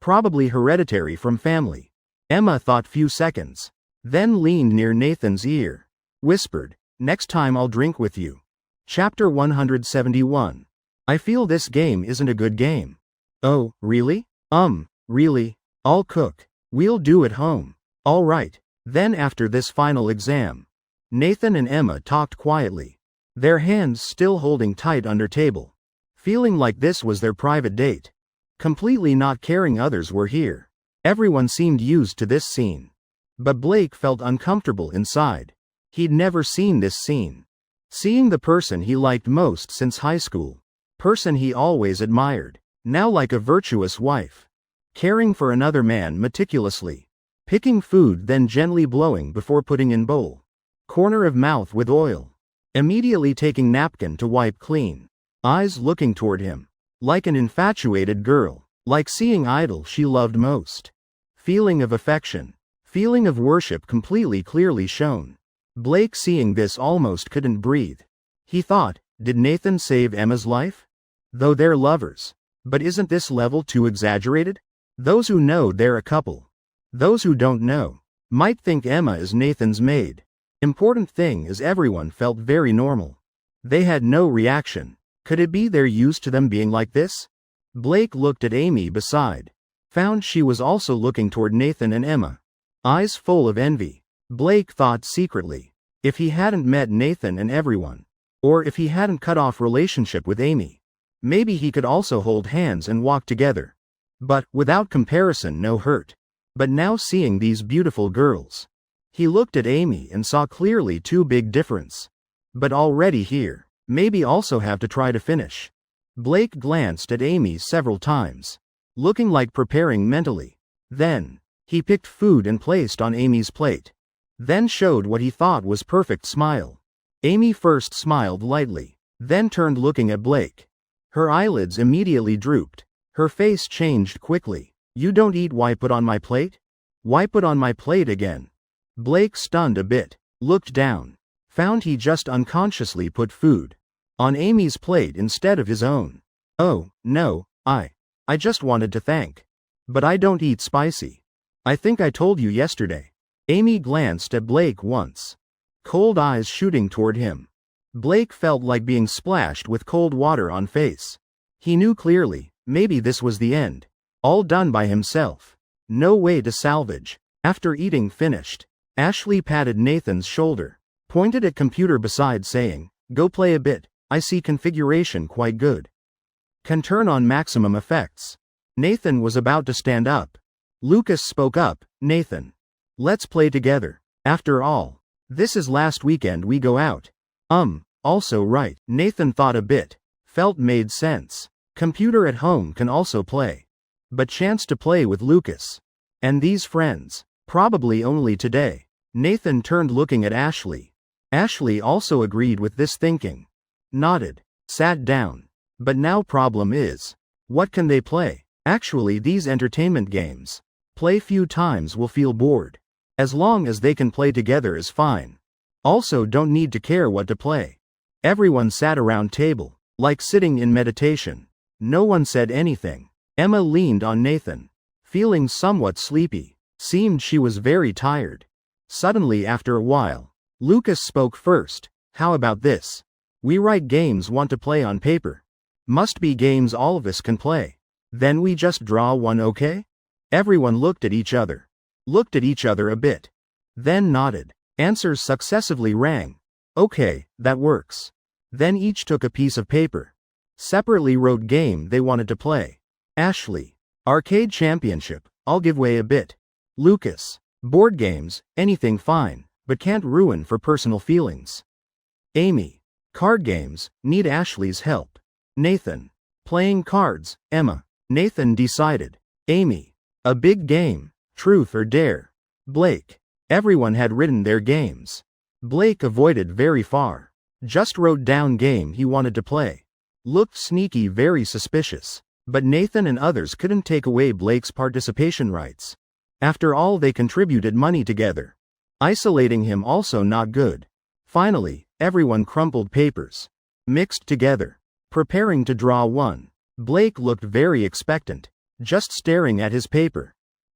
Speaker 1: Probably hereditary from family. Emma thought few seconds, then leaned near Nathan's ear, whispered, next time I'll drink with you. Chapter 171. I feel this game isn't a good game. Oh, really? Really? I'll cook. We'll do it home. All right. Then after this final exam. Nathan and Emma talked quietly, their hands still holding tight under table, feeling like this was their private date, completely not caring others were here. Everyone seemed used to this scene. But Blake felt uncomfortable inside. He'd never seen this scene. Seeing the person he liked most since high school, person he always admired, now like a virtuous wife, caring for another man meticulously, picking food then gently blowing before putting in bowl, corner of mouth with oil, immediately taking napkin to wipe clean, eyes looking toward him, like an infatuated girl, like seeing idol she loved most. Feeling of affection, feeling of worship completely clearly shown. Blake, seeing this, almost couldn't breathe. He thought, did Nathan save Emma's life? Though they're lovers. But isn't this level too exaggerated? Those who know they're a couple. Those who don't know might think Emma is Nathan's maid. Important thing is everyone felt very normal. They had no reaction. Could it be they're used to them being like this? Blake looked at Amy beside. Found she was also looking toward Nathan and Emma. Eyes full of envy. Blake thought secretly, if he hadn't met Nathan and everyone, or if he hadn't cut off relationship with Amy, maybe he could also hold hands and walk together. But, without comparison, no hurt. But now seeing these beautiful girls, he looked at Amy and saw clearly too big difference. But already here, maybe also have to try to finish. Blake glanced at Amy several times, looking like preparing mentally. Then, he picked food and placed on Amy's plate. Then showed what he thought was perfect smile. Amy first smiled lightly, then turned looking at Blake. Her eyelids immediately drooped. Her face changed quickly. You don't eat? Why put on my plate? Why put on my plate again? Blake, stunned a bit, looked down. Found he just unconsciously put food on Amy's plate instead of his own. Oh, no, I just wanted to thank. But I don't eat spicy. I think I told you yesterday. Amy glanced at Blake once. Cold eyes shooting toward him. Blake felt like being splashed with cold water on face. He knew clearly, maybe this was the end. All done by himself. No way to salvage. After eating finished, Ashley patted Nathan's shoulder, pointed at computer beside saying, go play a bit, I see configuration quite good. Can turn on maximum effects. Nathan was about to stand up. Lucas spoke up, Nathan. Let's play together. After all, this is last weekend we go out. Also right. Nathan thought a bit. Felt made sense. Computer at home can also play. But chance to play with Lucas. And these friends. Probably only today. Nathan turned looking at Ashley. Ashley also agreed with this thinking. Nodded. Sat down. But now problem is, what can they play? Actually, these entertainment games. Play few times will feel bored. As long as they can play together is fine. Also don't need to care what to play. Everyone sat around table, like sitting in meditation. No one said anything. Emma leaned on Nathan. Feeling somewhat sleepy. Seemed she was very tired. Suddenly after a while, Lucas spoke first. How about this? We write games want to play on paper. Must be games all of us can play. Then we just draw one, okay? Everyone looked at each other. Looked at each other a bit. Then nodded. Answers successively rang. Okay, that works. Then each took a piece of paper. Separately wrote game they wanted to play. Ashley. Arcade championship, I'll give way a bit. Lucas. Board games, anything fine, but can't ruin for personal feelings. Amy. Card games, need Ashley's help. Nathan. Playing cards, Emma. Nathan decided. Amy. A big game. Truth or dare. Blake. Everyone had written their games. Blake avoided very far. Just wrote down game he wanted to play. Looked sneaky, very suspicious. But Nathan and others couldn't take away Blake's participation rights. After all, they contributed money together. Isolating him also not good. Finally, everyone crumpled papers. Mixed together. Preparing to draw one. Blake looked very expectant. Just staring at his paper.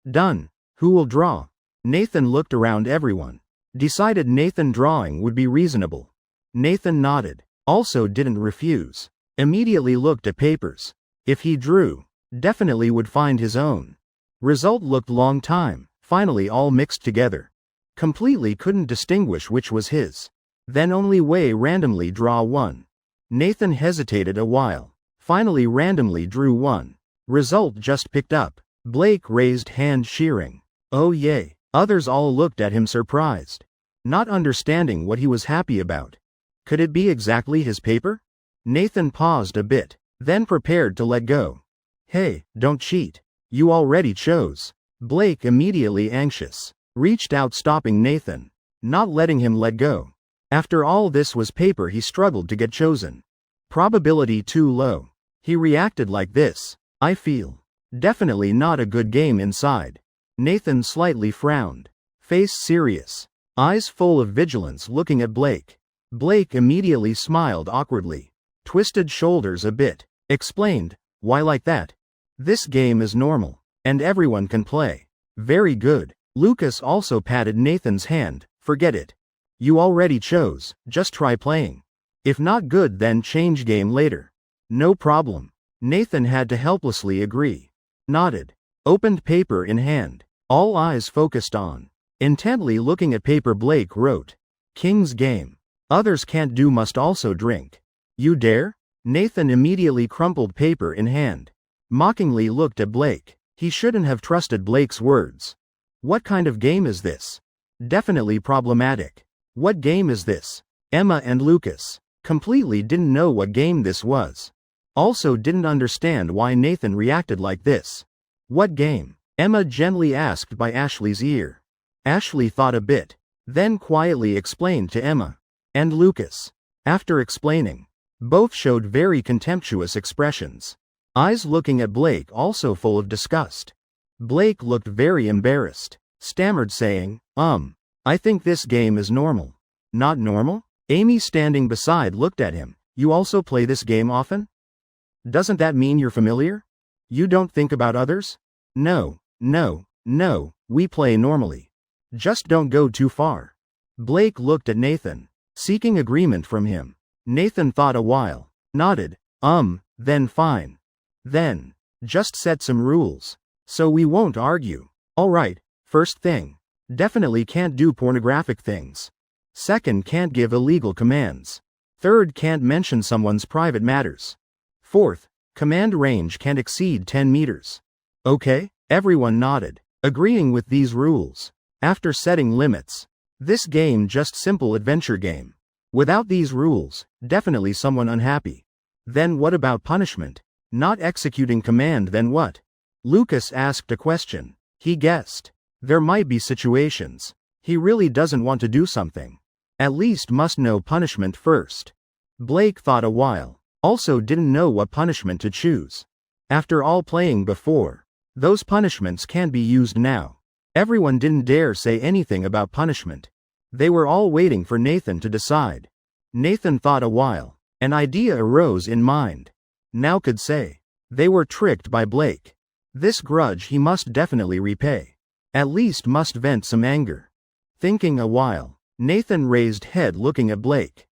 Speaker 1: Done. Who will draw? Nathan looked around everyone. Decided Nathan drawing would be reasonable. Nathan nodded. Also didn't refuse. Immediately looked at papers. If he drew, definitely would find his own. Result looked long time. Finally all mixed together. Completely couldn't distinguish which was his. Then only way randomly draw one. Nathan hesitated a while. Finally randomly drew one. Result just picked up. Blake raised hand cheering. Oh yay. Others all looked at him surprised. Not understanding what he was happy about. Could it be exactly his paper? Nathan paused a bit, then prepared to let go. Hey, don't cheat. You already chose. Blake immediately anxious. Reached out stopping Nathan. Not letting him let go. After all this was paper he struggled to get chosen. Probability too low. He reacted like this. I feel. Definitely not a good game inside. Nathan slightly frowned. Face serious. eyes full of vigilance looking at Blake. Blake immediately smiled awkwardly, twisted shoulders a bit, explained, "Why like that? This game is normal, and everyone can play." "Very good." Lucas also patted Nathan's hand. "Forget it. You already chose, just try playing. If not good then change game later." "No problem." Nathan had to helplessly agree. Nodded. Opened paper in hand. All eyes focused on. Intently looking at paper, Blake wrote, "King's game. Others can't do must also drink. You dare?" Nathan immediately crumpled paper in hand. Mockingly looked at Blake. He shouldn't have trusted Blake's words. What kind of game is this? Definitely problematic. What game is this? Emma and Lucas completely didn't know what game this was. Also didn't understand why Nathan reacted like this. "What game?" Emma gently asked by Ashley's ear. Ashley thought a bit, then quietly explained to Emma and Lucas. After explaining, both showed very contemptuous expressions. Eyes looking at Blake also full of disgust. Blake looked very embarrassed, stammered saying, I think this game is normal." "Not normal?" Amy standing beside looked at him. "You also play this game often? Doesn't that mean you're familiar? You don't think about others?" No, we play normally. Just don't go too far." Blake looked at Nathan, seeking agreement from him. Nathan thought a while, nodded, then fine. Then, just set some rules. So we won't argue. Alright, first thing. Definitely can't do pornographic things. Second, can't give illegal commands. Third, can't mention someone's private matters. Fourth, command range can't exceed 10 meters. Okay? Everyone nodded, agreeing with these rules. After setting limits, this game just simple adventure game. Without these rules, definitely someone unhappy. Then what about punishment? Not executing command, then what? Lucas asked a question. He guessed. There might be situations he really doesn't want to do something. At least must know punishment first. Blake thought a while. Also didn't know what punishment to choose. After all playing before, those punishments can't be used now. Everyone didn't dare say anything about punishment. They were all waiting for Nathan to decide. Nathan thought a while. An idea arose in mind. Now could say. They were tricked by Blake. This grudge he must definitely repay. At least must vent some anger. Thinking a while, Nathan raised head looking at Blake.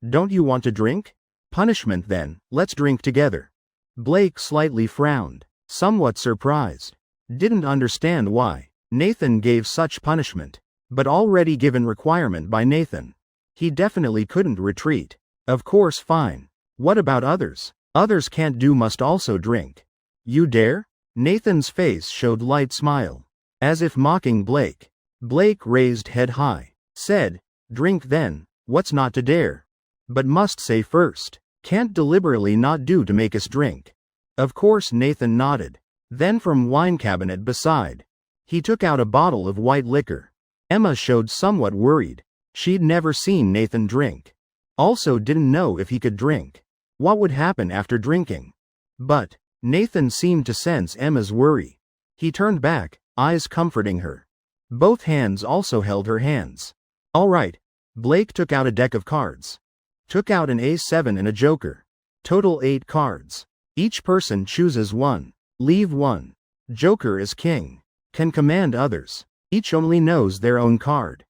Speaker 1: "Don't you want to drink? Punishment then, let's drink together." Blake slightly frowned, somewhat surprised. Didn't understand why Nathan gave such punishment, but already given requirement by Nathan. He definitely couldn't retreat. Of course fine. What about others? Others can't do must also drink. You dare? Nathan's face showed light smile, as if mocking Blake. Blake raised head high, said, "Drink then, what's not to dare? But must say first. Can't deliberately not do to make us drink." Of course Nathan nodded. Then from wine cabinet beside, he took out a bottle of white liquor. Emma showed somewhat worried. She'd never seen Nathan drink. Also didn't know if he could drink. What would happen after drinking? But Nathan seemed to sense Emma's worry. He turned back, eyes comforting her. Both hands also held her hands. All right. Blake took out a deck of cards. Took out an A7 and a joker. Total 8 cards. Each person chooses one. Leave one. Joker is king. Can command others. Each only knows their own card.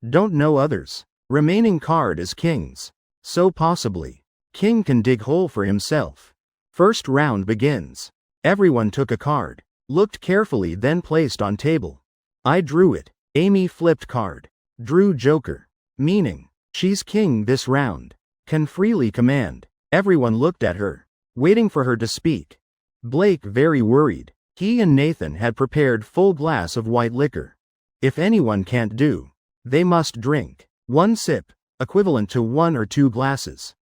Speaker 1: Don't know others. Remaining card is king's. So possibly, king can dig hole for himself. First round begins. Everyone took a card. Looked carefully then placed on table. I drew it. Amy flipped card. Drew joker. Meaning, she's king this round. Can freely command. Everyone looked at her, waiting for her to speak. Blake very worried. He and Nathan had prepared full glass of white liquor. If anyone can't do, they must drink. 1 sip, equivalent to 1 or 2 glasses.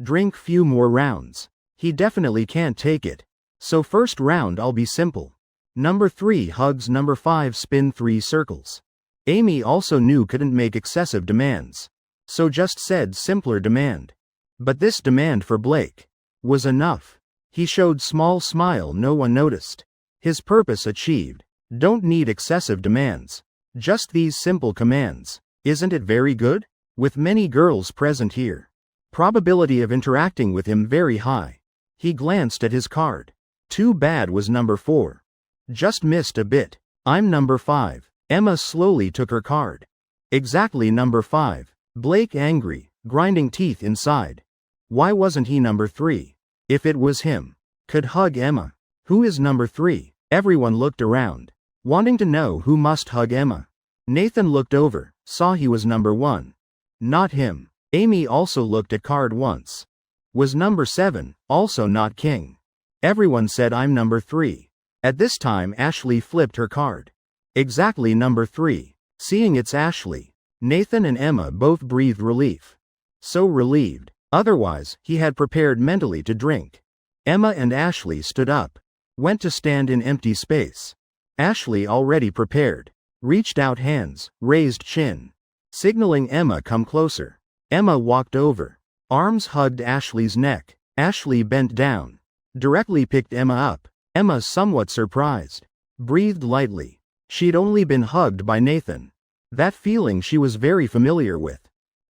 Speaker 1: Drink few more rounds. He definitely can't take it. So first round I'll be simple. Number 3 hugs, number 5 spin 3 circles. Amy also knew couldn't make excessive demands. So just said simpler demand. But this demand for Blake was enough. He showed small smile, no one noticed. His purpose achieved. Don't need excessive demands. Just these simple commands. Isn't it very good? With many girls present here. Probability of interacting with him very high. He glanced at his card. Too bad was number 4. Just missed a bit. I'm number 5. Emma slowly took her card. Exactly number 5. Blake angry, grinding teeth inside. Why wasn't he number 3? If it was him. Could hug Emma. Who is number 3? Everyone looked around, wanting to know who must hug Emma. Nathan looked over, saw he was number 1. Not him. Amy also looked at card once. Was number 7, also not King. Everyone said I'm number 3. At this time Ashley flipped her card. Exactly number 3. Seeing it's Ashley, Nathan and Emma both breathed relief. So relieved. Otherwise, he had prepared mentally to drink. Emma and Ashley stood up. Went to stand in empty space. Ashley already prepared. Reached out hands, raised chin. Signaling Emma come closer. Emma walked over. Arms hugged Ashley's neck. Ashley bent down. Directly picked Emma up. Emma somewhat surprised. Breathed lightly. She'd only been hugged by Nathan. That feeling she was very familiar with.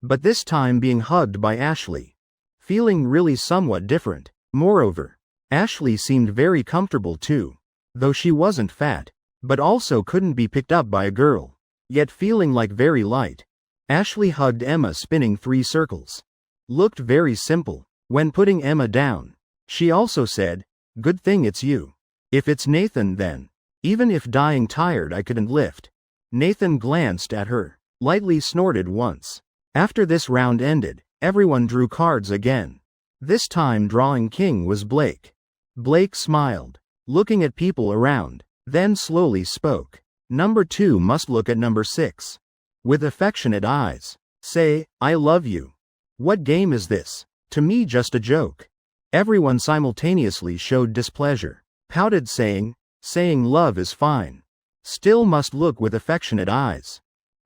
Speaker 1: But this time being hugged by Ashley. Feeling really somewhat different. Moreover, Ashley seemed very comfortable too. Though she wasn't fat, but also couldn't be picked up by a girl. Yet feeling like very light. Ashley hugged Emma, spinning 3 circles. Looked very simple. When putting Emma down, she also said, "Good thing it's you. If it's Nathan then. Even if dying tired I couldn't lift." Nathan glanced at her, lightly snorted once. After this round ended, everyone drew cards again. This time drawing King was Blake. Blake smiled, looking at people around, then slowly spoke. Number 2 must look at number 6. With affectionate eyes. Say, "I love you." What game is this? To me just a joke. Everyone simultaneously showed displeasure. Pouted saying love is fine. Still must look with affectionate eyes.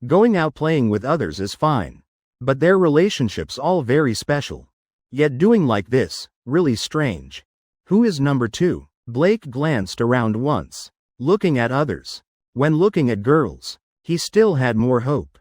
Speaker 1: Going out playing with others is fine. But their relationships all very special. Yet doing like this, really strange. Who is number 2? Blake glanced around once, looking at others. When looking at girls, he still had more hope.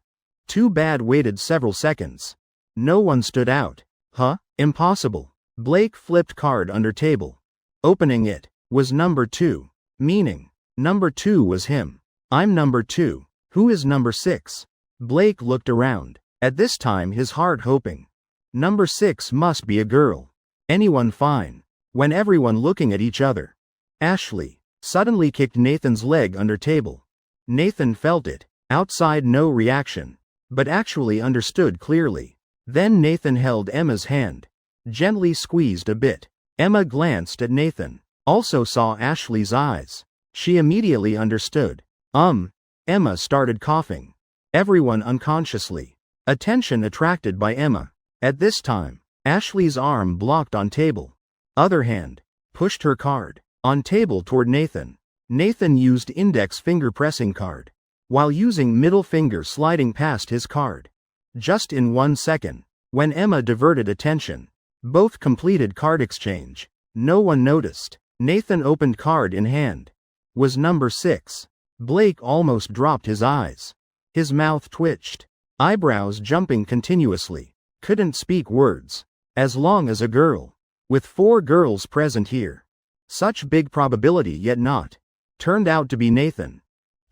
Speaker 1: Too bad waited several seconds. No one stood out. Huh? Impossible. Blake flipped card under table. Opening it, was number 2. Meaning, number 2 was him. I'm number 2. Who is number 6? Blake looked around, at this time his heart hoping. Number 6 must be a girl. Anyone fine. When everyone looking at each other. Ashley suddenly kicked Nathan's leg under table. Nathan felt it. Outside no reaction. But actually understood clearly. Then Nathan held Emma's hand. Gently squeezed a bit. Emma glanced at Nathan. Also saw Ashley's eyes. She immediately understood. Emma started coughing. Everyone unconsciously. Attention attracted by Emma. At this time, Ashley's arm blocked on table. Other hand, pushed her card. On table toward Nathan. Nathan used index finger pressing card. While using middle finger sliding past his card. Just in 1 second. When Emma diverted attention. Both completed card exchange. No one noticed. Nathan opened card in hand. Was number 6. Blake almost dropped his eyes. His mouth twitched. Eyebrows jumping continuously. Couldn't speak words. As long as a girl. With 4 girls present here. Such big probability yet not. Turned out to be Nathan.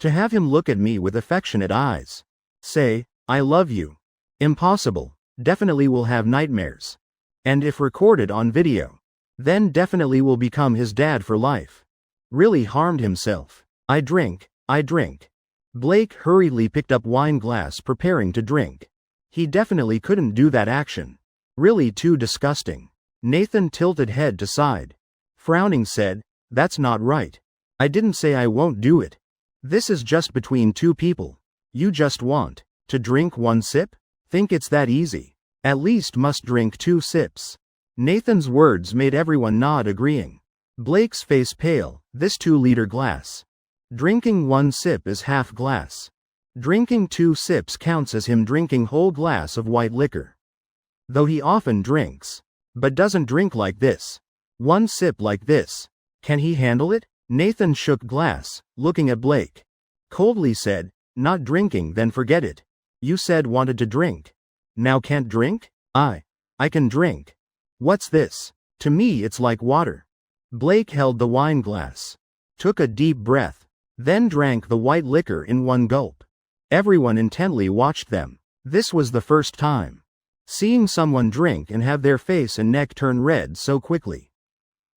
Speaker 1: To have him look at me with affectionate eyes. Say, "I love you." Impossible. Definitely will have nightmares. And if recorded on video. Then definitely will become his dad for life. Really harmed himself. I drink. Blake hurriedly picked up wine glass preparing to drink. He definitely couldn't do that action. Really too disgusting. Nathan tilted head to side. Frowning said, "That's not right. I didn't say I won't do it. This is just between 2 people. You just want to drink 1 sip? Think it's that easy? At least must drink 2 sips. Nathan's words made everyone nod agreeing. Blake's face pale. This 2-liter glass. Drinking 1 sip is half glass. Drinking 2 sips counts as him drinking whole glass of white liquor. Though he often drinks. But doesn't drink like this. 1 sip like this. Can he handle it? Nathan shook glass, looking at Blake. Coldly said, "Not drinking then forget it. You said wanted to drink. Now can't drink? I can drink. What's this? To me it's like water. Blake held the wine glass, took a deep breath, then drank the white liquor in one gulp. Everyone intently watched them. This was the first time seeing someone drink and have their face and neck turn red so quickly.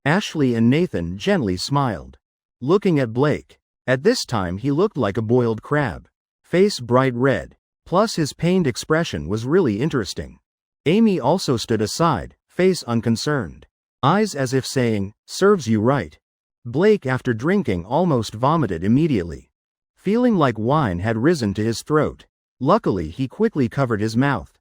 Speaker 1: Ashley and Nathan gently smiled, looking at Blake. At this time he looked like a boiled crab, face bright red, plus his pained expression was really interesting. Amy also stood aside, face unconcerned, eyes as if saying, "Serves you right." Blake, after drinking, almost vomited immediately, feeling like wine had risen to his throat. Luckily he quickly covered his mouth,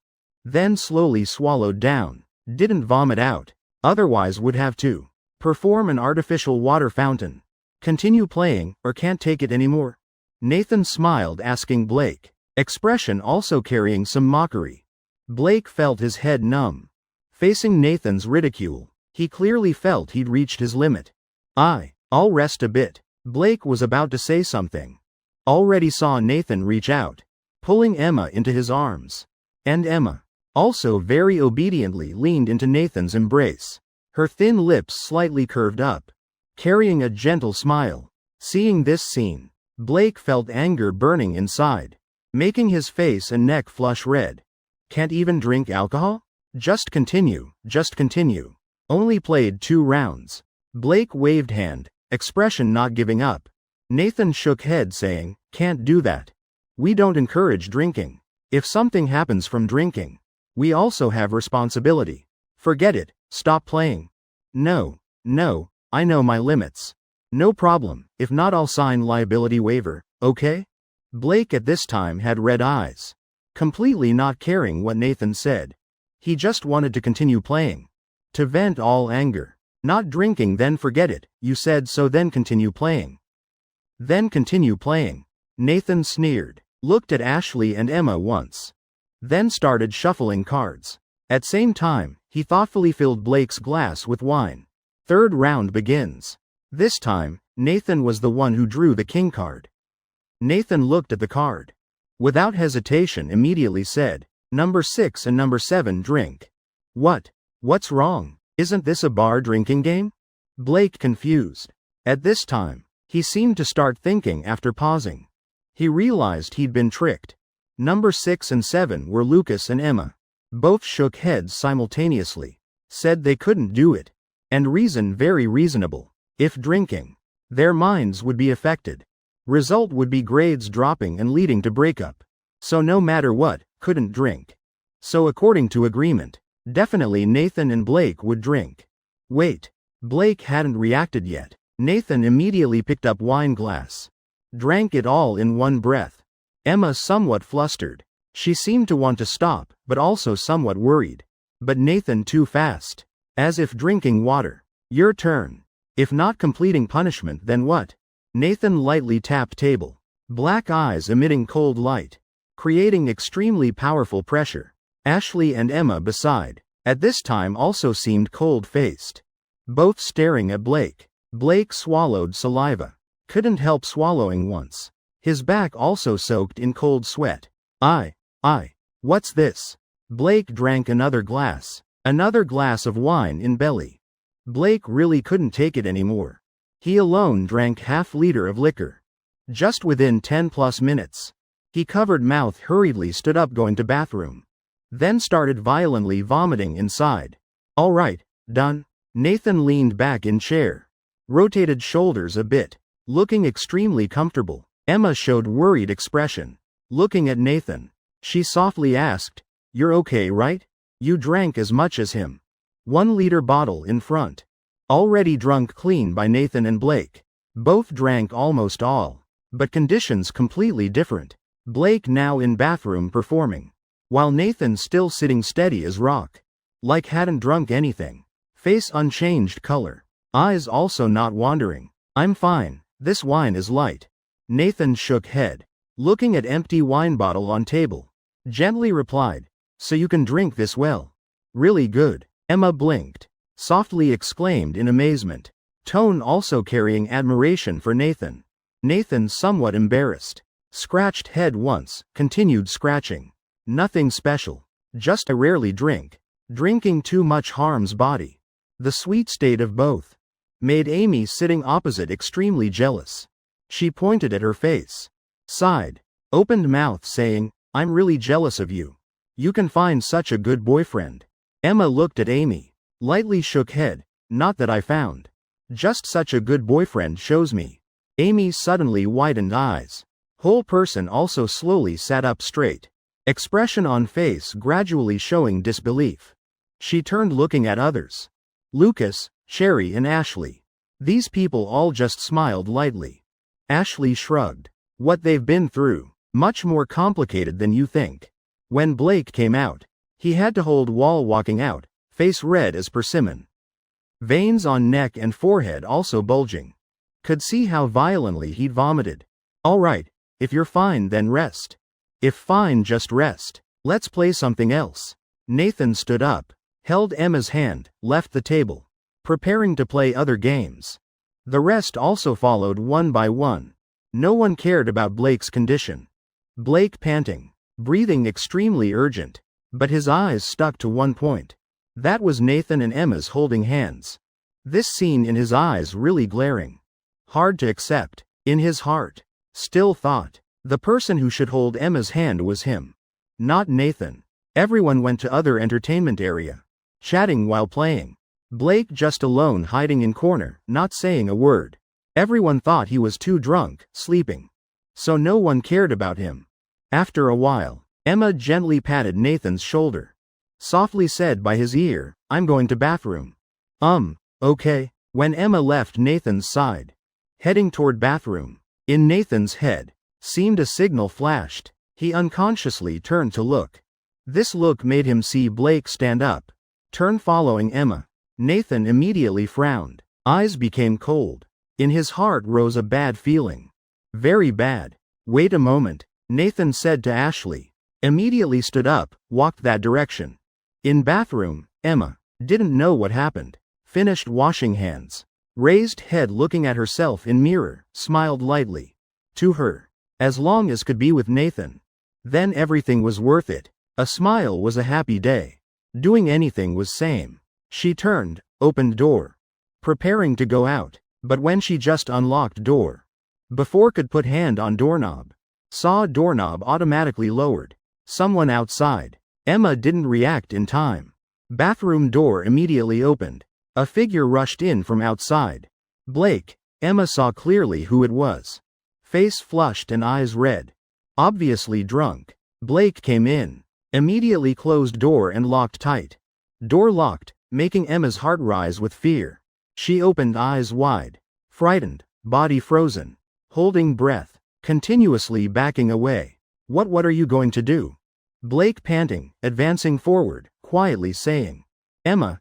Speaker 1: then slowly swallowed down. Didn't vomit out, otherwise would have to perform an artificial water fountain. Continue playing, or can't take it anymore? Nathan smiled, asking Blake, expression also carrying some mockery. Blake felt his head numb. Facing Nathan's ridicule, he clearly felt he'd reached his limit. I'll rest a bit. Blake was about to say something. Already saw Nathan reach out, pulling Emma into his arms. And Emma also very obediently leaned into Nathan's embrace, her thin lips slightly curved up, carrying a gentle smile. Seeing this scene, Blake felt anger burning inside, making his face and neck flush red. Can't even drink alcohol? Just continue. Only played 2 rounds. Blake waved hand, expression not giving up. Nathan shook head saying, "Can't do that. We don't encourage drinking. If something happens from drinking, we also have responsibility. Forget it, stop playing." No, I know my limits. No problem, if not I'll sign liability waiver, okay? Blake at this time had red eyes, completely not caring what Nathan said. He just wanted to continue playing, to vent all anger. Not drinking, then forget it, you said so, then continue playing. Nathan sneered, looked at Ashley and Emma once, then started shuffling cards. At same time, he thoughtfully filled Blake's glass with wine. 3rd round begins. This time, Nathan was the one who drew the king card. Nathan looked at the card, without hesitation immediately said, "Number 6 and number 7 drink." What's wrong? Isn't this a bar drinking game? Blake confused. At this time, he seemed to start thinking after pausing. He realized he'd been tricked. Number 6 and 7 were Lucas and Emma. Both shook heads simultaneously, said they couldn't do it, and reason very reasonable. If drinking, their minds would be affected. Result would be grades dropping and leading to breakup. So no matter what, couldn't drink. So according to agreement, definitely Nathan and Blake would drink. Wait, Blake hadn't reacted yet. Nathan immediately picked up wine glass, drank it all in one breath. Emma somewhat flustered. She seemed to want to stop, but also somewhat worried. But Nathan too fast, as if drinking water. Your turn. If not completing punishment, then what? Nathan lightly tapped table, black eyes emitting cold light, creating extremely powerful pressure. Ashley and Emma beside, at this time also seemed cold-faced, both staring at Blake. Blake swallowed saliva, couldn't help swallowing once. His back also soaked in cold sweat. What's this? Blake drank another glass of wine in belly. Blake really couldn't take it anymore. He alone drank half-liter of liquor. Just within 10+ minutes, he covered mouth hurriedly stood up going to bathroom. Then started violently vomiting inside. All right, done. Nathan leaned back in chair, rotated shoulders a bit, looking extremely comfortable. Emma showed worried expression, looking at Nathan. She softly asked, "You're okay, right? You drank as much as him." 1-liter bottle in front. Already drunk clean by Nathan and Blake. Both drank almost all, but conditions completely different. Blake now in bathroom performing, while Nathan still sitting steady as rock, like hadn't drunk anything. Face unchanged color, eyes also not wandering. "I'm fine, this wine is light." Nathan shook head, looking at empty wine bottle on table, gently replied, "So you can drink this well? Really good." Emma blinked, softly exclaimed in amazement, tone also carrying admiration for Nathan. Nathan somewhat embarrassed. Scratched head once, continued scratching. Nothing special. Just I rarely drink. Drinking too much harms body. The sweet state of both made Amy sitting opposite extremely jealous. She pointed at her face, sighed, opened mouth saying, I'm really jealous of you. You can find such a good boyfriend. Emma looked at Amy, lightly shook head, not that I found. Just such a good boyfriend shows me. Amy suddenly widened eyes. Whole person also slowly sat up straight. Expression on face gradually showing disbelief. She turned looking at others. Lucas, Sherry and Ashley. These people all just smiled lightly. Ashley shrugged. What they've been through, much more complicated than you think. When Blake came out, he had to hold while walking out, face red as persimmon. Veins on neck and forehead also bulging. Could see how violently he'd vomited. All right, if you're fine then rest. If fine just rest. Let's play something else. Nathan stood up, held Emma's hand, left the table, preparing to play other games. The rest also followed one by one. No one cared about Blake's condition. Blake panting, breathing extremely urgent, but his eyes stuck to one point. That was Nathan and Emma's holding hands. This scene in his eyes really glaring. Hard to accept. In his heart, still thought, the person who should hold Emma's hand was him. Not Nathan. Everyone went to other entertainment area, chatting while playing. Blake just alone hiding in corner, not saying a word. Everyone thought he was too drunk, sleeping. So no one cared about him. After a while, Emma gently patted Nathan's shoulder. Softly said by his ear, I'm going to bathroom. Okay. When Emma left Nathan's side, heading toward bathroom, in Nathan's head, seemed a signal flashed. He unconsciously turned to look. This look made him see Blake stand up, turn following Emma. Nathan immediately frowned. Eyes became cold. In his heart rose a bad feeling. Very bad. Wait a moment, Nathan said to Ashley. Immediately stood up, walked that direction. In bathroom, Emma didn't know what happened. Finished washing hands. Raised head looking at herself in mirror, smiled lightly. To her. As long as could be with Nathan. Then everything was worth it. A smile was a happy day. Doing anything was same. She turned, opened door. Preparing to go out. But when she just unlocked door, before could put hand on doorknob, saw doorknob automatically lowered. Someone outside. Emma didn't react in time. Bathroom door immediately opened. A figure rushed in from outside. Blake. Emma saw clearly who it was. Face flushed and eyes red. Obviously drunk. Blake came in. Immediately closed door and locked tight. Door locked, making Emma's heart rise with fear. She opened eyes wide. Frightened, body frozen. Holding breath. Continuously backing away. What are you going to do? Blake panting, advancing forward, quietly saying. Emma,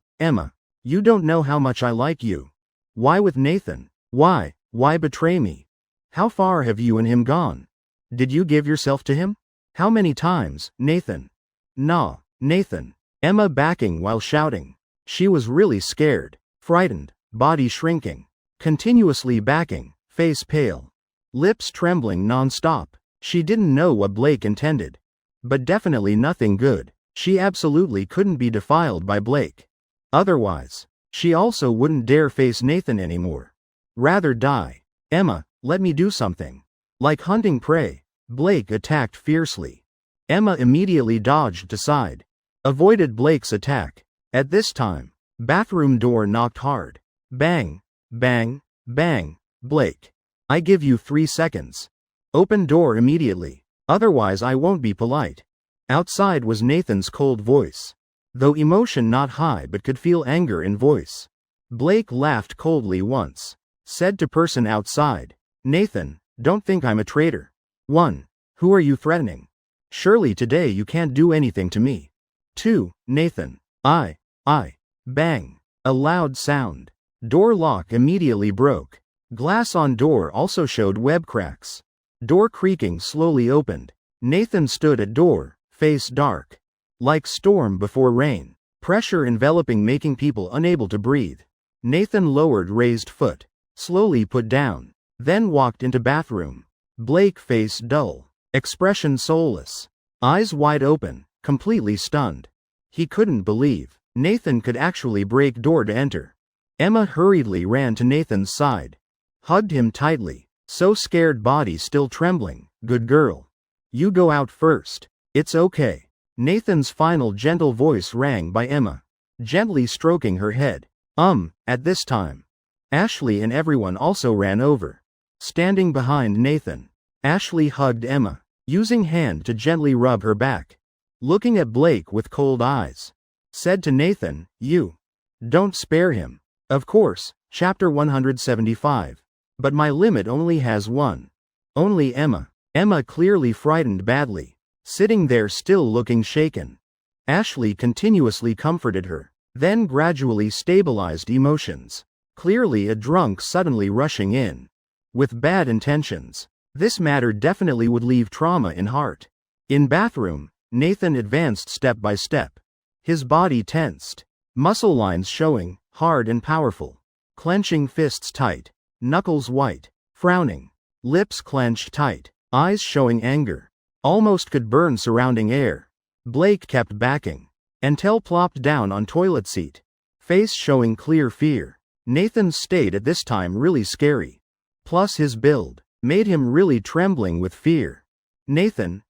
Speaker 1: you don't know how much I like you. Why with Nathan? Why betray me? How far have you and him gone? Did you give yourself to him? How many times, Nathan? Nah, Nathan. Emma backing while shouting. She was really scared, frightened, body shrinking, continuously backing, face pale, lips trembling non-stop. She didn't know what Blake intended. But definitely nothing good. She absolutely couldn't be defiled by Blake. Otherwise, she also wouldn't dare face Nathan anymore. Rather die. Emma, let me do something. Like hunting prey, Blake attacked fiercely. Emma immediately dodged aside. Avoided Blake's attack. At this time, bathroom door knocked hard. Bang, bang, bang. Blake. I give you 3 seconds. Open door immediately. Otherwise I won't be polite. Outside was Nathan's cold voice. Though emotion not high but could feel anger in voice. Blake laughed coldly once. Said to person outside. Nathan, don't think I'm a traitor. 1. Who are you threatening? Surely today you can't do anything to me. 2. Nathan. I. Bang. A loud sound. Door lock immediately broke. Glass on door also showed web cracks. Door creaking slowly opened. Nathan stood at door, face dark. Like storm before rain. Pressure enveloping making people unable to breathe. Nathan lowered raised foot. Slowly put down. Then walked into bathroom. Blake face dull. Expression soulless. Eyes wide open, completely stunned. He couldn't believe Nathan could actually break door to enter. Emma hurriedly ran to Nathan's side. Hugged him tightly. So scared, body still trembling. Good girl. You go out first. It's okay. Nathan's final gentle voice rang by Emma, gently stroking her head. At this time, Ashley and everyone also ran over. Standing behind Nathan, Ashley hugged Emma, using hand to gently rub her back. Looking at Blake with cold eyes, said to Nathan, "You don't spare him." Of course, chapter 175. But my limit only has one. Only Emma. Emma clearly frightened badly, sitting there still looking shaken. Ashley continuously comforted her, then gradually stabilized emotions. Clearly a drunk suddenly rushing in with bad intentions. This matter definitely would leave trauma in heart. In bathroom, Nathan advanced step by step. His body tensed, muscle lines showing, hard and powerful. Clenching fists tight, knuckles white, frowning, lips clenched tight, eyes showing anger. Almost could burn surrounding air. Blake kept backing, until plopped down on toilet seat, face showing clear fear. Nathan's state at this time really scary. Plus his build made him really trembling with fear. Nathan,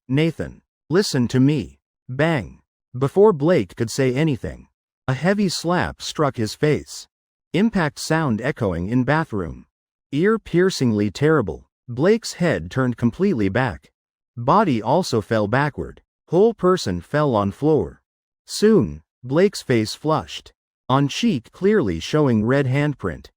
Speaker 1: listen to me. Bang. Before Blake could say anything, a heavy slap struck his face. Impact sound echoing in bathroom. Ear-piercingly terrible. Blake's head turned completely back. Body also fell backward. Whole person fell on floor. Soon, Blake's face flushed. On cheek clearly showing red handprint.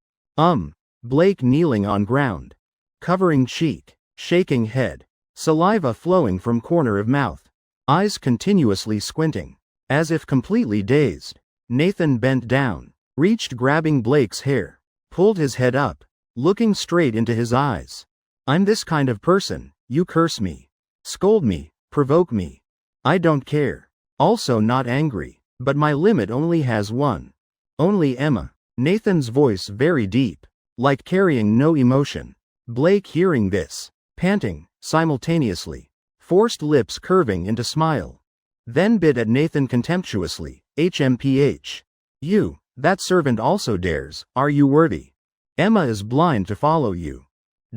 Speaker 1: Blake kneeling on ground. Covering cheek. Shaking head. Saliva flowing from corner of mouth. Eyes continuously squinting. As if completely dazed. Nathan bent down. Reached grabbing Blake's hair. Pulled his head up. Looking straight into his eyes. I'm this kind of person. You curse me. Scold me. Provoke me. I don't care. Also not angry. But my limit only has one. Only Emma. Nathan's voice very deep. Like carrying no emotion. Blake hearing this. Panting, simultaneously. Forced lips curving into smile. Then bit at Nathan contemptuously. HMPH. You, that servant also dares. Are you worthy? Emma is blind to follow you.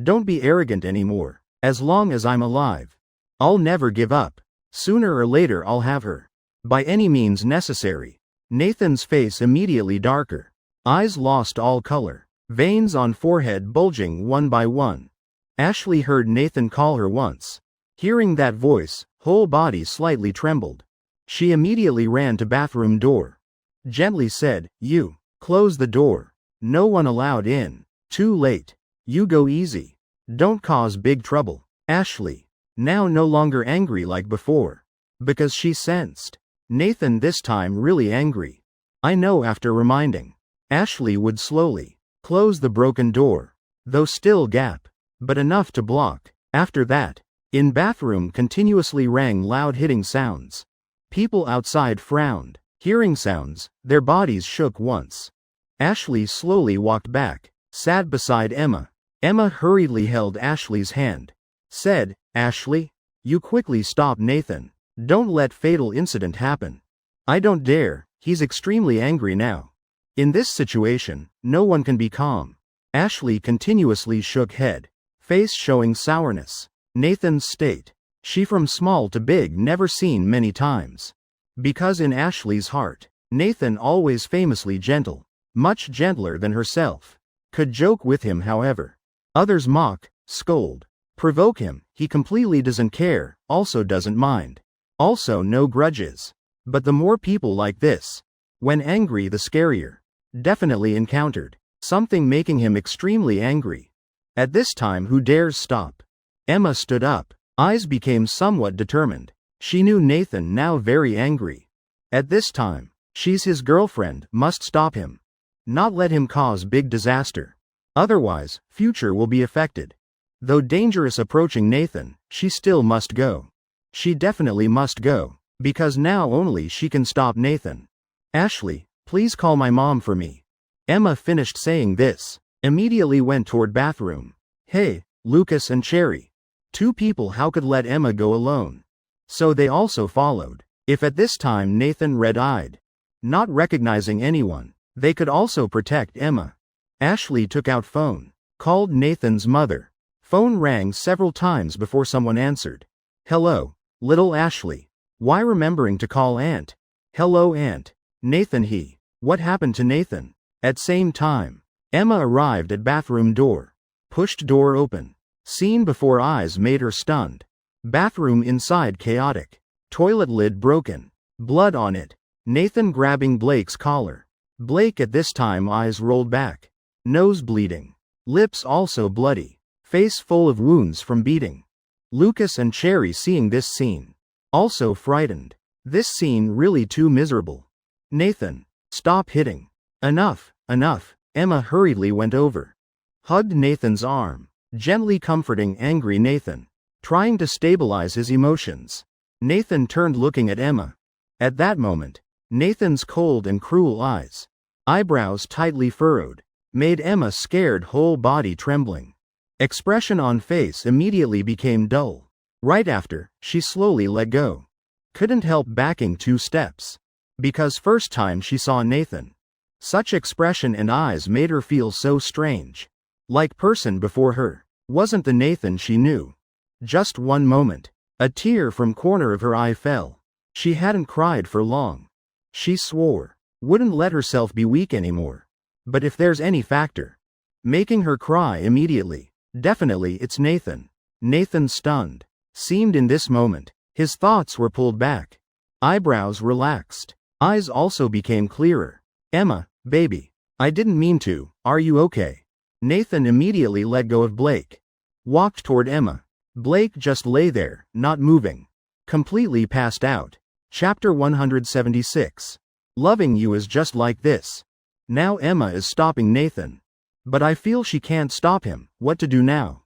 Speaker 1: Don't be arrogant anymore. As long as I'm alive, I'll never give up. Sooner or later I'll have her. By any means necessary. Nathan's face immediately darker. Eyes lost all color. Veins on forehead bulging one by one. Ashley heard Nathan call her once. Hearing that voice, whole body slightly trembled. She immediately ran to bathroom door. Gently said, "You, close the door. No one allowed in." Too late. You go easy. Don't cause big trouble. Ashley, now no longer angry like before. Because she sensed Nathan this time really angry. I know after reminding. Ashley would slowly close the broken door. Though still gap. But enough to block. After that, in bathroom continuously rang loud hitting sounds. People outside frowned. Hearing sounds, their bodies shook once. Ashley slowly walked back. Sat beside Emma. Emma hurriedly held Ashley's hand. Said, "Ashley, you quickly stop Nathan. Don't let fatal incident happen." "I don't dare, he's extremely angry now. In this situation, no one can be calm." Ashley continuously shook head. Face showing sourness. Nathan's state. She from small to big never seen many times. Because in Ashley's heart, Nathan always famously gentle. Much gentler than herself. Could joke with him however. Others mock, scold, provoke him, he completely doesn't care, also doesn't mind. Also no grudges. But the more people like this, when angry the scarier. Definitely encountered something making him extremely angry. At this time who dares stop? Emma stood up. Eyes became somewhat determined. She knew Nathan now very angry. At this time, she's his girlfriend, must stop him. Not let him cause big disaster. Otherwise, future will be affected. Though dangerous approaching Nathan, she still must go. She definitely must go. Because now only she can stop Nathan. Ashley, please call my mom for me. Emma finished saying this. Immediately went toward bathroom. Hey, Lucas and Cherry. Two people how could let Emma go alone? So they also followed. If at this time Nathan red-eyed, not recognizing anyone, they could also protect Emma. Ashley took out phone, called Nathan's mother. Phone rang several times before someone answered. Hello, little Ashley. Why remembering to call Aunt? Hello Aunt. Nathan he. What happened to Nathan? At same time, Emma arrived at bathroom door. Pushed door open. Scene before eyes made her stunned. Bathroom inside chaotic. Toilet lid broken. Blood on it. Nathan grabbing Blake's collar. Blake at this time eyes rolled back. Nose bleeding. Lips also bloody. Face full of wounds from beating. Lucas and Cherry seeing this scene. Also frightened. This scene really too miserable. Nathan, stop hitting. Enough, enough. Emma hurriedly went over. Hugged Nathan's arm. Gently comforting angry Nathan. Trying to stabilize his emotions. Nathan turned looking at Emma. At that moment, Nathan's cold and cruel eyes, eyebrows tightly furrowed, made Emma scared, whole body trembling. Expression on face immediately became dull. Right after, she slowly let go. Couldn't help backing 2 steps. Because first time she saw Nathan. Such expression and eyes made her feel so strange. Like person before her. Wasn't the Nathan she knew. Just one moment. A tear from corner of her eye fell. She hadn't cried for long. She swore. Wouldn't let herself be weak anymore. But if there's any factor making her cry immediately, definitely it's Nathan. Nathan stunned. Seemed in this moment. His thoughts were pulled back. Eyebrows relaxed. Eyes also became clearer. Emma, baby. I didn't mean to. Are you okay? Nathan immediately let go of Blake. Walked toward Emma. Blake just lay there, not moving. Completely passed out. Chapter 176. Loving you is just like this. Now Emma is stopping Nathan. But I feel she can't stop him. What to do now?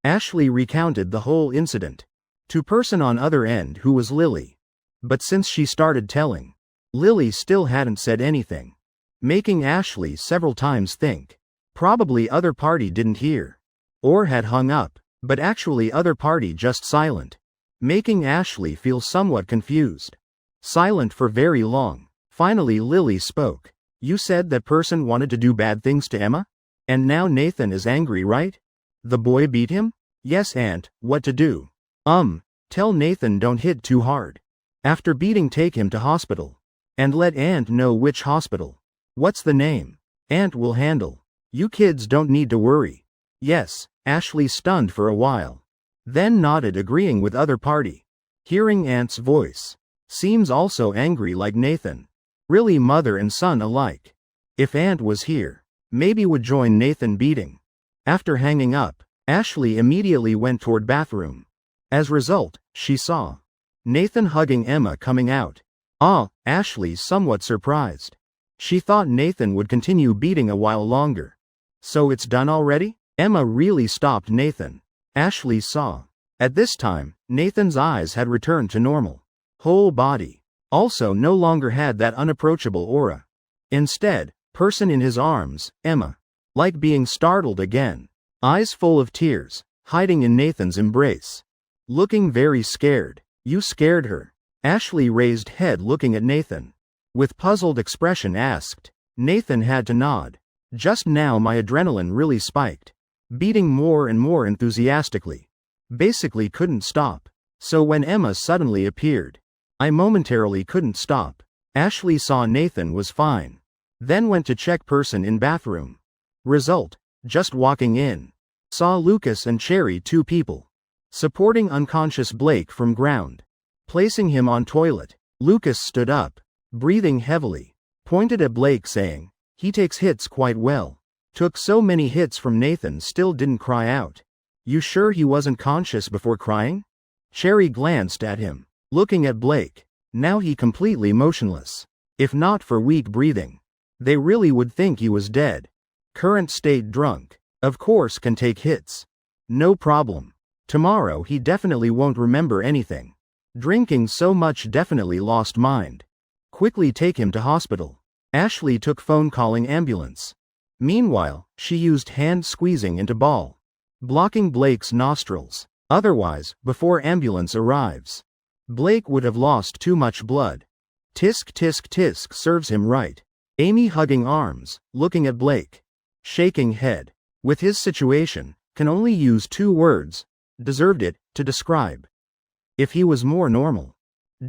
Speaker 1: Ashley recounted the whole incident. To person on other end who was Lily. But since she started telling, Lily still hadn't said anything. Making Ashley several times think. Probably other party didn't hear. Or had hung up. But actually other party just silent. Making Ashley feel somewhat confused. Silent for very long. Finally Lily spoke. You said that person wanted to do bad things to Emma? And now Nathan is angry, right? The boy beat him? Yes Aunt, what to do? Tell Nathan don't hit too hard. After beating take him to hospital. And let Aunt know which hospital. What's the name? Aunt will handle. You kids don't need to worry. Yes, Ashley stunned for a while. Then nodded agreeing with other party. Hearing Aunt's voice. Seems also angry like Nathan. Really mother and son alike. If Aunt was here, maybe would join Nathan beating. After hanging up, Ashley immediately went toward bathroom. As result, she saw Nathan hugging Emma coming out. Ashley somewhat surprised. She thought Nathan would continue beating a while longer. So it's done already? Emma really stopped Nathan. Ashley saw. At this time, Nathan's eyes had returned to normal. Whole body. Also no longer had that unapproachable aura. Instead, person in his arms, Emma. Like being startled again. Eyes full of tears, hiding in Nathan's embrace. Looking very scared. You scared her. Ashley raised head looking at Nathan. With puzzled expression asked. Nathan had to nod. Just now my adrenaline really spiked. Beating more and more enthusiastically. Basically couldn't stop. So when Emma suddenly appeared, I momentarily couldn't stop. Ashley saw Nathan was fine. Then went to check person in bathroom. Result, just walking in. Saw Lucas and Cherry 2 people. Supporting unconscious Blake from ground. Placing him on toilet. Lucas stood up. Breathing heavily. Pointed at Blake saying, he takes hits quite well. Took so many hits from Nathan still didn't cry out. You sure he wasn't conscious before crying? Cherry glanced at him. Looking at Blake. Now he completely motionless. If not for weak breathing. They really would think he was dead. Current state drunk. Of course can take hits. No problem. Tomorrow he definitely won't remember anything. Drinking so much definitely lost mind. Quickly take him to hospital. Ashley took phone calling ambulance. Meanwhile, she used hand squeezing into ball. Blocking Blake's nostrils. Otherwise, before ambulance arrives, Blake would have lost too much blood. Tisk tisk tisk serves him right. Amy hugging arms, looking at Blake. Shaking head. With his situation, can only use 2 words, deserved it, to describe. If he was more normal,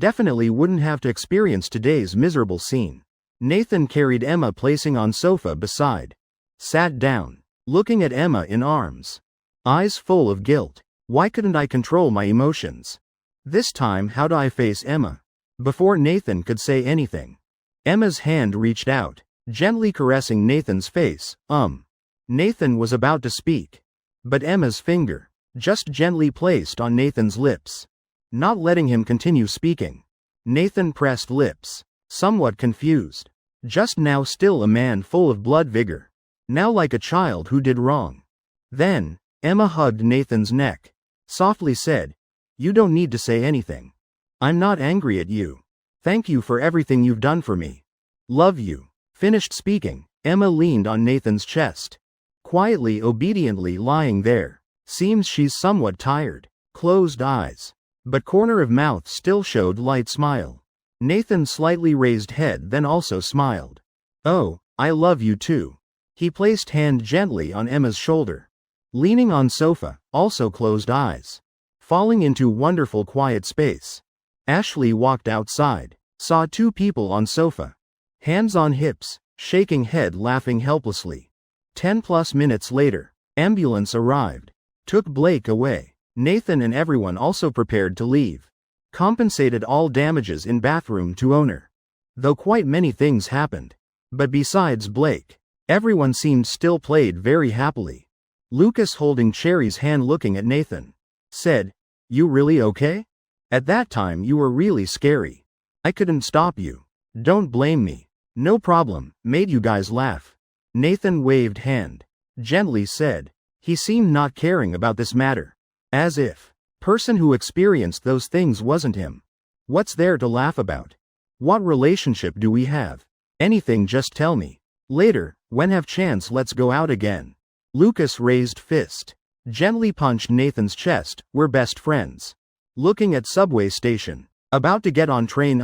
Speaker 1: definitely wouldn't have to experience today's miserable scene. Nathan carried Emma, placing on sofa beside. Sat down, looking at Emma in arms. Eyes full of guilt. Why couldn't I control my emotions? This time how do I face Emma? Before Nathan could say anything, Emma's hand reached out, gently caressing Nathan's face. Nathan was about to speak, but Emma's finger, just gently placed on Nathan's lips, not letting him continue speaking. Nathan pressed lips, somewhat confused. Just now still a man full of blood vigor, now like a child who did wrong. Then, Emma hugged Nathan's neck, softly said, "You don't need to say anything. I'm not angry at you. Thank you for everything you've done for me. Love you." Finished speaking, Emma leaned on Nathan's chest, quietly, obediently lying there. Seems she's somewhat tired. Closed eyes, but corner of mouth still showed light smile. Nathan slightly raised head, then also smiled. "Oh, I love you too." He placed hand gently on Emma's shoulder. Leaning on sofa, also closed eyes. Falling into wonderful quiet space. Ashley walked outside, saw 2 people on sofa. Hands on hips, shaking head, laughing helplessly. 10+ minutes later, ambulance arrived. Took Blake away. Nathan and everyone also prepared to leave. Compensated all damages in bathroom to owner. Though quite many things happened. But besides Blake, everyone seemed still played very happily. Lucas, holding Cherry's hand, looking at Nathan, said, "You really okay? At that time you were really scary. I couldn't stop you. Don't blame me. No problem, made you guys laugh." Nathan waved hand. Gently said. He seemed not caring about this matter. As if person who experienced those things wasn't him. What's there to laugh about? What relationship do we have? Anything, just tell me. Later, when have chance, let's go out again. Lucas raised fist. Gently punched Nathan's chest. We're best friends. Looking at subway station. About to get on train.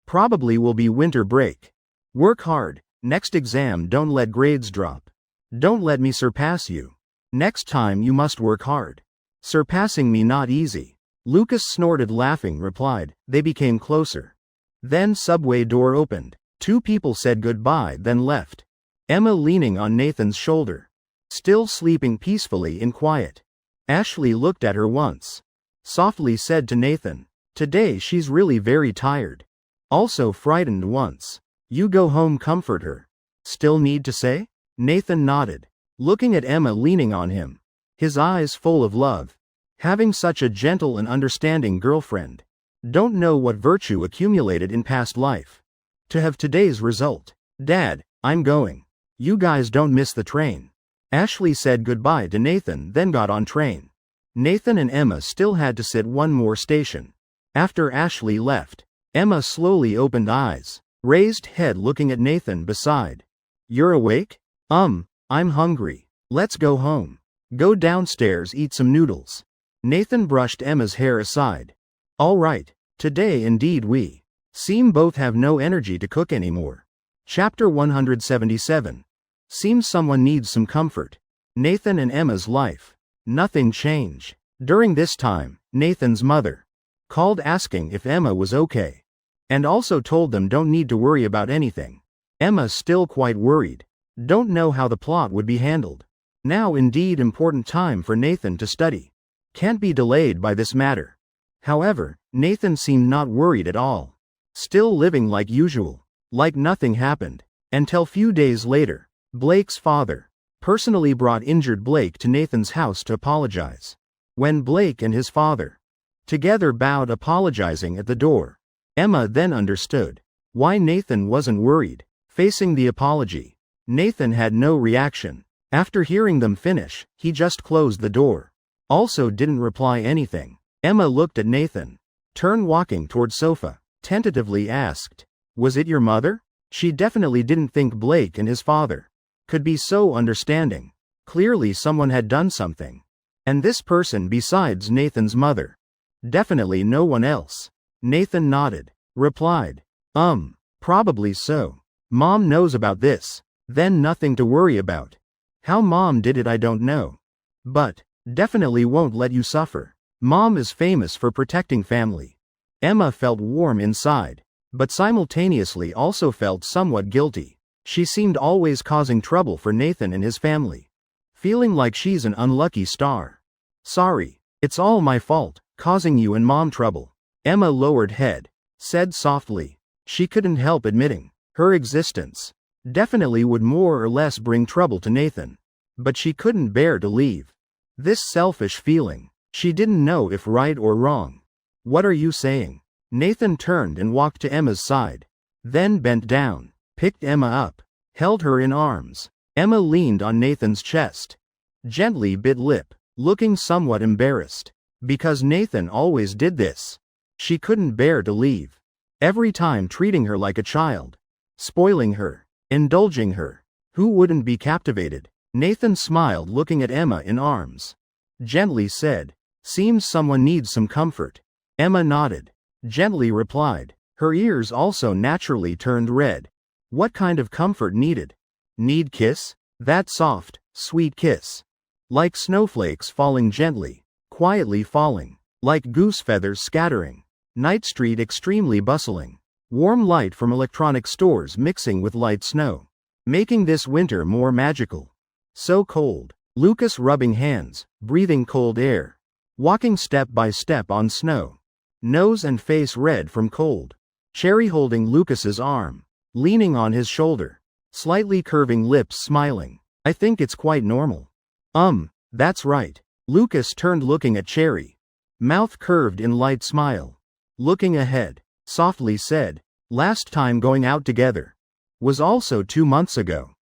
Speaker 1: Probably will be winter break. Work hard. Next exam don't let grades drop. Don't let me surpass you. Next time you must work hard. Surpassing me not easy. Lucas snorted, laughing, replied. They became closer. Then subway door opened. 2 people said goodbye, then left. Emma leaning on Nathan's shoulder. Still sleeping peacefully in quiet. Ashley looked at her once. Softly said to Nathan, "Today she's really very tired. Also frightened once. You go home, comfort her." Still need to say? Nathan nodded. Looking at Emma leaning on him. His eyes full of love. Having such a gentle and understanding girlfriend. Don't know what virtue accumulated in past life. To have today's result. Dad, I'm going. You guys don't miss the train. Ashley said goodbye to Nathan, then got on train. Nathan and Emma still had to sit one more station. After Ashley left, Emma slowly opened eyes, raised head, looking at Nathan beside. You're awake? I'm hungry. Let's go home. Go downstairs, eat some noodles. Nathan brushed Emma's hair aside. All right, today indeed we seem both have no energy to cook anymore. Chapter 177. Seems someone needs some comfort. Nathan and Emma's life. Nothing changed. During this time, Nathan's mother called asking if Emma was okay. And also told them don't need to worry about anything. Emma still quite worried. Don't know how the plot would be handled. Now indeed important time for Nathan to study. Can't be delayed by this matter. However, Nathan seemed not worried at all. Still living like usual. Like nothing happened. Until few days later, Blake's father personally brought injured Blake to Nathan's house to apologize. When Blake and his father together bowed, apologizing at the door, Emma then understood why Nathan wasn't worried. Facing the apology, Nathan had no reaction. After hearing them finish, he just closed the door. Also didn't reply anything. Emma looked at Nathan. Turn walking toward sofa. Tentatively asked, "Was it your mother?" She definitely didn't think Blake and his father could be so understanding. Clearly someone had done something. And this person besides Nathan's mother? Definitely no one else. Nathan nodded. Replied. Probably so. Mom knows about this. Then nothing to worry about. How Mom did it I don't know. But, definitely won't let you suffer. Mom is famous for protecting family. Emma felt warm inside, but simultaneously also felt somewhat guilty. She seemed always causing trouble for Nathan and his family. Feeling like she's an unlucky star. Sorry, it's all my fault, causing you and Mom trouble. Emma lowered head, said softly. She couldn't help admitting, her existence definitely would more or less bring trouble to Nathan. But she couldn't bear to leave. This selfish feeling, she didn't know if right or wrong. What are you saying? Nathan turned and walked to Emma's side. Then bent down, picked Emma up, held her in arms. Emma leaned on Nathan's chest. Gently bit lip, looking somewhat embarrassed. Because Nathan always did this. She couldn't bear to leave. Every time treating her like a child. Spoiling her. Indulging her. Who wouldn't be captivated? Nathan smiled looking at Emma in arms. Gently said, "Seems someone needs some comfort." Emma nodded. Gently replied. Her ears also naturally turned red. What kind of comfort needed? Need kiss? That soft, sweet kiss. Like snowflakes falling gently, quietly falling. Like goose feathers scattering. Night street extremely bustling. Warm light from electronic stores mixing with light snow. Making this winter more magical. So cold. Lucas rubbing hands, breathing cold air. Walking step by step on snow. Nose and face red from cold. Cherry holding Lucas's arm. Leaning on his shoulder. Slightly curving lips smiling. I think it's quite normal. That's right. Lucas turned looking at Cherry. Mouth curved in light smile. Looking ahead. Softly said. Last time going out together. Was also 2 months ago.